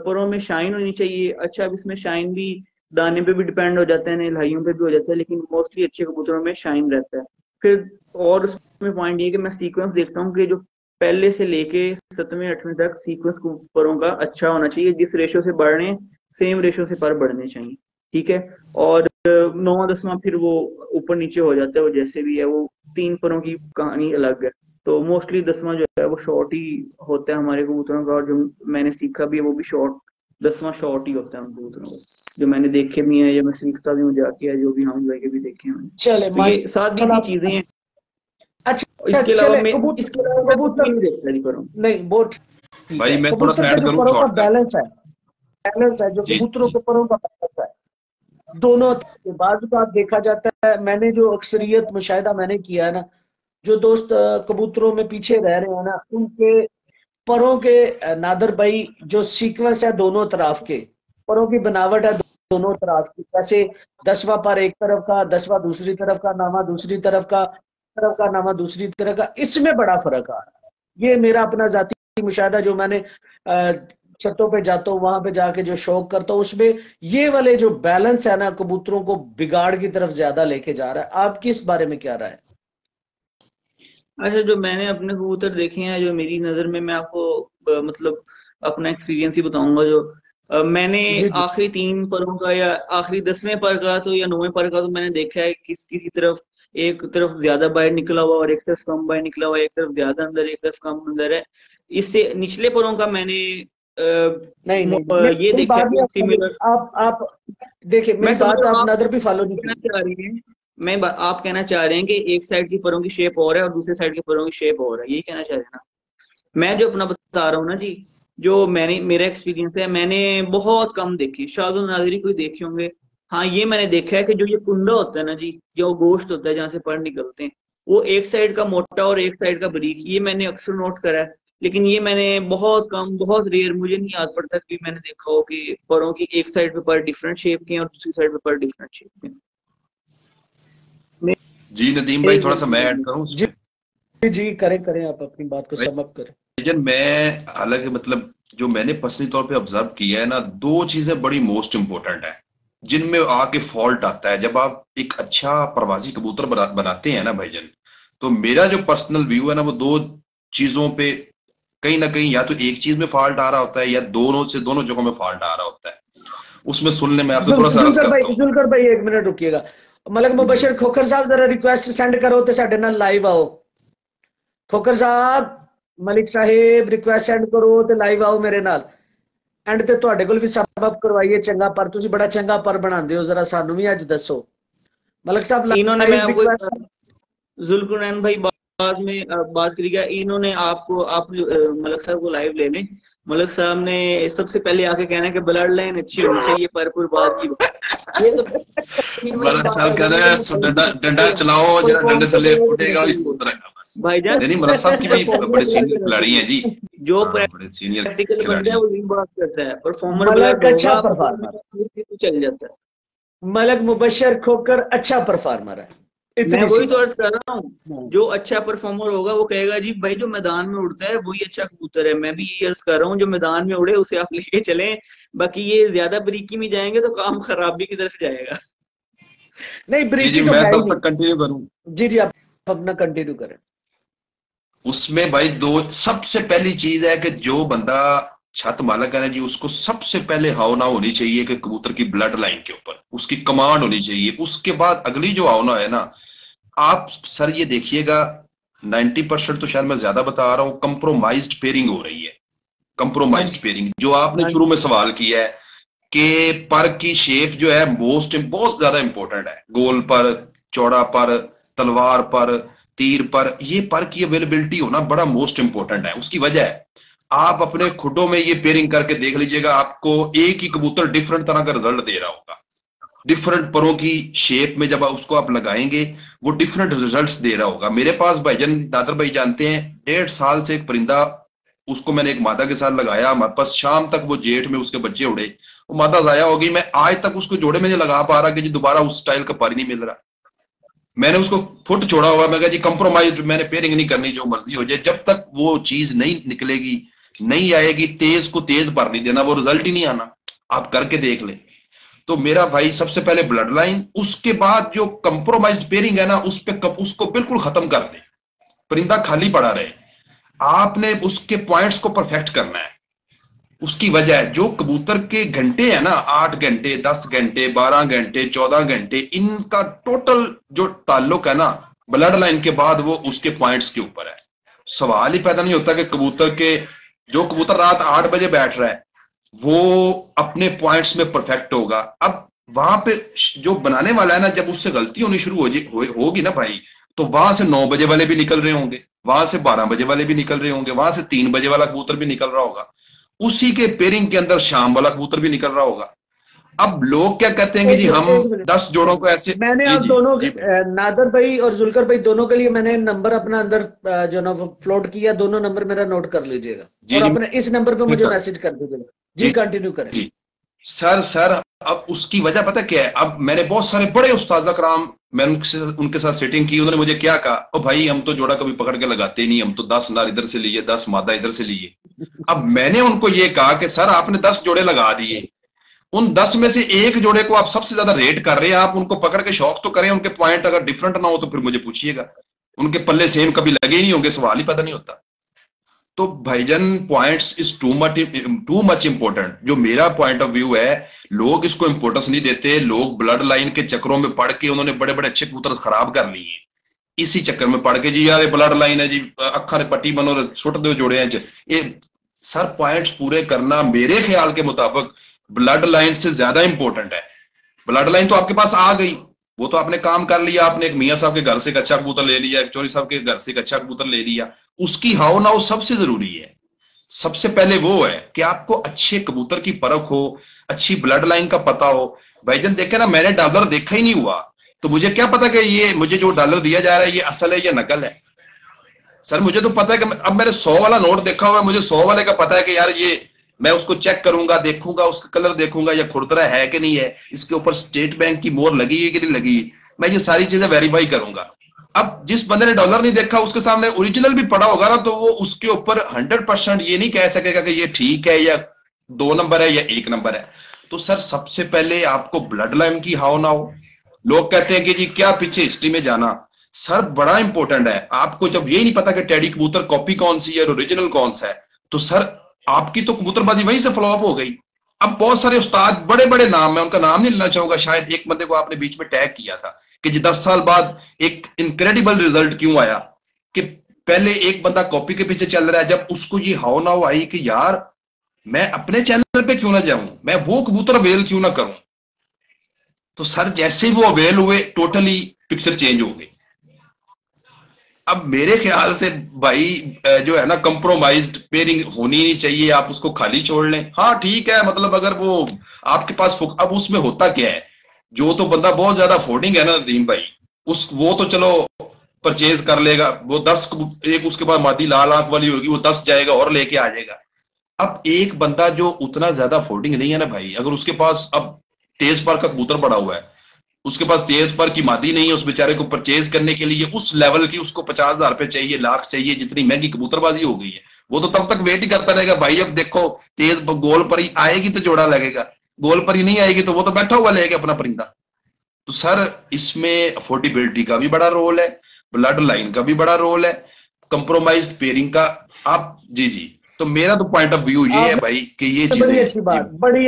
परों में शाइन होनी चाहिए। अच्छा, अब इसमें शाइन भी दाने पे भी डिपेंड हो जाता है, लाइयों पे भी हो जाता है, लेकिन मोस्टली अच्छे कबूतरों में शाइन रहता है। फिर और उसमें पॉइंट ये कि मैं सीक्वेंस देखता हूँ कि जो पहले से लेके 7वें 8वें तक सीक्वेंस परों का अच्छा होना चाहिए, जिस रेशो से बढ़ रहे हैं सेम रेशो से पर बढ़ने चाहिए, ठीक है। और 9वां-10वां फिर वो ऊपर नीचे हो जाता है, वो जैसे भी है, वो 3 परों की कहानी अलग है। तो मोस्टली 10वां जो है वो शॉर्ट ही होता है हमारे कबूतरों का, और जो मैंने सीखा भी है वो भी शॉर्ट, 10वां शॉर्ट ही होता है उन कबूतरों का, जो मैंने देखे भी हैं या मैं सीखता भी हूँ जाके, है जो भी हम जाके भी देखे हैं। चले तो ये सादी सी चीजें हैं। अच्छा, इसके अलावा मैं इसके अलावा कबूतर नहीं देखता जी करूँ नहीं, वो ठीक भाई है। मैं थोड़ा सा ऐड करूं, परों का शॉर्ट बैलेंस है जो कबूतरों के परों का बैलेंस है दोनों के बाजू का देखा जाता है। मैंने जो अक्सरियत मुशाहिदा मैंने किया है ना, जो दोस्त कबूतरों में पीछे रह रहे हैं ना, उनके परों के नादर भाई जो सीक्वेंस है दोनों तरफ के परों की बनावट है दोनों तरफ की, जैसे 10वां पर एक तरफ का, 10वां दूसरी तरफ का, नामा दूसरी तरफ का नामा दूसरी तरफ का, इसमें बड़ा फर्क आ रहा है। ये मेरा अपना जाती मुशाहिदा, जो मैंने छतों पे जाता हूँ, वहां पे जाके जो शौक करता हूँ, उसमें ये वाले जो बैलेंस है ना कबूतरों को बिगाड़ की तरफ ज्यादा लेके जा रहा है। आपकी इस बारे में क्या राय है? अच्छा, जो मैंने अपने कबूतर देखे हैं, जो मेरी नजर में, मैं आपको मतलब अपना एक्सपीरियंस ही बताऊंगा। जो मैंने आखिरी 3 परों का या आखिरी 10वें पर का तो या 9वें पर का तो मैंने देखा है किसी तरफ, एक तरफ ज्यादा बाहर निकला हुआ और एक तरफ कम बाहर निकला हुआ, एक तरफ ज्यादा अंदर एक तरफ कम अंदर है। इससे निचले परों का मैंने नहीं, ये देखा है सिमिलर। आप देखिए, मेरी बात आप नजर भी फॉलो नहीं करना चाह रही है। आप कहना चाह रहे हैं कि एक साइड की परों की शेप और है और दूसरे साइड की परों की शेप और है, यही कहना चाह रहे हैं ना? मैं जो अपना बता रहा हूँ ना जी, जो मेरा एक्सपीरियंस है, मैंने बहुत कम देखी, शाजुल नाज़री कोई देखे होंगे। हाँ, ये मैंने देखा है कि जो ये कुंडा होता है ना जी, जो गोश्त होता है जहाँ से पर निकलते हैं, वो एक साइड का मोटा और एक साइड का बारीक, ये मैंने अक्सर नोट करा है। लेकिन ये मैंने बहुत कम, बहुत रेयर, मुझे नहीं याद पड़ता कि मैंने देखा हो कि परों की एक साइड पे पर डिफरेंट शेप के हैं और दूसरी साइड पे पर डिफरेंट शेप के हैं। जी नदीम भाई, थोड़ा सा मैं ऐड करूं जी करें आप अपनी बात को सम अप करें। मैं हालांकि मतलब जो मैंने पर्सनली तौर पे ऑब्जर्व किया है ना, 2 चीजें बड़ी मोस्ट इंपॉर्टेंट है जिनमें आके फॉल्ट आता है जब आप एक अच्छा प्रवासी कबूतर बनाते हैं ना भाईजान। तो मेरा जो पर्सनल व्यू है ना, वो 2 चीजों पे कहीं ना कहीं या तो एक चीज में फॉल्ट आ रहा होता है या दोनों जगहों में फॉल्ट आ रहा होता है। उसमें सुनने में आपसे थोड़ा सा जुल्कर भाई 1 मिनट रुकिएगा। मलक मुबशर खोखर साहब जरा रिक्वेस्ट सेंड करो तो साडे नाल लाइव आओ। खोखर साहब, मलिक साहेब रिक्वेस्ट सेंड करो तो लाइव आओ मेरे नाल। एंड ते तुहाडे कोल भी सब अप करवाइए चंगा पर, तुसी बड़ा चंगा पर बनांदे हो, जरा सानू भी अज दसो। मलक साहब इन्होंने, मैं जुल्कुरनैन भाई बाद में बात करेगा, इन्होंने आपको मलक साहब को लाइव लेने, मलक साहब ने सबसे पहले आके कहना है कि ब्लड लाइन अच्छी होनी चाहिए, परपुर बात की मलक साहब कह रहे हैं डंडा चलाओ, जरा डंडे थले उठेगा ही उतरा भाईजान। यानी मलक साहब की भी बड़े सीनियर खिलाड़ी हैं जी, जो बड़े सीनियर प्रैक्टिकल बंदा है वो यही बात करता है, परफॉर्मर मलक अच्छा परफॉर्मर चल जाता है। मलक मुबशर खोकर अच्छा परफॉर्मर है। मैं वही तो अर्ज कर रहा हूँ, जो अच्छा परफॉर्मर होगा वो कहेगा जी भाई जो मैदान में उड़ता है वही अच्छा कबूतर है। मैं भी यही अर्ज कर रहा हूँ, जो मैदान में उड़े उसे आप लेके चलें, बाकी ये ज्यादा बरीकी में जाएंगे तो काम खराबी की तरफ जाएगा। नहीं बरीकी तो मैं तब तक कंटिन्यू करूं। जी आप अपना कंटिन्यू करें। उसमें भाई 2 सबसे पहली चीज है कि जो बंदा छत मालक है ना जी, उसको सबसे पहले हावना होनी चाहिए कि कबूतर की ब्लड लाइन के ऊपर उसकी कमांड होनी चाहिए। उसके बाद अगली जो हावना है ना, आप सर ये देखिएगा 90% तो शायद मैं ज्यादा बता रहा हूं, कंप्रोमाइज्ड पेयरिंग हो रही है। कंप्रोमाइज्ड पेयरिंग जो आपने शुरू में सवाल किया है कि पर की शेप जो है बहुत ज्यादा इंपॉर्टेंट है। गोल पर, चौड़ा पर, तलवार पर, तीर पर, ये पर की अवेलेबिलिटी होना बड़ा मोस्ट इंपॉर्टेंट है। उसकी वजह है आप अपने खुडों में ये पेयरिंग करके देख लीजिएगा, आपको एक ही कबूतर डिफरेंट तरह का रिजल्ट दे रहा होगा। डिफरेंट परों की शेप में जब उसको आप लगाएंगे वो डिफरेंट रिजल्ट्स दे रहा होगा। मेरे पास भाईजान नादर भाई जानते हैं 1.5 साल से एक परिंदा, उसको मैंने एक मादा के साथ लगाया, हमारे पास शाम तक वो जेठ में उसके बच्चे उड़े, वो मादा जाया होगी। मैं आज तक उसको जोड़े में नहीं लगा पा रहा कि जी दोबारा उस स्टाइल का पर नहीं मिल रहा। मैंने उसको फुट छोड़ा हुआ, मैं कहा जी कंप्रोमाइज मैंने पेयरिंग नहीं करनी, जो मर्जी हो जाए, जब तक वो चीज नहीं निकलेगी नहीं आएगी, तेज को तेज पर नहीं देना, वो रिजल्ट ही नहीं आना, आप करके देख ले। तो मेरा भाई सबसे पहले ब्लड लाइन, उसके बाद जो कंप्रोमाइज्ड पेयरिंग है ना उसको बिल्कुल खत्म कर दे, परिंदा खाली पड़ा रहे। आपने उसके पॉइंट्स को परफेक्ट करना है। उसकी वजह है जो कबूतर के घंटे है ना, 8 घंटे 10 घंटे 12 घंटे 14 घंटे, इनका टोटल जो ताल्लुक है ना ब्लड लाइन के बाद वो उसके पॉइंट्स के ऊपर है। सवाल ही पैदा नहीं होता कि जो कबूतर रात 8 बजे बैठ रहा है वो अपने पॉइंट्स में परफेक्ट होगा। अब वहां पे जो बनाने वाला है ना, जब उससे गलती होनी शुरू होगी ना भाई, तो वहां से 9 बजे वाले भी निकल रहे होंगे, वहां से 12 बजे वाले भी निकल रहे होंगे, वहां से 3 बजे वाला कबूतर भी निकल रहा होगा, उसी के पेयरिंग के अंदर शाम वाला कबूतर भी निकल रहा होगा। अब लोग क्या कहते हैं कि जी हम 10 जोड़ों को ऐसे, मैंने आप दोनों की, नादर भाई और जुल्कर भाई दोनों के लिए मैंने नंबर अपना अंदर जो ना फ्लोट किया, दोनों नंबर मेरा नोट कर लीजिएगा और अपने इस नंबर पे मुझे मैसेज कर दीजिएगा। जी कंटिन्यू करें। सर अब उसकी वजह पता क्या है, अब मैंने बहुत सारे बड़े उस्ताद कराम, मैंने उनके साथ सेटिंग की, उन्होंने मुझे क्या कहा, ओ भाई हम तो जोड़ा कभी पकड़ के लगाते ही नहीं, हम तो 10 नर इधर से लिए 10 मादा इधर से लिए। अब मैंने उनको ये कहा कि सर आपने 10 जोड़े लगा दिए, उन 10 में से एक जोड़े को आप सबसे ज्यादा रेट कर रहे हैं, आप उनको पकड़ के शौक तो करें, उनके पॉइंट अगर डिफरेंट ना हो तो फिर मुझे पूछिएगा, उनके पल्ले सेम कभी लगे ही नहीं होंगे, सवाल ही पता नहीं होता। तो भाईजान points is too much important. जो मेरा पॉइंट ऑफ व्यू है, लोग इसको इंपॉर्टेंस नहीं देते, लोग ब्लड लाइन के चक्रों में पढ़ के उन्होंने बड़े बड़े अच्छे कबूतर खराब कर लिए हैं, इसी चक्कर में पढ़ के जी यार ब्लड लाइन है जी, अखा ने पट्टी बनो सुट दो जोड़े हैं। ये सर पॉइंट्स पूरे करना मेरे ख्याल के मुताबिक ब्लड लाइन से ज्यादा इंपॉर्टेंट है। ब्लड लाइन तो आपके पास आ गई, वो तो आपने काम कर लिया, आपने एक मियाँ साहब के घर से एक अच्छा कबूतर ले लिया, एक चौधरी साहब के घर से एक अच्छा कबूतर ले लिया, उसकी हाव नाव सबसे जरूरी है। सबसे पहले वो है कि आपको अच्छे कबूतर की परख हो, अच्छी ब्लड लाइन का पता हो। भाईजान देखे ना, मैंने डॉलर देखा ही नहीं हुआ, तो मुझे क्या पता कि ये मुझे जो डॉलर दिया जा रहा है ये असल है या नकल है। सर मुझे तो पता है कि अब मैंने 100 वाला नोट देखा हुआ है, मुझे 100 वाले का पता है कि यार ये मैं उसको चेक करूंगा, देखूंगा उसका कलर देखूंगा, या खुरदरा है कि नहीं है, इसके ऊपर स्टेट बैंक की मोहर लगी है कि नहीं लगी, मैं ये सारी चीजें वेरीफाई करूंगा। अब जिस बंदे ने डॉलर नहीं देखा उसके सामने ओरिजिनल भी पड़ा होगा ना, तो वो उसके ऊपर 100% ये नहीं कह सकेगा कि ये ठीक है या 2 नंबर है या 1 नंबर है। तो सर सबसे पहले आपको ब्लड लाइन की हाव ना हो। लोग कहते हैं कि जी क्या पीछे हिस्ट्री में जाना, सर बड़ा इंपॉर्टेंट है। आपको जब ये नहीं पता कि टेडी कबूतर कॉपी कौन सी है और ओरिजिनल कौन सा है, तो सर आपकी तो कबूतरबाजी वहीं से फ्लॉप हो गई। अब बहुत सारे उस्ताद बड़े बड़े नाम, मैं उनका नाम नहीं लेना चाहूंगा, शायद एक बंदे को आपने बीच में टैग किया था कि जी 10 साल बाद एक इनक्रेडिबल रिजल्ट क्यों आया, कि पहले एक बंदा कॉपी के पीछे चल रहा है, जब उसको ये हाव नाव आई कि यार मैं अपने चैनल पे क्यों ना जाऊं, मैं वो कबूतर अवेल क्यों ना करूं, तो सर जैसे ही वो अवेल हुए टोटली पिक्चर चेंज हो गई। अब मेरे ख्याल से भाई जो है ना कंप्रोमाइज्ड पेयरिंग होनी नहीं चाहिए, आप उसको खाली छोड़ लें। हाँ ठीक है, मतलब अगर वो आपके पास अब उसमें होता क्या है, जो तो बंदा बहुत ज्यादा अफोर्डिंग है ना नदीम भाई, वो तो चलो परचेज कर लेगा, वो 10 एक उसके बाद मादी लाल आंख वाली होगी, वो 10 जाएगा और लेके आ जाएगा। अब एक बंदा जो उतना ज्यादा अफोर्डिंग नहीं है ना भाई, अगर उसके पास अब तेज पर का कबूतर पड़ा हुआ है, उसके पास तेज पर की मादी नहीं है, उस बेचारे को परचेज करने के लिए उस लेवल की उसको 50,000 रुपए चाहिए, लाख चाहिए, जितनी महंगी कबूतरबाजी हो गई है, वो तो तब तक वेट ही करता रहेगा भाई। अब देखो तेज गोल पर ही आएगी तो जोड़ा लगेगा, गोल पर ही नहीं आएगी तो वो तो बैठा हुआ लेगा अपना परिंदा। तो सर इसमें अफोर्डेबिलिटी का भी बड़ा रोल है, ब्लड लाइन का भी बड़ा रोल है, कंप्रोमाइज्ड पेयरिंग का। आप जी तो मेरा तो पॉइंट ऑफ व्यू ये है भाई कि ये चीजें बड़ी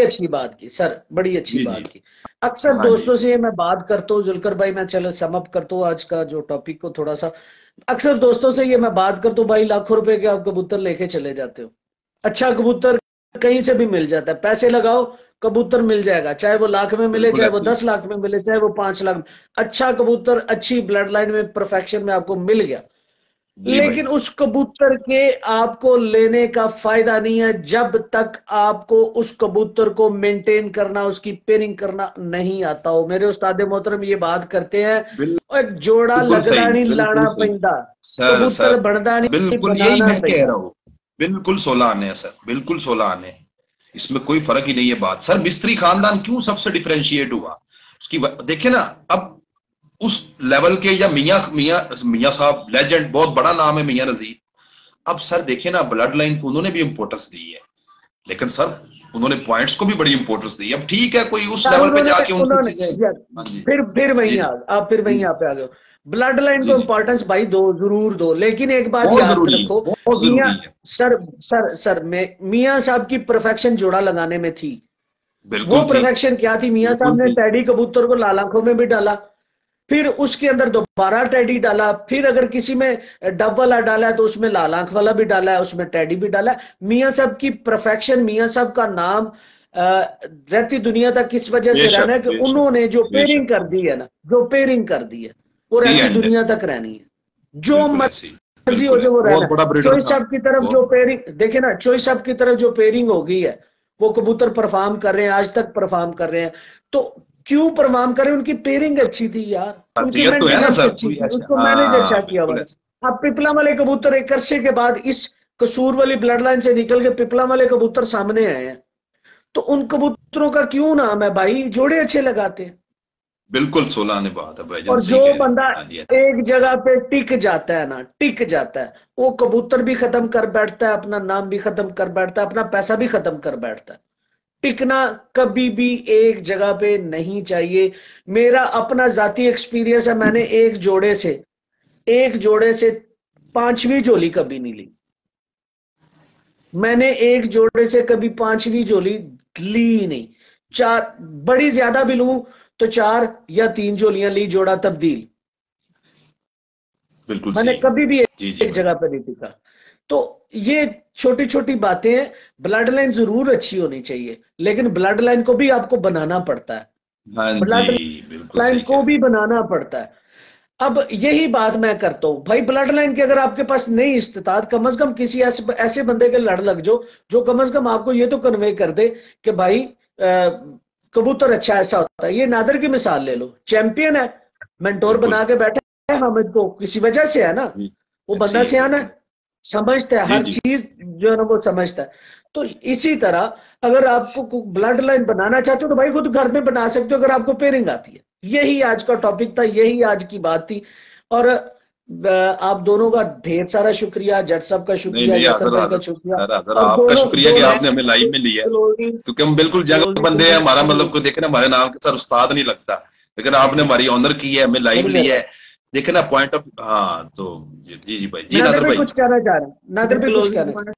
अच्छी बात की सर, बड़ी अच्छी बात की। अक्सर दोस्तों से मैं बात करता हूँ, जुल्कर भाई मैं चलो सम अप करता हूँ आज का जो टॉपिक को थोड़ा सा। अक्सर दोस्तों से ये मैं बात करता हूँ, भाई लाखों रुपए के आप कबूतर लेके चले जाते हो, अच्छा कबूतर कहीं से भी मिल जाता है, पैसे लगाओ कबूतर मिल जाएगा, चाहे वो लाख में मिले, चाहे वो 10 लाख में मिले, चाहे वो 5 लाख में, अच्छा कबूतर अच्छी ब्लड लाइन में परफेक्शन में आपको मिल गया, लेकिन उस कबूतर के आपको लेने का फायदा नहीं है जब तक आपको उस कबूतर को मेंटेन करना, उसकी पेयरिंग करना नहीं आता हो। मेरे उस्ताद मोहतरम ये बात करते हैं, एक जोड़ा लगना नहीं लाना पैंदा, कबूतर बढ़ना नहीं, बिल्कुल यही मैं कह रहा हूँ, बिल्कुल 16 आने हैं सर, बिल्कुल 16 आने, इसमें कोई फर्क ही नहीं है बात। सर मिस्त्री खानदान क्यों सबसे डिफरेंशिएट हुआ, उसकी देखिए ना, अब उस लेवल के, या मियाँ साहब लेजेंड, बहुत बड़ा नाम है मियाँ नजीर, अब सर देखिए ना, ब्लड लाइन को उन्होंने भी इंपॉर्टेंस दी है, लेकिन सर उन्होंने पॉइंट्स को भी बड़ी इंपॉर्टेंस दी है। अब ठीक है, कोई उस लेवल पे जाके फिर वहीं आप फिर वहीं आप आ गए। ब्लड लाइन को इंपॉर्टेंस भाई दो, जरूर दो, लेकिन एक बात याद रखो, मियां सर मियां साहब की परफेक्शन जोड़ा लगाने में थी। वो परफेक्शन क्या थी? मियां साहब ने टैडी कबूतर को लाल आंखों में भी डाला, फिर उसके अंदर दोबारा टैडी डाला, फिर अगर किसी में डब वाला डाला है तो उसमें लाल आंख वाला भी डाला है, उसमें टैडी भी डाला है। मियां साहब की परफेक्शन, मियां साहब का नाम रहती दुनिया तक किस वजह से रहना है कि उन्होंने जो पेयरिंग कर दी है ना, जो पेयरिंग कर दी है वो रहती दुनिया तक रहनी है, जो मर्जी हो जो वो रहना। चोई साहब की तरफ जो पेयरिंग देखे ना, चोई साहब की तरफ जो पेयरिंग हो गई है, वो कबूतर परफॉर्म कर रहे हैं, आज तक परफॉर्म कर रहे हैं। तो क्यों परफॉर्म कर रहे हैं? उनकी पेयरिंग अच्छी थी यार, उनकी मेंटेनेंस अच्छी थी, उसको मैनेज अच्छा किया हुआ। अब पिपला वाले कबूतर एक अरसे के बाद इस कसूर वाली ब्लड लाइन से निकल के पिपला वाले कबूतर सामने आए हैं, तो उन कबूतरों का क्यों नाम है भाई? जोड़े अच्छे लगाते हैं। बिल्कुल 16 आने बात है भाई। और जो बंदा एक जगह पे टिक जाता है ना, टिक जाता है, वो कबूतर भी खत्म कर बैठता है, अपना नाम भी खत्म कर बैठता है, अपना पैसा भी खत्म कर बैठता है। टिकना कभी भी एक जगह पे नहीं चाहिए। मेरा अपना जाती एक्सपीरियंस है, मैंने एक जोड़े से 5वीं झोली कभी नहीं ली। मैंने एक जोड़े से कभी 5वीं झोली ली नहीं। 4 बड़ी ज्यादा भी लूं तो 4 या 3 झोलियां ली, जोड़ा तब्दील। बिल्कुल मैंने कभी भी एक जगह पर नहीं टिका। तो ये छोटी छोटी बातें हैं। ब्लड लाइन जरूर अच्छी होनी चाहिए, लेकिन ब्लड लाइन को भी आपको बनाना पड़ता है। ब्लड लाइन को भी बनाना पड़ता है। अब यही बात मैं करता हूं भाई, ब्लड लाइन की अगर आपके पास नहीं इस्तेताद, कम से कम किसी ऐसे बंदे के लड़ लग जो कम से कम आपको ये तो कन्वे कर दे कि भाई कबूतर अच्छा ऐसा होता है। ये नादर की मिसाल ले लो, चैंपियन है, मेंटोर बना के बैठा है, हामिद को किसी वजह से है ना, वो बंदा सियाना है, समझता है हर चीज जो है ना, वो समझता है। तो इसी तरह अगर आपको ब्लड लाइन बनाना चाहते हो तो भाई खुद घर में बना सकते हो, अगर आपको पेयरिंग आती है। यही आज का टॉपिक था, यही आज की बात थी। और आप दोनों का ढेर सारा शुक्रिया, जट साहब का शुक्रिया, यशर भाई का शुक्रिया, आपका शुक्रिया कि आपने हमें लाइव में लिया, क्योंकि हम बिल्कुल जंग बंदे हैं। हमारा मतलब को देखे ना, हमारे नाम के सर उस्ताद नहीं लगता, लेकिन आपने हमारी ऑनर की है, हमें लाइव लिया है, देखे ना पॉइंट ऑफ। हाँ तो जी भाई, जी नादर भाई कुछ कहना चाह रहे हैं? नादर भाई कुछ कहना?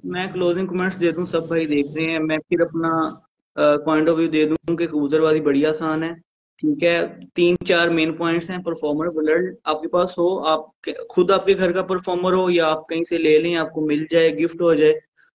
मैं क्लोजिंग कमेंट्स दे दूं, सब भाई देख रहे हैं, मैं फिर अपना पॉइंट ऑफ व्यू दे दूं कि कबूतरबाजी बड़ी आसान है। ठीक है, 3-4 मेन पॉइंट्स हैं। परफॉर्मर ब्लड आपके पास हो, आप खुद आपके घर का परफॉर्मर हो या आप कहीं से ले लें, आपको मिल जाए, गिफ्ट हो जाए,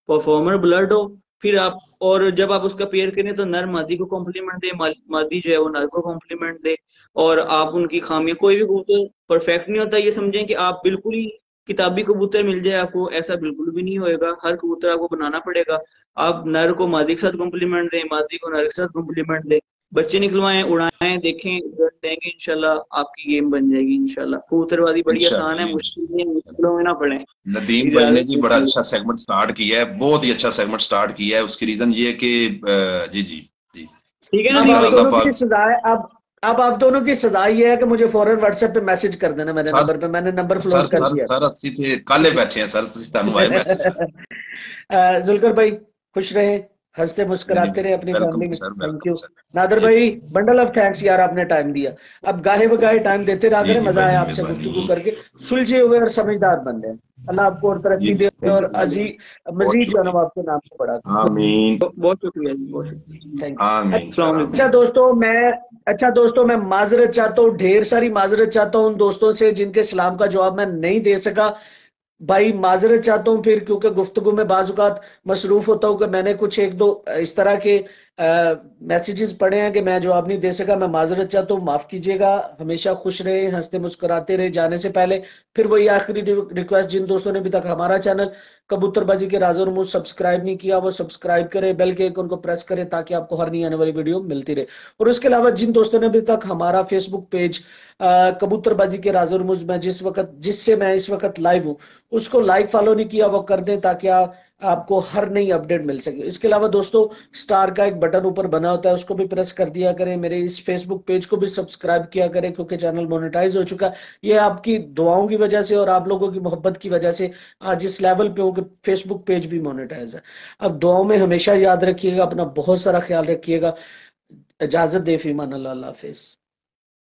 परफॉर्मर ब्लड हो, फिर आप, और जब आप उसका पेयर करें तो नर मादी को कॉम्प्लीमेंट दे, मादी जो है वो नर को कॉम्प्लीमेंट दे, और आप उनकी खामियां, कोई भी कबूतर परफेक्ट नहीं होता, ये समझें कि आप बिल्कुल ही किताबी कबूतर मिल जाए आपको, ऐसा बिल्कुल भी नहीं होएगा। हर कबूतर आपको बनाना पड़ेगा। आप नर को मादी के साथ कॉम्प्लीमेंट दें, मादी को नर के साथ कॉम्प्लीमेंट दें, बच्चे निकलवाएं, उड़ाएं, देखें, रिजल्ट देंगे, इंशाल्लाह आपकी गेम बन जाएगी। इंशाल्लाह कबूतरबाजी बड़ी आसान है, मुश्किलों में ना पड़े। नदीम भाई ने जी बड़ा अच्छा सेगमेंट स्टार्ट किया है, बहुत ही अच्छा सेगमेंट स्टार्ट किया है। उसकी रीजन ये है कि जी जी जी ठीक है ना, अब आप दोनों की सजा ये है कि मुझे फौरन व्हाट्सएप पे मैसेज कर देना मेरे नंबर पे। मैंने नंबर फ्लोट कर दिया। सर अस्सी थे काले बैठे हैं सर, ਤੁਹਾਨੂੰ ਆਏ मैसेज। जुलकर भाई खुश रहे, हंसते मुस्कुराते रहे अपनी फैमिली में। थैंक यू नादर भाई, बंडल ऑफ थैंक्स यार, आपने टाइम दिया। अब गाहे बगाहे टाइम देते रहा करें, मजा आया आपसे गुफ्तगू करके। सुलझे हुए और समझदार बंदे हैं, अल्लाह आपको और तरक्की दे और मजीद जो है आपके नाम से बढ़ा। आमीन, बहुत शुक्रिया जी, बहुत शुक्रिया, थैंक यू। अच्छा दोस्तों, मैं माजरत चाहता हूँ, ढेर सारी माजरत चाहता हूँ उन दोस्तों से जिनके सलाम का जवाब मैं नहीं दे सका। भाई माजरत चाहता हूँ फिर, क्योंकि गुफ्तगू में बाजुकात मसरूफ होता हूँ कि मैंने कुछ 1-2 इस तरह के मैसेजेस पढ़े हैं कि मैं जवाब नहीं दे सका। मैं माजरत चाहता हूँ, माफ कीजिएगा। हमेशा खुश रहे, हंसते मुस्कुराते रहे। जाने से पहले फिर वही आखिरी रिक्वेस्ट, जिन दोस्तों ने अभी तक हमारा चैनल कबूतरबाजी के राज़ और रूमूज़ सब्सक्राइब नहीं किया, वो सब्सक्राइब करें, बेल के आइकन को प्रेस करें ताकि आपको हर नई आने वाली वीडियो मिलती रहे। और उसके अलावा जिन दोस्तों ने अभी तक हमारा फेसबुक पेज कबूतरबाजी के राज़ और रूमूज़ में जिससे मैं इस वक्त लाइव हूँ, उसको लाइक फॉलो नहीं किया, वो कर दें ताकि आपको हर नई अपडेट मिल सके। इसके अलावा दोस्तों स्टार का एक बटन ऊपर बना होता है, उसको भी प्रेस कर दिया करें। मेरे इस फेसबुक पेज को भी सब्सक्राइब किया करें क्योंकि चैनल मोनेटाइज हो चुका है। ये आपकी दुआओं की वजह से और आप लोगों की मोहब्बत की वजह से आज इस लेवल पे हो कि फेसबुक पेज भी मोनेटाइज है। अब दुआओं में हमेशा याद रखिएगा, अपना बहुत सारा ख्याल रखिएगा। इजाजत दे, फीमान अल्लाह, हाफिज।